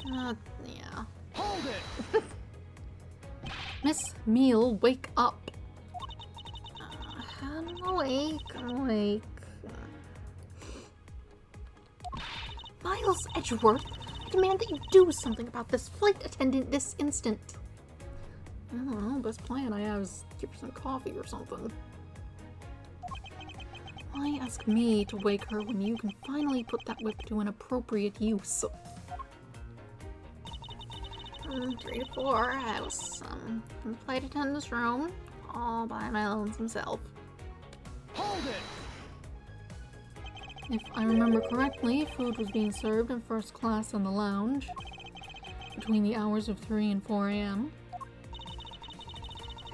[SPEAKER 2] Yeah.
[SPEAKER 3] Hold it!
[SPEAKER 1] Miss Meal, wake up!
[SPEAKER 2] I'm awake.
[SPEAKER 1] Miles Edgeworth, I demand that you do something about this flight attendant this instant. I don't know, best plan I have is give her some coffee or something. Why ask me to wake her when you can finally put that whip to an appropriate use?
[SPEAKER 2] 3 to 4, I was, in the flight attendant's room, all by my lonesome self.
[SPEAKER 3] Hold it!
[SPEAKER 1] If I remember correctly, food was being served in first class in the lounge between the hours of 3 and 4 a.m.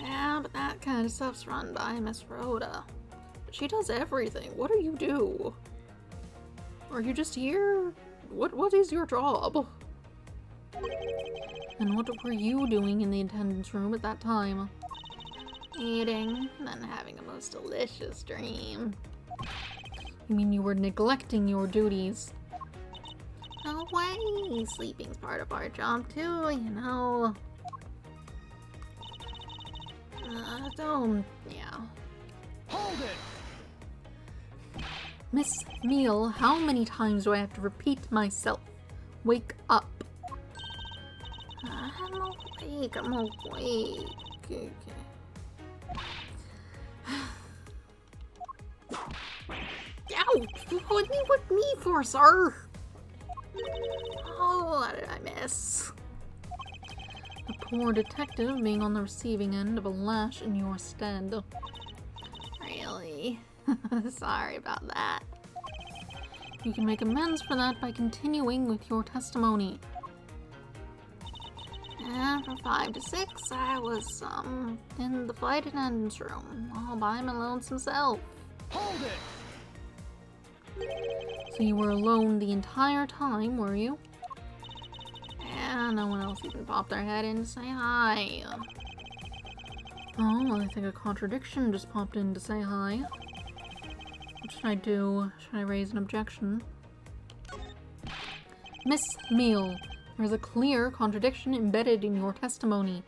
[SPEAKER 2] Yeah, but that kind of stuff's run by Miss Rhoda. She does everything. What do you do?
[SPEAKER 1] Are you just here? What is your job? And what were you doing in the attendance room at that time?
[SPEAKER 2] Eating, then having a most delicious dream.
[SPEAKER 1] You mean you were neglecting your duties?
[SPEAKER 2] No way! Sleeping's part of our job too, you know. Yeah.
[SPEAKER 3] Hold it!
[SPEAKER 1] Miss Meal, how many times do I have to repeat myself? Wake up.
[SPEAKER 2] I'm awake. Okay. Ouch! What me for, sir? Oh, what did I miss?
[SPEAKER 1] The poor detective being on the receiving end of a lash in your stead.
[SPEAKER 2] Really? Sorry about that.
[SPEAKER 1] You can make amends for that by continuing with your testimony.
[SPEAKER 2] And from 5 to 6, I was, in the flight attendant's room, all by my lonesome self.
[SPEAKER 3] Hold it!
[SPEAKER 1] So you were alone the entire time, were you?
[SPEAKER 2] And no one else even popped their head in to say hi.
[SPEAKER 1] Oh, well, I think a contradiction just popped in to say hi. What should I do? Should I raise an objection? Miss Meal, there's a clear contradiction embedded in your testimony.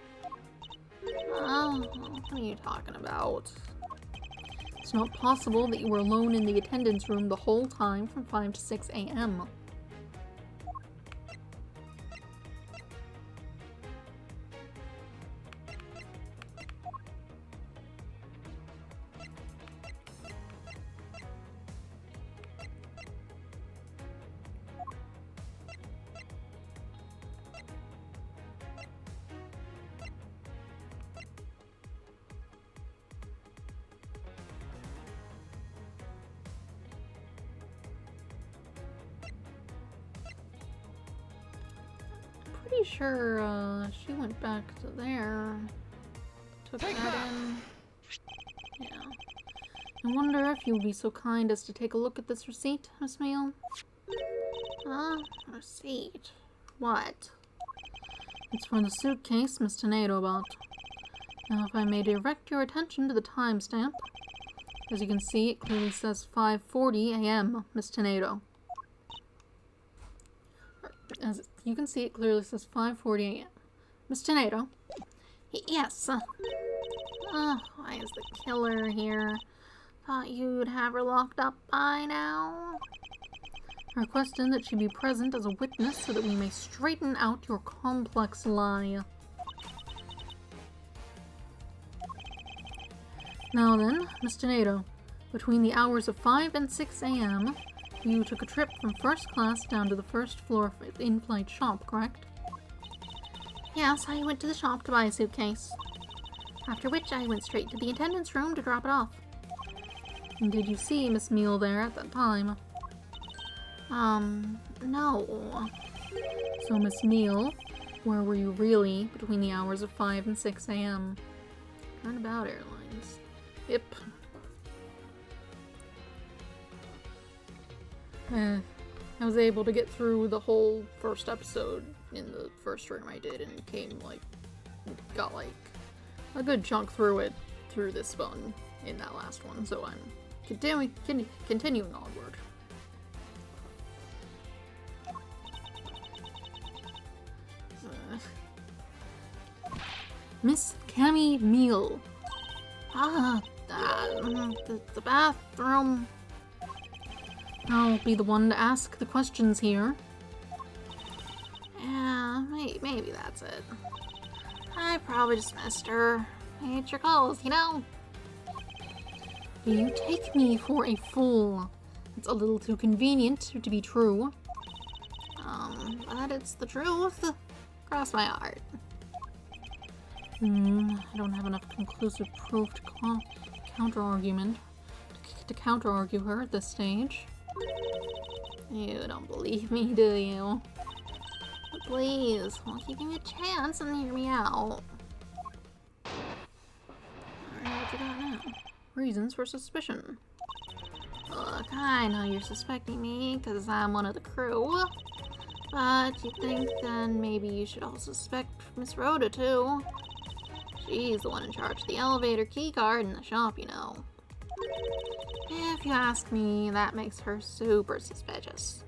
[SPEAKER 2] Oh, what are you talking about?
[SPEAKER 1] It's not possible that you were alone in the attendance room the whole time from 5 to 6 a.m. Pretty sure she went back to there. Took
[SPEAKER 3] Take
[SPEAKER 1] that
[SPEAKER 3] that!
[SPEAKER 1] in. Yeah. I wonder if you'll be so kind as to take a look at this receipt, Miss Meal.
[SPEAKER 2] Huh? Receipt? What?
[SPEAKER 1] It's for the suitcase Miss Tornado bought. Now, if I may direct your attention to the timestamp. As you can see, it clearly says 5:40 a.m., Miss Tornado. As you can see, it clearly says 5:40 a.m. Miss Tornado.
[SPEAKER 2] Yes. Why is the killer here? Thought you'd have her locked up by now.
[SPEAKER 1] Requested that she be present as a witness so that we may straighten out your complex lie. Now then, Miss Tornado, between the hours of 5 and 6 a.m., you took a trip from first class down to the first floor in-flight shop, correct?
[SPEAKER 2] Yes, I went to the shop to buy a suitcase. After which I went straight to the attendance room to drop it off.
[SPEAKER 1] And did you see Miss Meal there at that time?
[SPEAKER 2] No.
[SPEAKER 1] So, Miss Meal, where were you really between the hours of 5 and 6 a.m.?
[SPEAKER 2] Turnabout Airlines.
[SPEAKER 1] Yep. I was able to get through the whole first episode in the first room I did and got like a good chunk through it through this one in that last one, so I'm continuing onward. Miss Cammy Meal.
[SPEAKER 2] The bathroom.
[SPEAKER 1] I'll be the one to ask the questions here.
[SPEAKER 2] Yeah, maybe that's it. I probably just missed her. Hate your calls, you know?
[SPEAKER 1] Do you take me for a fool? It's a little too convenient to be true.
[SPEAKER 2] But it's the truth. Cross my heart.
[SPEAKER 1] I don't have enough conclusive proof to counter-argue her at this stage.
[SPEAKER 2] You don't believe me, do you? But please, give me a chance and hear me out. Alright, what you got now?
[SPEAKER 1] Reasons for suspicion.
[SPEAKER 2] Look, I know you're suspecting me because I'm one of the crew. But you think then maybe you should also suspect Miss Rhoda too. She's the one in charge of the elevator keycard in the shop, you know. If you ask me, that makes her super suspicious.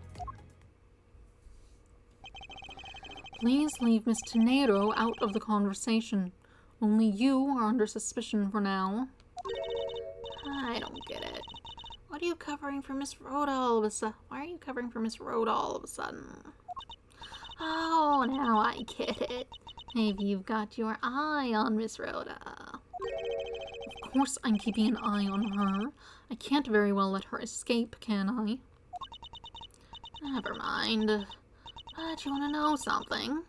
[SPEAKER 1] Please leave Miss Tornado out of the conversation. Only you are under suspicion for now.
[SPEAKER 2] I don't get it. What are you covering for Miss Rhoda all of a sudden? Why are you covering for Miss Rhoda all of a sudden? Oh, now I get it. Maybe you've got your eye on Miss Rhoda.
[SPEAKER 1] Of course I'm keeping an eye on her. I can't very well let her escape, can I?
[SPEAKER 2] Never mind. But you want to know something?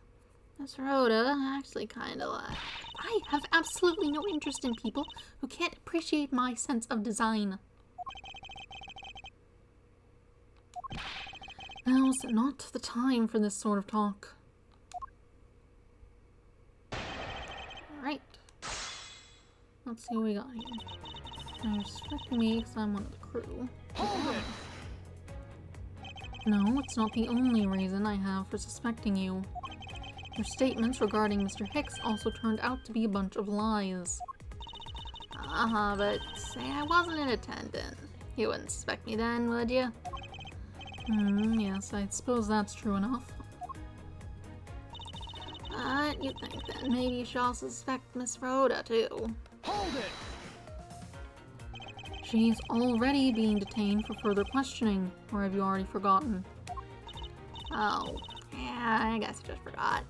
[SPEAKER 2] Miss Rhoda actually kind of like...
[SPEAKER 1] I have absolutely no interest in people who can't appreciate my sense of design. Now's not the time for this sort of talk. Alright. Let's see what we got here. Now you're suspecting me because I'm one of the crew.
[SPEAKER 3] Hold it!
[SPEAKER 1] No, it's not the only reason I have for suspecting you. Your statements regarding Mr. Hicks also turned out to be a bunch of lies.
[SPEAKER 2] But say I wasn't in attendance. You wouldn't suspect me then, would you?
[SPEAKER 1] Yes, I suppose that's true enough.
[SPEAKER 2] But you'd think that maybe you should also suspect Miss Rhoda, too.
[SPEAKER 3] Hold it!
[SPEAKER 1] She's already being detained for further questioning, or have you already forgotten?
[SPEAKER 2] Oh, yeah, I guess I just forgot.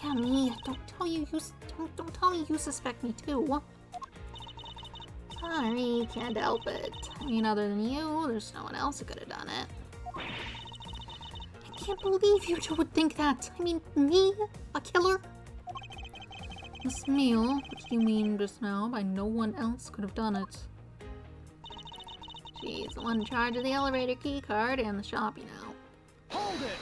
[SPEAKER 2] Yeah, me. Don't tell me you suspect me too. Sorry, can't help it. I mean, other than you, there's no one else who could have done it.
[SPEAKER 1] I can't believe you two would think that. I mean, me? A killer? Miss Meal, what did you mean just now by no one else could have done it?
[SPEAKER 2] She's the one in charge of the elevator key card and the shop, you know.
[SPEAKER 3] Hold it!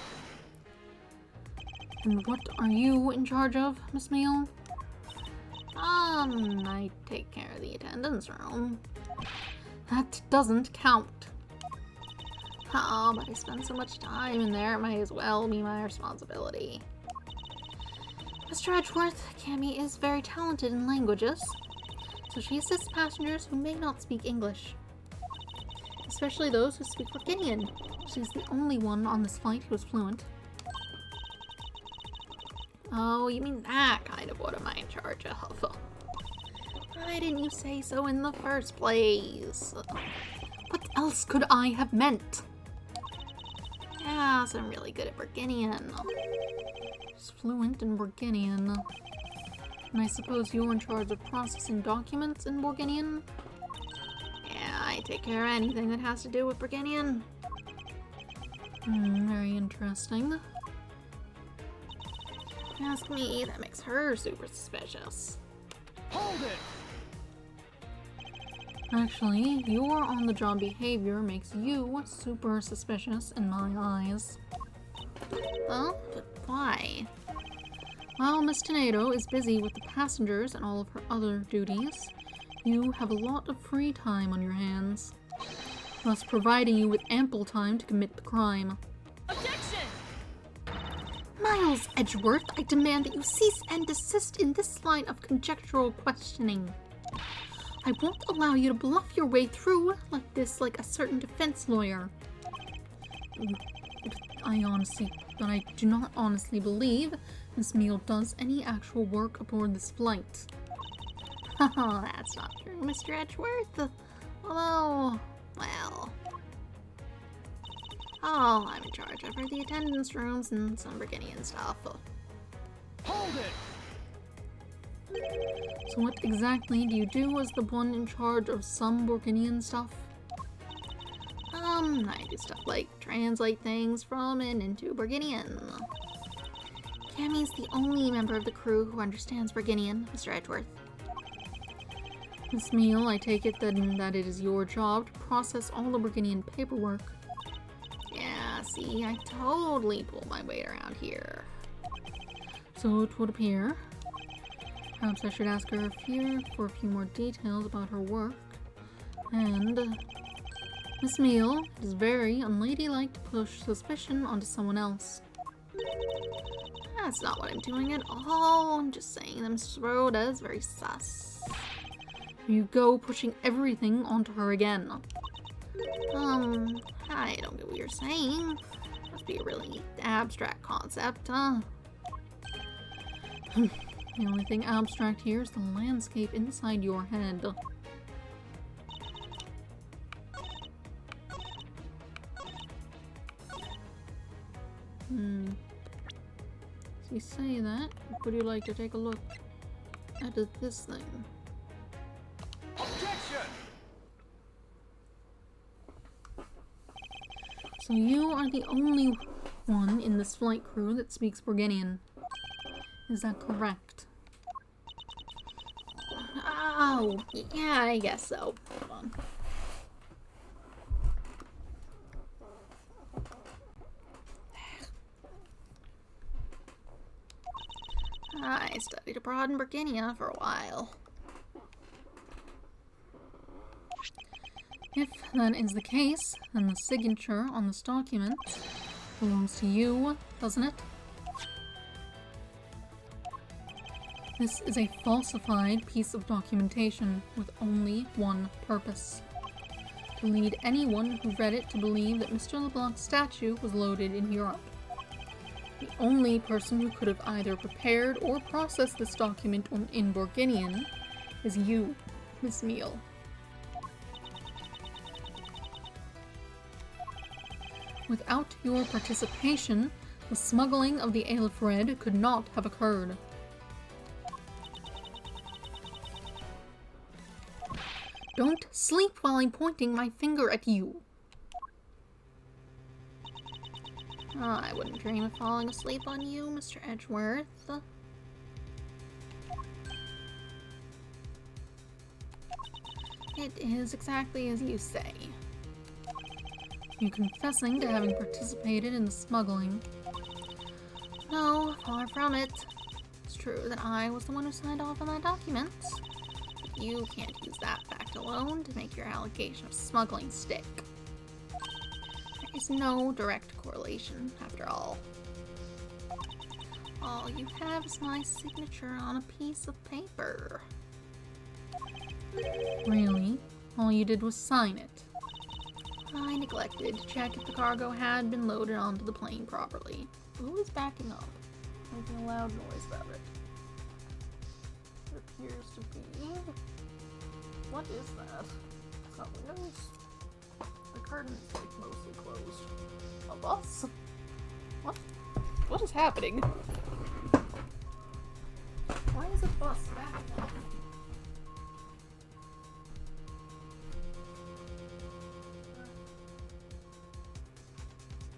[SPEAKER 1] And what are you in charge of, Miss Meal?
[SPEAKER 2] I take care of the attendance room.
[SPEAKER 1] That doesn't count.
[SPEAKER 2] Oh, but I spend so much time in there, it might as well be my responsibility.
[SPEAKER 1] Mr. Edgeworth, Cammy is very talented in languages, so she assists passengers who may not speak English. Especially those who speak Virginian. She's the only one on this flight who is fluent.
[SPEAKER 2] Oh, you mean that kind of what am I in charge of? Why didn't you say so in the first place?
[SPEAKER 1] What else could I have meant?
[SPEAKER 2] Yeah, so I'm really good at Virginian.
[SPEAKER 1] She's fluent in Borginian. And I suppose you're in charge of processing documents in Borginian?
[SPEAKER 2] Yeah, I take care of anything that has to do with Virginian.
[SPEAKER 1] Very interesting.
[SPEAKER 2] Ask me, that makes her super suspicious.
[SPEAKER 3] Hold it!
[SPEAKER 1] Actually, your on-the-job behavior makes you super suspicious in my eyes.
[SPEAKER 2] Well, but why?
[SPEAKER 1] While Miss Tornado is busy with the passengers and all of her other duties, you have a lot of free time on your hands, thus providing you with ample time to commit the crime.
[SPEAKER 4] Objection!
[SPEAKER 1] Miles Edgeworth, I demand that you cease and desist in this line of conjectural questioning. I won't allow you to bluff your way through like this like a certain defense lawyer. I do not honestly believe Miss Meal does any actual work aboard this flight.
[SPEAKER 2] Oh, that's not true, Mr. Edgeworth. Although, well... Oh, I'm in charge of the attendance rooms and some Virginian stuff.
[SPEAKER 3] Hold it!
[SPEAKER 1] So what exactly do you do as the one in charge of some Borginian stuff?
[SPEAKER 2] I do stuff like translate things from and into Virginian. Cammy's the only member of the crew who understands Virginian, Mr. Edgeworth.
[SPEAKER 1] Miss Meal, I take it then that it is your job to process all the Virginian paperwork.
[SPEAKER 2] Yeah, see, I totally pull my weight around here.
[SPEAKER 1] So it would appear. Perhaps I should ask her for a few more details about her work. And, Miss Meal, it is very unladylike to push suspicion onto someone else.
[SPEAKER 2] That's not what I'm doing at all. I'm just saying that Miss Rhoda is very sus.
[SPEAKER 1] You go pushing everything onto her again.
[SPEAKER 2] I don't get what you're saying. Must be a really abstract concept, huh?
[SPEAKER 1] The only thing abstract here is the landscape inside your head. So you say that, would you like to take a look at this thing?
[SPEAKER 3] Objection!
[SPEAKER 1] So you are the only one in this flight crew that speaks Borginian. Is that correct?
[SPEAKER 2] Oh, yeah, I guess so. Hold on. I studied abroad in Virginia for a while.
[SPEAKER 1] If that is the case, then the signature on this document belongs to you, doesn't it? This is a falsified piece of documentation with only one purpose: to lead anyone who read it to believe that Mr. LeBlanc's statue was loaded in Europe. The only person who could have either prepared or processed this document in Borginian is you, Miss Meal. Without your participation, the smuggling of the Aleph Red could not have occurred. Don't sleep while I'm pointing my finger at you.
[SPEAKER 2] I wouldn't dream of falling asleep on you, Mr. Edgeworth. It is exactly as you say.
[SPEAKER 1] You confessing to having participated in the smuggling?
[SPEAKER 2] No, far from it. It's true that I was the one who signed off on that document. But you can't use that fact alone to make your allegation of smuggling stick. There is no direct correlation, after all. All you have is my signature on a piece of paper.
[SPEAKER 1] Really? All you did was sign it.
[SPEAKER 2] I neglected to check if the cargo had been loaded onto the plane properly. Who is backing up? Making a loud noise about it.
[SPEAKER 1] It appears to be... What is that? It's not windows. The curtain is like mostly closed. A bus? What? What is happening? Why is a bus backing up?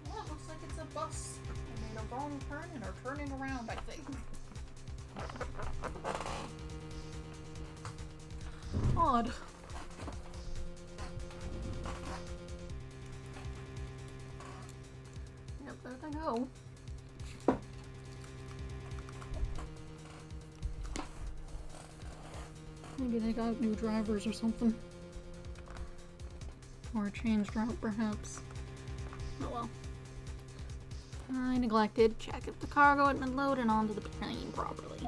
[SPEAKER 1] Yeah, it looks like it's a bus. They made a wrong turn and are turning around, I think. Odd. Yep, there they go. Maybe they got new drivers or something. Or a changed route, perhaps.
[SPEAKER 2] Oh well. I neglected to check if the cargo had been loaded onto the plane properly.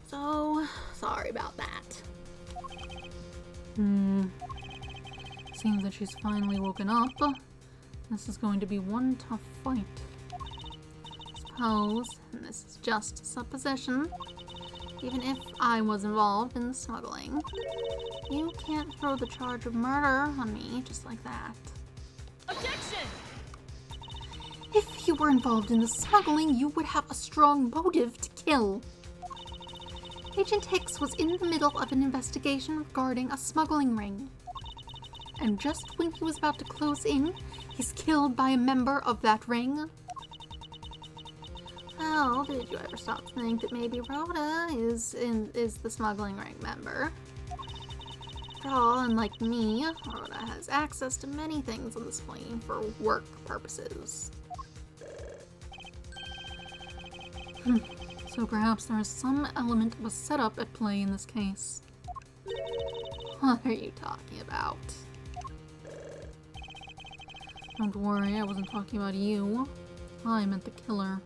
[SPEAKER 2] So, sorry about that.
[SPEAKER 1] Seems that she's finally woken up. This is going to be one tough fight.
[SPEAKER 2] Suppose, and this is just a supposition, even if I was involved in the smuggling, you can't throw the charge of murder on me just like that.
[SPEAKER 4] Objection!
[SPEAKER 2] If you were involved in the smuggling, you would have a strong motive to kill. Agent Hicks was in the middle of an investigation regarding a smuggling ring. And just when he was about to close in, he's killed by a member of that ring. Well, did you ever stop to think that maybe Rhoda is the smuggling ring member? After all, unlike me, Rhoda has access to many things on this plane for work purposes.
[SPEAKER 1] So perhaps there is some element of a setup at play in this case.
[SPEAKER 2] What are you talking about?
[SPEAKER 1] Don't worry, I wasn't talking about you. I meant the killer.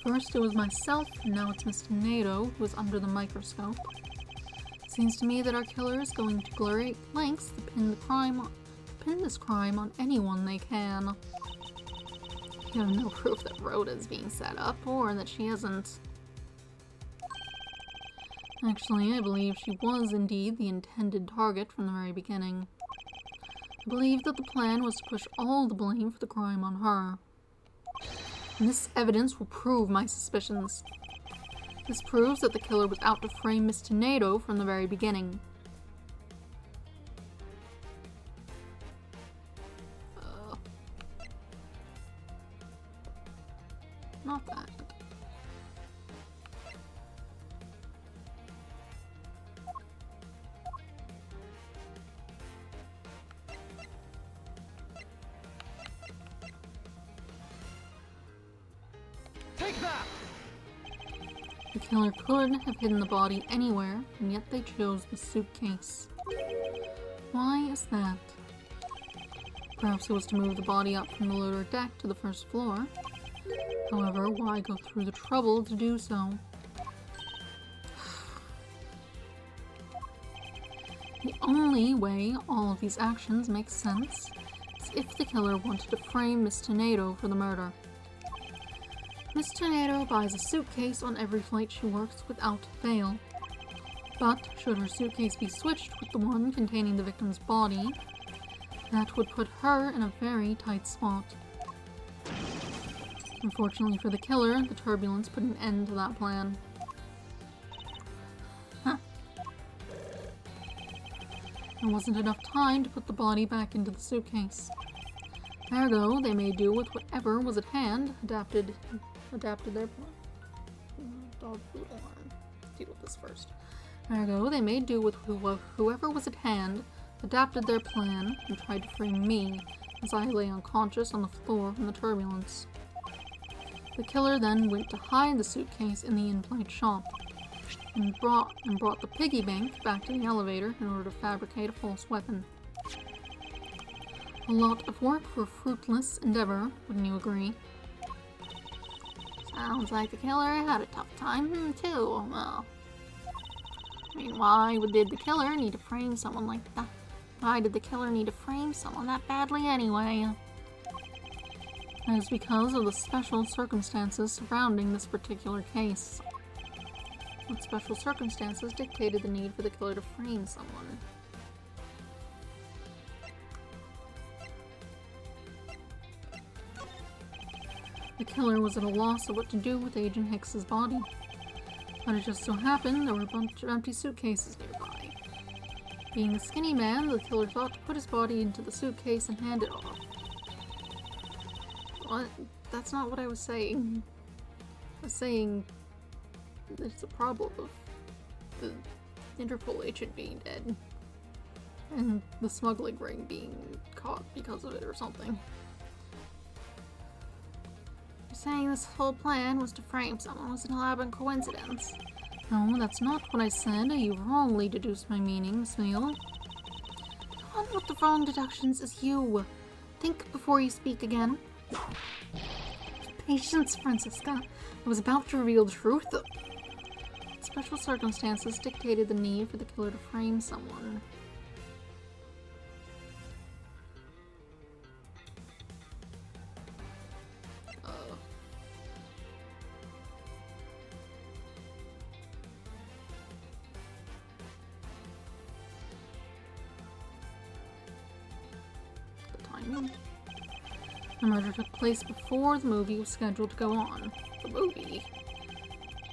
[SPEAKER 1] First it was myself, and now it's Mr. NATO who is under the microscope. It seems to me that our killer is going to great lengths to pin this crime on anyone they can.
[SPEAKER 2] You have no proof that Rhoda is being set up, or that she isn't.
[SPEAKER 1] Actually, I believe she was indeed the intended target from the very beginning. I believe that the plan was to push all the blame for the crime on her. And this evidence will prove my suspicions. This proves that the killer was out to frame Miss Tornado from the very beginning. Not that.
[SPEAKER 3] Take that!
[SPEAKER 1] The killer could have hidden the body anywhere, and yet they chose the suitcase. Why is that? Perhaps it was to move the body up from the lower deck to the first floor. However, why go through the trouble to do so? The only way all of these actions make sense is if the killer wanted to frame Miss Tornado for the murder. Miss Tornado buys a suitcase on every flight she works without fail. But should her suitcase be switched with the one containing the victim's body, that would put her in a very tight spot. Unfortunately for the killer, the turbulence put an end to that plan. There wasn't enough time to put the body back into the suitcase. Ergo, they made do with whatever was at hand, adapted their plan. Dog food alarm. Deal with this first. Ergo, they made do with whoever was at hand, adapted their plan, and tried to frame me as I lay unconscious on the floor from the turbulence. The killer then went to hide the suitcase in the in-flight shop, and brought the piggy bank back to the elevator in order to fabricate a false weapon. A lot of work for a fruitless endeavor, wouldn't you agree?
[SPEAKER 2] Sounds like the killer had a tough time, too. Well, I mean, why did the killer need to frame someone like that? Why did the killer need to frame someone that badly anyway?
[SPEAKER 1] That is because of the special circumstances surrounding this particular case. What special circumstances dictated the need for the killer to frame someone? The killer was at a loss of what to do with Agent Hicks's body. But it just so happened there were a bunch of empty suitcases nearby. Being a skinny man, the killer thought to put his body into the suitcase and hand it off. What? That's not what I was saying. I was saying there's a problem of the Interpol agent being dead. And the smuggling ring being caught because of it or something.
[SPEAKER 2] You're saying this whole plan was to frame someone was an elaborate coincidence?
[SPEAKER 1] No, that's not what I said. You wrongly deduced my meaning, Miss Meal.
[SPEAKER 2] The one with the wrong deductions is you. Think before you speak again.
[SPEAKER 1] Patience, Francisca. I was about to reveal the truth. Special circumstances dictated the need for the killer to frame someone. The timing. The murder took place before the movie was scheduled to go on.
[SPEAKER 2] The movie?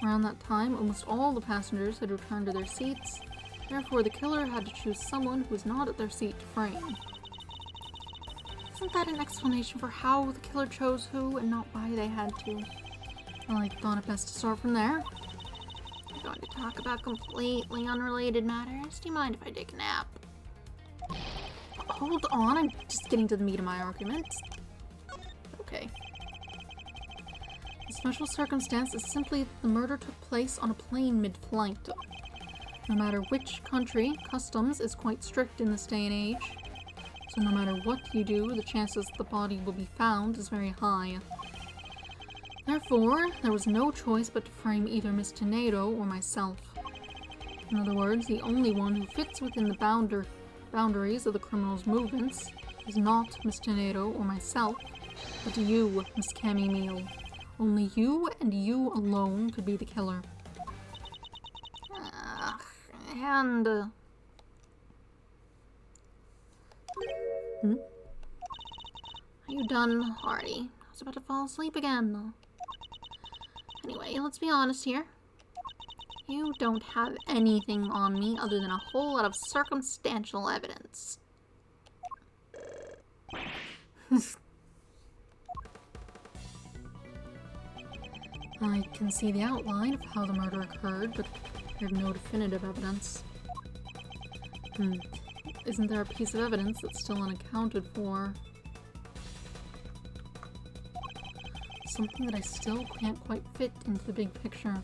[SPEAKER 1] Around that time, almost all the passengers had returned to their seats. Therefore, the killer had to choose someone who was not at their seat to frame.
[SPEAKER 2] Isn't that an explanation for how the killer chose who and not why they had to?
[SPEAKER 1] Well, I thought it best to start from there.
[SPEAKER 2] We're going to talk about completely unrelated matters. Do you mind if I take a nap?
[SPEAKER 1] Hold on, I'm just getting to the meat of my argument.
[SPEAKER 2] Okay.
[SPEAKER 1] The special circumstance is simply that the murder took place on a plane mid-flight. No matter which country, customs is quite strict in this day and age. So no matter what you do, the chances that the body will be found is very high. Therefore, there was no choice but to frame either Miss Tornado or myself. In other words, the only one who fits within the boundaries of the criminal's movements is not Miss Tornado or myself, but you, Miss Cammy Meal. Only you and you alone could be the killer.
[SPEAKER 2] Are you done, Hardy? I was about to fall asleep again. Anyway, let's be honest here. You don't have anything on me other than a whole lot of circumstantial evidence.
[SPEAKER 1] I can see the outline of how the murder occurred, but there's no definitive evidence. Isn't there a piece of evidence that's still unaccounted for? Something that I still can't quite fit into the big picture.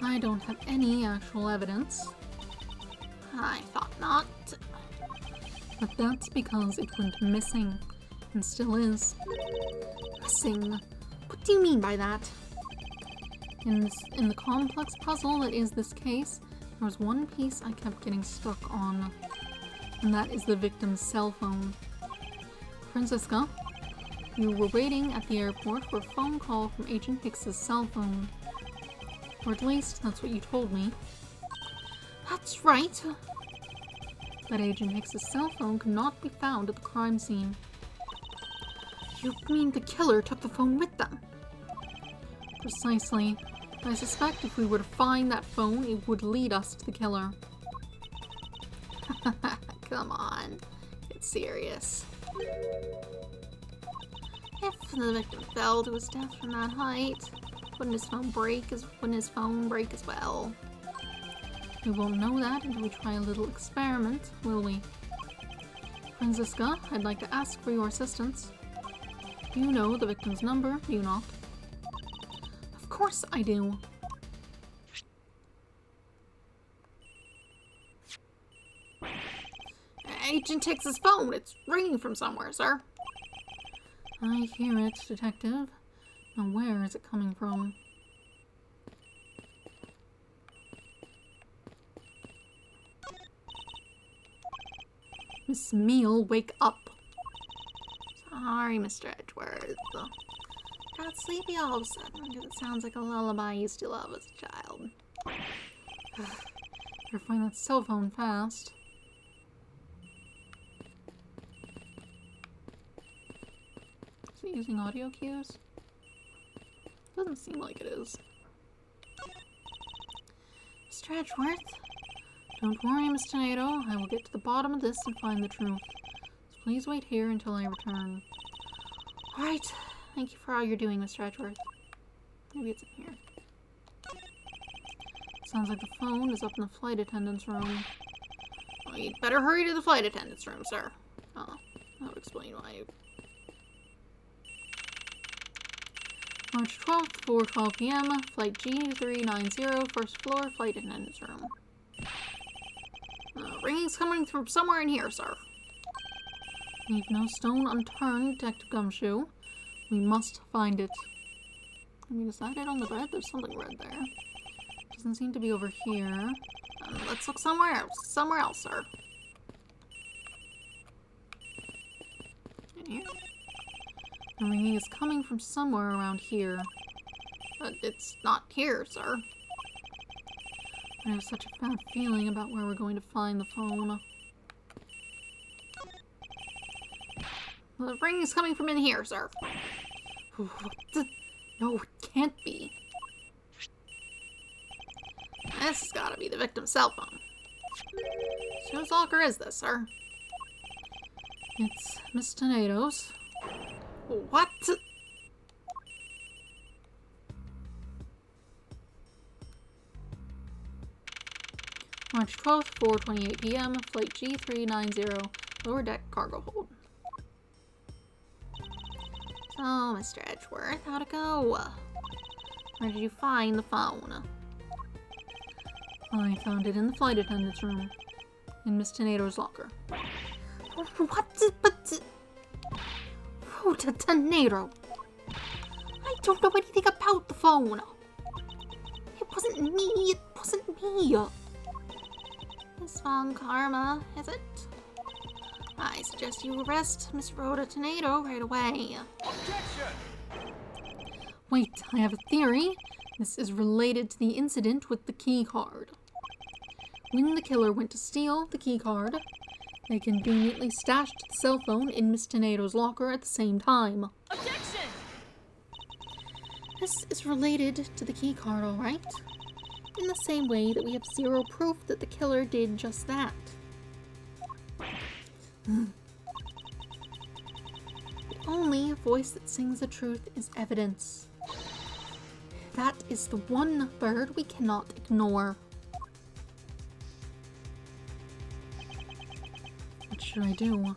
[SPEAKER 1] I don't have any actual evidence.
[SPEAKER 2] I thought not.
[SPEAKER 1] But that's because it went missing, and still is.
[SPEAKER 2] Missing? What do you mean by that?
[SPEAKER 1] In the complex puzzle that is this case, there was one piece I kept getting stuck on, and that is the victim's cell phone. Franziska, you were waiting at the airport for a phone call from Agent Hicks's cell phone. Or at least, that's what you told me.
[SPEAKER 2] That's right.
[SPEAKER 1] But Agent Hicks's cell phone could not be found at the crime scene.
[SPEAKER 2] You mean the killer took the phone with them?
[SPEAKER 1] Precisely. I suspect if we were to find that phone, it would lead us to the killer.
[SPEAKER 2] Come on. It's serious. If the victim fell to his death from that height, wouldn't his phone break as well?
[SPEAKER 1] We won't know that until we try a little experiment, will we? Franziska, I'd like to ask for your assistance. You know the victim's number, do you not?
[SPEAKER 2] Of course I do. Agent Hicks's phone. It's ringing from somewhere, sir.
[SPEAKER 1] I hear it, Detective. Now where is it coming from?
[SPEAKER 2] Miss Meal, wake up. Sorry, Mr. Edgeworth. Got sleepy all of a sudden because it sounds like a lullaby I used to love as a child.
[SPEAKER 1] Better find that cell phone fast. Is it using audio cues? Doesn't seem like it is.
[SPEAKER 2] Mr. Edgeworth?
[SPEAKER 1] Don't worry, Miss Tornado. I will get to the bottom of this and find the truth. So please wait here until I return.
[SPEAKER 2] Alright. Thank you for all you're doing, Mr. Edgeworth.
[SPEAKER 1] Maybe it's in here. Sounds like the phone is up in the flight attendant's room.
[SPEAKER 2] Well, you'd better hurry to the flight attendant's room, sir.
[SPEAKER 1] Oh, that would explain why. March 12th, 4:12 p.m., flight G390, first floor, flight attendant's room.
[SPEAKER 2] Ringing's coming from somewhere in here, sir.
[SPEAKER 1] Leave no stone unturned, Detective Gumshoe. We must find it. Have we decided on the bed? There's something red there. Doesn't seem to be over here.
[SPEAKER 2] Let's look somewhere else. Somewhere else, sir.
[SPEAKER 1] In here? The ringing is coming from somewhere around here.
[SPEAKER 2] It's not here, sir.
[SPEAKER 1] I have such a bad feeling about where we're going to find the phone.
[SPEAKER 2] The ringing's coming from in here, sir.
[SPEAKER 1] No, it can't be.
[SPEAKER 2] This has got to be the victim's cell phone. So whose locker is this, sir?
[SPEAKER 1] It's Miss Tornado's.
[SPEAKER 2] What?
[SPEAKER 1] March 12th, 4:28 p.m., flight G390, lower deck cargo hold.
[SPEAKER 2] So, Mr. Edgeworth, how'd it go? Where did you find the phone?
[SPEAKER 1] I found it in the flight attendant's room, in Miss Tornado's locker.
[SPEAKER 2] What? But... Oh, the tornado. I don't know anything about the phone. It wasn't me. It wasn't me. Miss Von Karma, is it? I suggest you arrest Miss Rhoda Tornado right away.
[SPEAKER 3] Objection!
[SPEAKER 1] Wait, I have a theory. This is related to the incident with the key card. When the killer went to steal the key card, they conveniently stashed the cell phone in Miss Tornado's locker at the same time.
[SPEAKER 4] Objection!
[SPEAKER 1] This is related to the key card, alright? In the same way that we have zero proof that the killer did just that. The only voice that sings the truth is evidence. That is the one bird we cannot ignore. What should I do?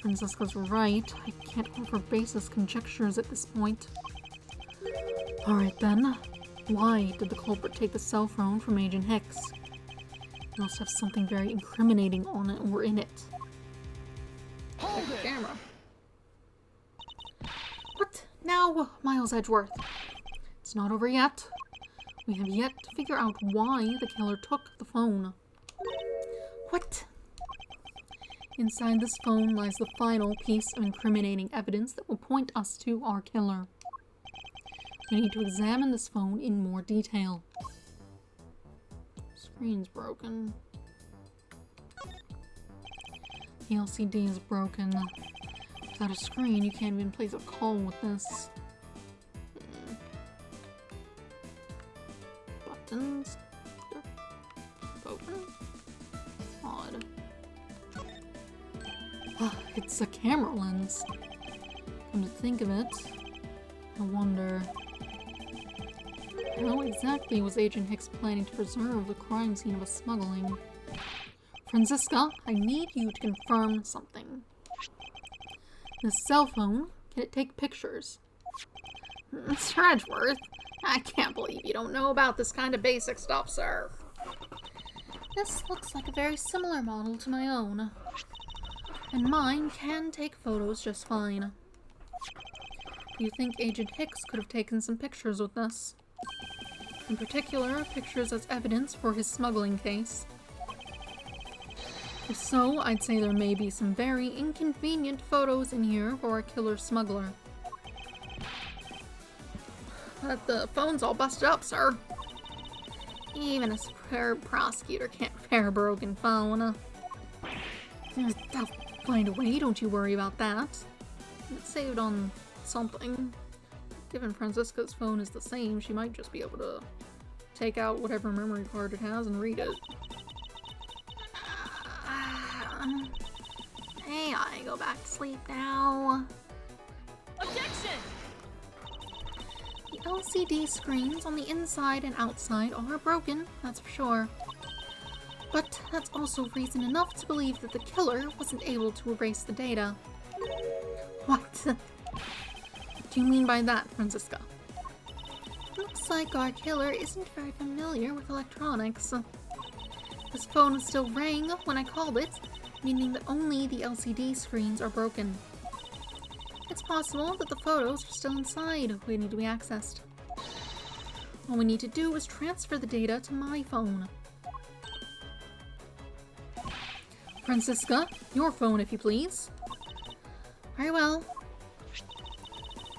[SPEAKER 1] Franziska's right. I can't offer baseless conjectures at this point. Alright then. Why did the culprit take the cell phone from Agent Hicks? It must have something very incriminating on it or in it.
[SPEAKER 3] Hold
[SPEAKER 1] The
[SPEAKER 3] it!
[SPEAKER 1] camera. What now, Miles Edgeworth? It's not over yet. We have yet to figure out why the killer took the phone. What? Inside this phone lies the final piece of incriminating evidence that will point us to our killer. We need to examine this phone in more detail. Screen's broken. The LCD is broken. Without a screen, you can't even place a call with this. Buttons. Open. Odd. It's a camera lens. Come to think of it, I wonder, how exactly was Agent Hicks planning to preserve the crime scene of a smuggling? Franziska, I need you to confirm something. This cell phone, can it take pictures?
[SPEAKER 2] Mr. Edgeworth, I can't believe you don't know about this kind of basic stuff, sir.
[SPEAKER 1] This looks like a very similar model to my own. And mine can take photos just fine. Do you think Agent Hicks could have taken some pictures with this? In particular, pictures as evidence for his smuggling case. If so, I'd say there may be some very inconvenient photos in here for a killer smuggler.
[SPEAKER 2] But the phone's all busted up, sir. Even a superb prosecutor can't repair a broken phone.
[SPEAKER 1] I'll find a way, don't you worry about that. It's saved on something. Given Franziska's phone is the same, she might just be able to take out whatever memory card it has and read it.
[SPEAKER 2] May I go back to sleep now?
[SPEAKER 4] Objection!
[SPEAKER 1] The LCD screens on the inside and outside are broken, that's for sure. But that's also reason enough to believe that the killer wasn't able to erase the data. What do you mean by that, Franziska? Looks like our killer isn't very familiar with electronics. His phone still rang when I called it, meaning that only the LCD screens are broken. It's possible that the photos are still inside, waiting to be accessed. All we need to do is transfer the data to my phone. Franziska, your phone if you please. Very well.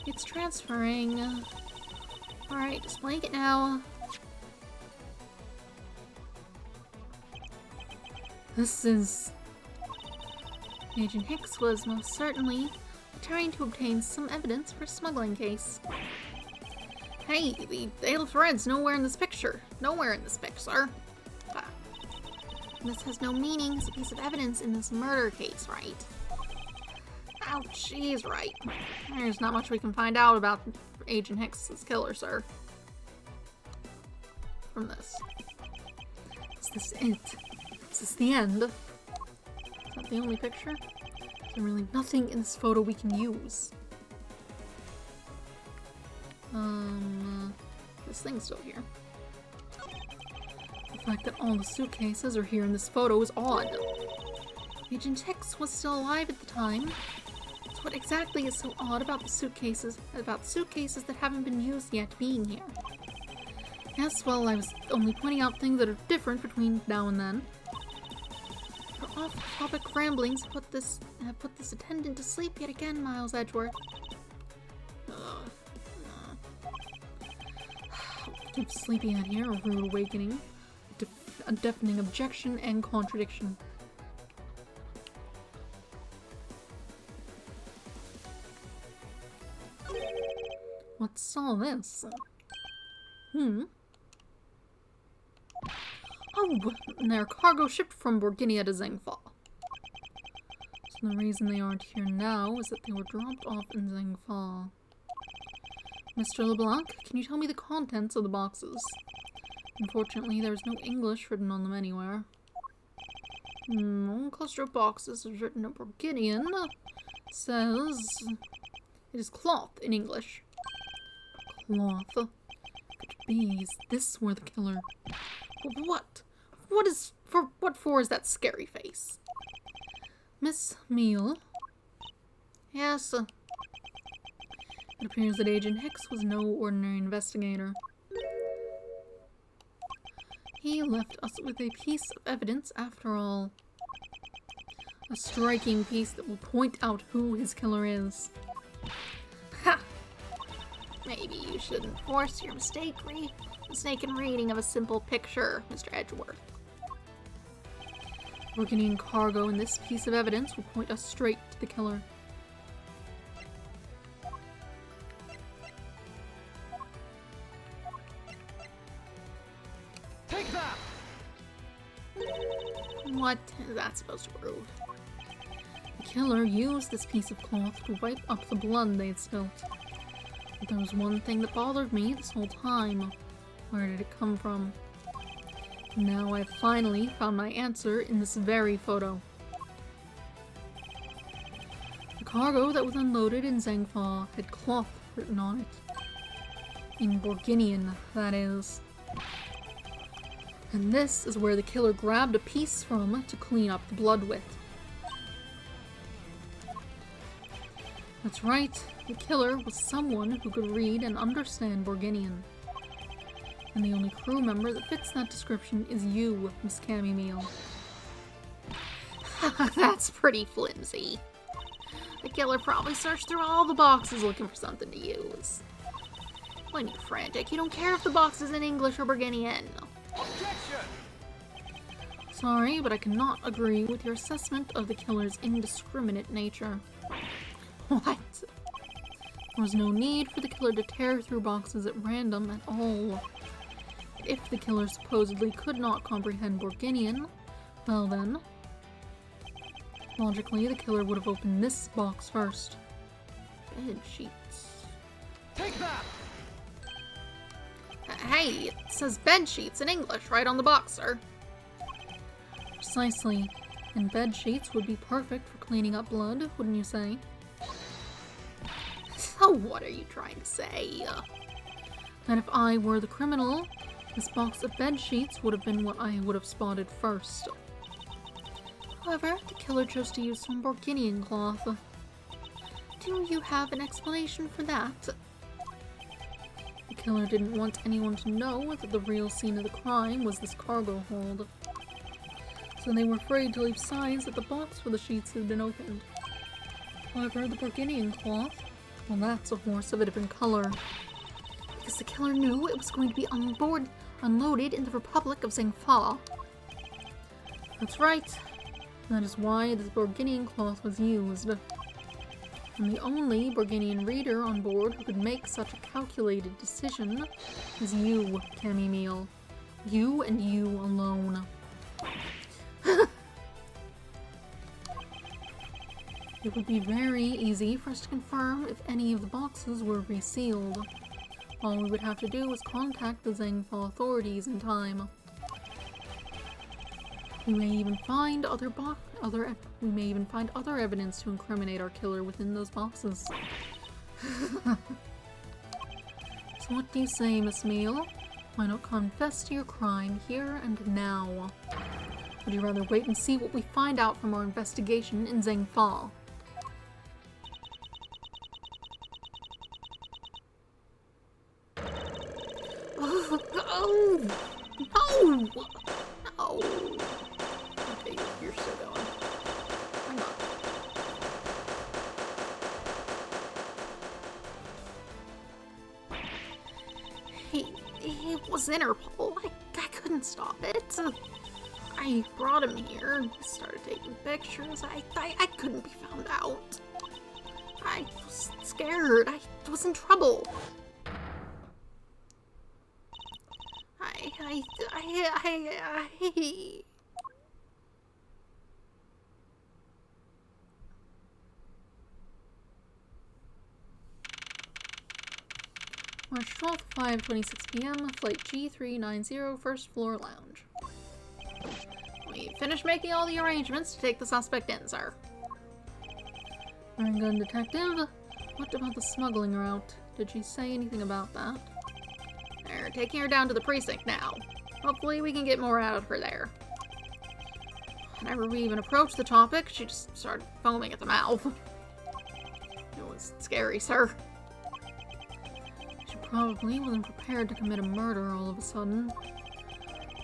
[SPEAKER 1] It's transferring. Alright, displaying it now. This is... Agent Hicks was most certainly trying to obtain some evidence for a smuggling case.
[SPEAKER 2] Hey, the fatal thread's nowhere in this picture. Nowhere in this picture, sir.
[SPEAKER 1] This has no meaning as a piece of evidence in this murder case, right?
[SPEAKER 2] Ouch, she's right. There's not much we can find out about Agent Hicks's killer, sir. From this.
[SPEAKER 1] Is this it? Is this the end? Is that the only picture? Is there really nothing in this photo we can use?
[SPEAKER 2] This thing's still here.
[SPEAKER 1] The fact that all the suitcases are here in this photo is odd. Agent Hicks was still alive at the time. So what exactly is so odd about the suitcases, that haven't been used yet being here? Yes, well, I was only pointing out things that are different between now and then. Your off-topic ramblings have put this attendant to sleep yet again, Miles Edgeworth. Keep sleeping out here, a rude awakening. A deafening objection and contradiction. What's all this? Oh, and they're cargo shipped from Borginia to Zengfa. So the reason they aren't here now is that they were dropped off in Zengfa. Mr. LeBlanc, can you tell me the contents of the boxes? Unfortunately, there's no English written on them anywhere. One cluster of boxes is written in Borginian. It says... It is cloth in English. Cloth. could it be? Is this where the killer... What? What for is that scary face? Miss Meal?
[SPEAKER 2] Yes,
[SPEAKER 1] It appears that Agent Hicks was no ordinary investigator. He left us with a piece of evidence, after all. A striking piece that will point out who his killer is.
[SPEAKER 2] ha! Maybe you shouldn't force your mistaken reading of a simple picture, Mr. Edgeworth.
[SPEAKER 1] Burgundian cargo in this piece of evidence will point us straight to the killer.
[SPEAKER 3] Take that!
[SPEAKER 2] What is that supposed to prove?
[SPEAKER 1] The killer used this piece of cloth to wipe up the blood they'd spilt. But there was one thing that bothered me this whole time. Where did it come from? Now I've finally found my answer in this very photo. The cargo that was unloaded in Zhengfa had cloth written on it. In Borginian, that is. And this is where the killer grabbed a piece from to clean up the blood with. That's right, the killer was someone who could read and understand Borginian. And the only crew member that fits that description is you, Miss Cammy Meal.
[SPEAKER 2] That's pretty flimsy. The killer probably searched through all the boxes looking for something to use. When you're frantic, you don't care if the box is in English or Burgundian.
[SPEAKER 3] Objection!
[SPEAKER 1] Sorry, but I cannot agree with your assessment of the killer's indiscriminate nature.
[SPEAKER 2] What?
[SPEAKER 1] There was no need for the killer to tear through boxes at random at all. If the killer supposedly could not comprehend Borginian, well then, logically the killer would have opened this box first. Bed sheets.
[SPEAKER 3] Take that!
[SPEAKER 2] Hey, it says bed sheets in English right on the box, sir.
[SPEAKER 1] Precisely. And bed sheets would be perfect for cleaning up blood, wouldn't you say?
[SPEAKER 2] So what are you trying to say?
[SPEAKER 1] That if I were the criminal, this box of bed sheets would have been what I would have spotted first. However, the killer chose to use some Borginian cloth. Do you have an explanation for that? The killer didn't want anyone to know that the real scene of the crime was this cargo hold. So they were afraid to leave signs that the box where the sheets had been opened. However, the Borginian cloth, well, that's a horse of a different color. Because the killer knew it was going to be unloaded in the Republic of Zhengfa. That's right. That is why this Borginian cloth was used. And the only Borginian reader on board who could make such a calculated decision is you, Cammy Meal. You and you alone. It would be very easy for us to confirm if any of the boxes were resealed. All we would have to do is contact the Zhengfa authorities in time. We may even find other evidence to incriminate our killer within those boxes. So what do you say, Miss Meal? Why not confess to your crime here and now? Would you rather wait and see what we find out from our investigation in Zhengfa?
[SPEAKER 2] Oh, no! No! Okay, you're still going. Hang on. It was Interpol. I couldn't stop it. I brought him here. He started taking pictures. I couldn't be found out. I was scared. I was in trouble.
[SPEAKER 1] March 12th, 5:26 p.m., Flight G390, First Floor Lounge.
[SPEAKER 2] We finished making all the arrangements to take the suspect in, sir.
[SPEAKER 1] Very good, Detective. What about the smuggling route? Did she say anything about that?
[SPEAKER 2] There taking her down to the precinct now. Hopefully we can get more out of her there. Whenever we even approached the topic, she just started foaming at the mouth. It was scary, sir.
[SPEAKER 1] She probably wasn't prepared to commit a murder all of a sudden.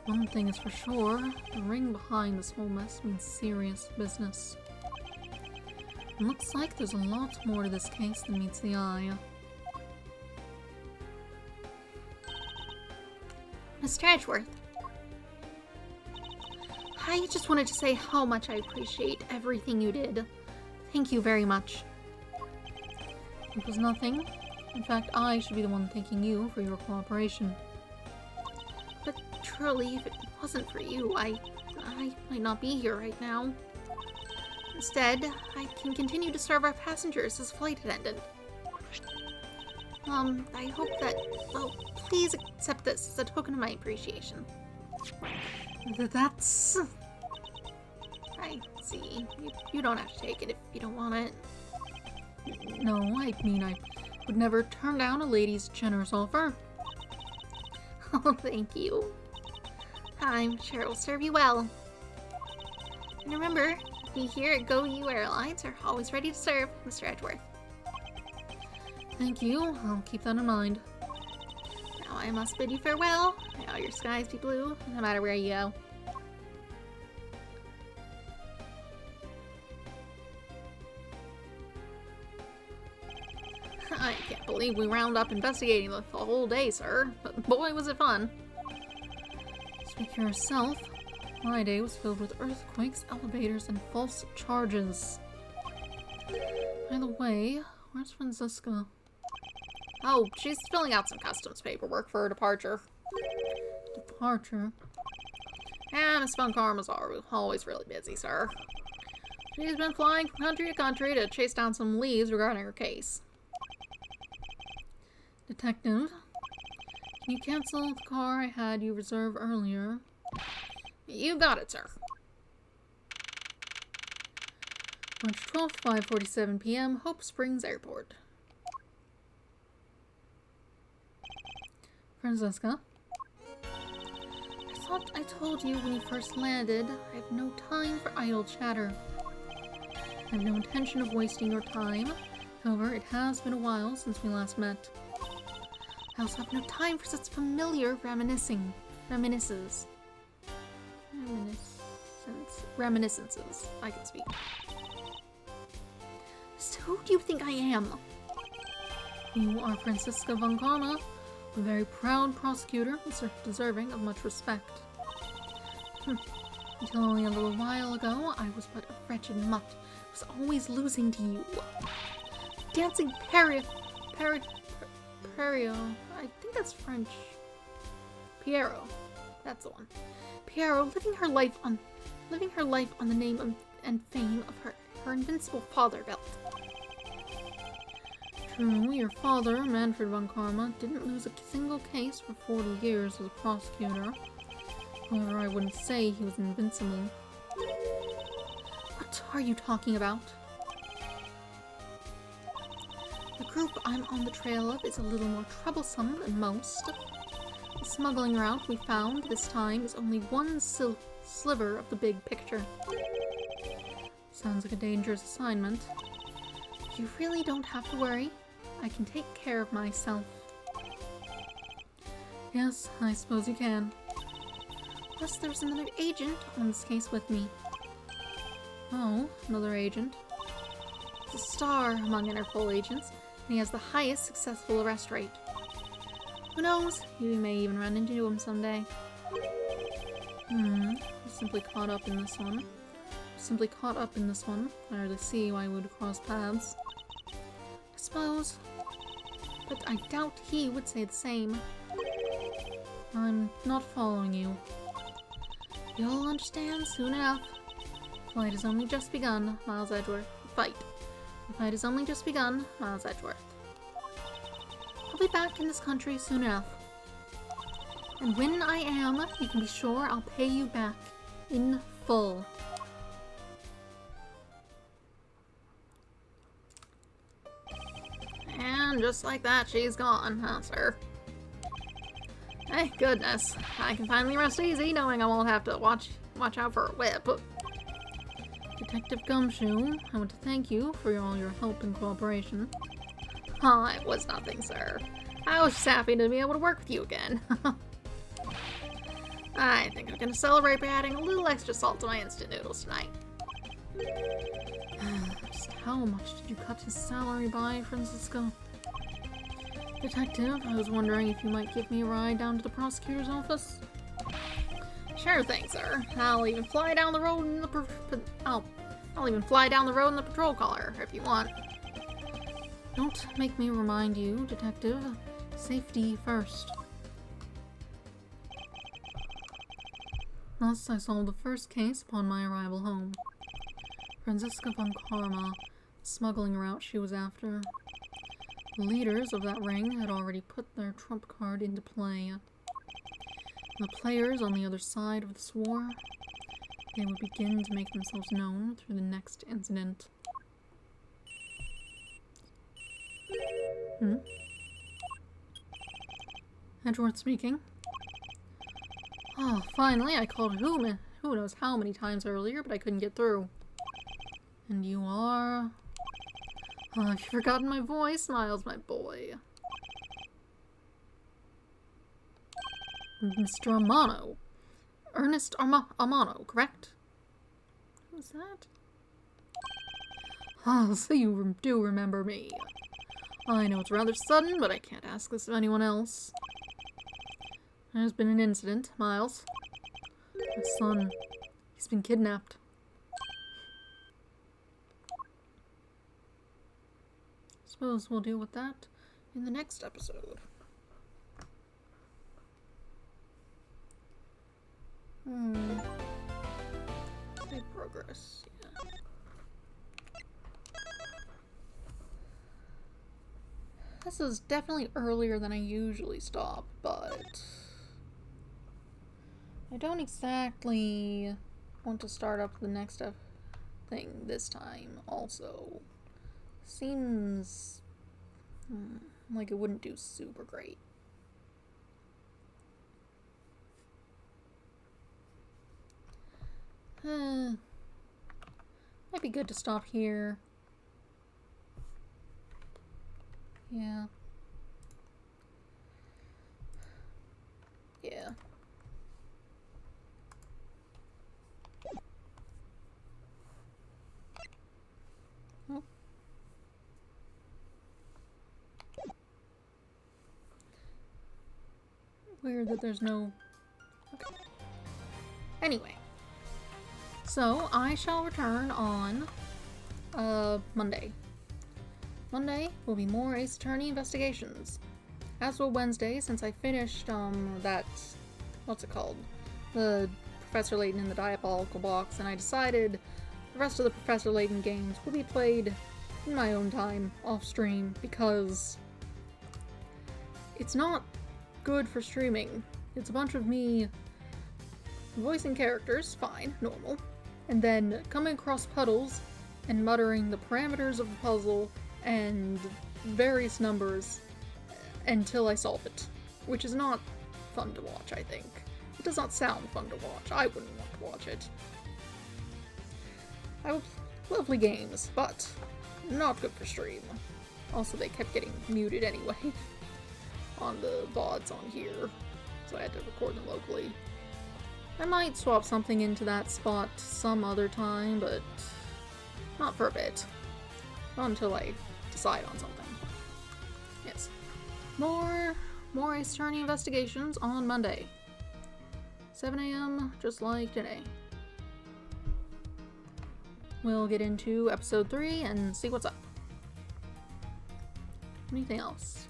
[SPEAKER 1] One thing is for sure, the ring behind this whole mess means serious business. It looks like there's a lot more to this case than meets the eye.
[SPEAKER 2] Mr. Edgeworth, I just wanted to say how much I appreciate everything you did. Thank you very much.
[SPEAKER 1] It was nothing. In fact, I should be the one thanking you for your cooperation.
[SPEAKER 2] But truly, if it wasn't for you, I might not be here right now. Instead, I can continue to serve our passengers as flight attendant. I hope that, well, please accept this as a token of my appreciation.
[SPEAKER 1] That's...
[SPEAKER 2] I see. You don't have to take it if you don't want it.
[SPEAKER 1] No, I mean, I would never turn down a lady's generous offer.
[SPEAKER 2] Oh, thank you. I'm sure it will serve you well. And remember, we here at Go You Airlines are always ready to serve, Mr. Edgeworth.
[SPEAKER 1] Thank you. I'll keep that in mind.
[SPEAKER 2] Now I must bid you farewell. May all your skies be blue, no matter where you go. I can't believe we wound up investigating the whole day, sir. But boy, was it fun.
[SPEAKER 1] Speak for yourself. My day was filled with earthquakes, elevators, and false charges. By the way, where's Franziska?
[SPEAKER 2] Oh, she's filling out some customs paperwork for her departure.
[SPEAKER 1] Departure?
[SPEAKER 2] Yeah, Miss Von Karma's always really busy, sir. She's been flying from country to country to chase down some leads regarding her case.
[SPEAKER 1] Detective, can you cancel the car I had you reserve earlier?
[SPEAKER 2] You got it, sir.
[SPEAKER 1] March 12th, 5:47 p.m., Hope Springs Airport. Franziska? I thought I told you when you first landed, I have no time for idle chatter. I have no intention of wasting your time. However, it has been a while since we last met. I also have no time for such familiar reminiscences.
[SPEAKER 2] I can speak. So who do you think I am?
[SPEAKER 1] You are Franziska Von Karma, a very proud prosecutor, deserving of much respect. Until only a little while ago, I was but a wretched mutt, who was always losing to you. Dancing Perio. I think that's French. Piero. That's the one. Piero, living her life on the name and fame of her invincible father belt. True, your father, Manfred von Karma, didn't lose a single case for 40 years as a prosecutor. However, I wouldn't say he was invincible. What are you talking about? The group I'm on the trail of is a little more troublesome than most. The smuggling route we found this time is only one sliver of the big picture. Sounds like a dangerous assignment. You really don't have to worry. I can take care of myself. Yes, I suppose you can. Plus, there's another agent on this case with me. Oh, another agent. He's a star among Interpol agents, and he has the highest successful arrest rate. Who knows? You may even run into him someday. We're simply caught up in this one. I hardly see why we would cross paths. I suppose. But I doubt he would say the same. I'm not following you. You'll understand soon enough. The fight has only just begun, Miles Edgeworth. The fight has only just begun, Miles Edgeworth. I'll be back in this country soon enough. And when I am, you can be sure I'll pay you back in full.
[SPEAKER 2] And just like that, she's gone, huh, sir? Thank goodness. I can finally rest easy knowing I won't have to watch out for a whip.
[SPEAKER 1] Detective Gumshoe, I want to thank you for all your help and cooperation.
[SPEAKER 2] Oh, it was nothing, sir. I was just happy to be able to work with you again. I think I'm gonna celebrate by adding a little extra salt to my instant noodles tonight.
[SPEAKER 1] Just how much did you cut his salary by, Francisco? Detective, I was wondering if you might give me a ride down to the prosecutor's office?
[SPEAKER 2] Sure thing, sir. I'll even fly down the road in the I'll even fly down the road in the patrol car if you want.
[SPEAKER 1] Don't make me remind you, Detective. Safety first. Thus, I solved the first case upon my arrival home. Franziska von Karma, smuggling route she was after. The leaders of that ring had already put their trump card into play. The players on the other side of this war, they would begin to make themselves known through the next incident. Edgeworth speaking. Oh, finally, I called who knows how many times earlier, but I couldn't get through. And you are... Oh, you've forgotten my voice, Miles, my boy. Mr. Amano. Ernest Amano, correct? Who's that? Oh, so you do remember me. I know it's rather sudden, but I can't ask this of anyone else. There's been an incident, Miles. My son, he's been kidnapped. Suppose we'll deal with that in the next episode. Save progress, yeah. This is definitely earlier than I usually stop, but I don't exactly want to start up the next thing this time also. Seems like it wouldn't do super great. Might be good to stop here. Yeah. Yeah. Oh. Weird that there's no... Okay. Anyway. So, I shall return on Monday. Monday will be more Ace Attorney investigations. As will Wednesday, since I finished, that... What's it called? The Professor Layton in the Diabolical Box, and I decided the rest of the Professor Layton games will be played in my own time, off-stream, because it's not good for streaming. It's a bunch of me voicing characters, fine, normal, and then coming across puddles and muttering the parameters of the puzzle and various numbers until I solve it, which is not fun to watch, I think. It does not sound fun to watch. I wouldn't want to watch it. I have lovely games, but not good for stream. Also, they kept getting muted anyway on the VODs on here, so I had to record them locally. I might swap something into that spot some other time, but not for a bit. Not until I decide on something. Yes. More Ace Attorney investigations on Monday. 7 a.m., just like today. We'll get into episode 3 and see what's up. Anything else?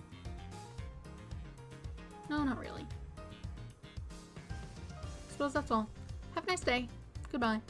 [SPEAKER 1] No, not really. Suppose that's all. Have a nice day. Goodbye.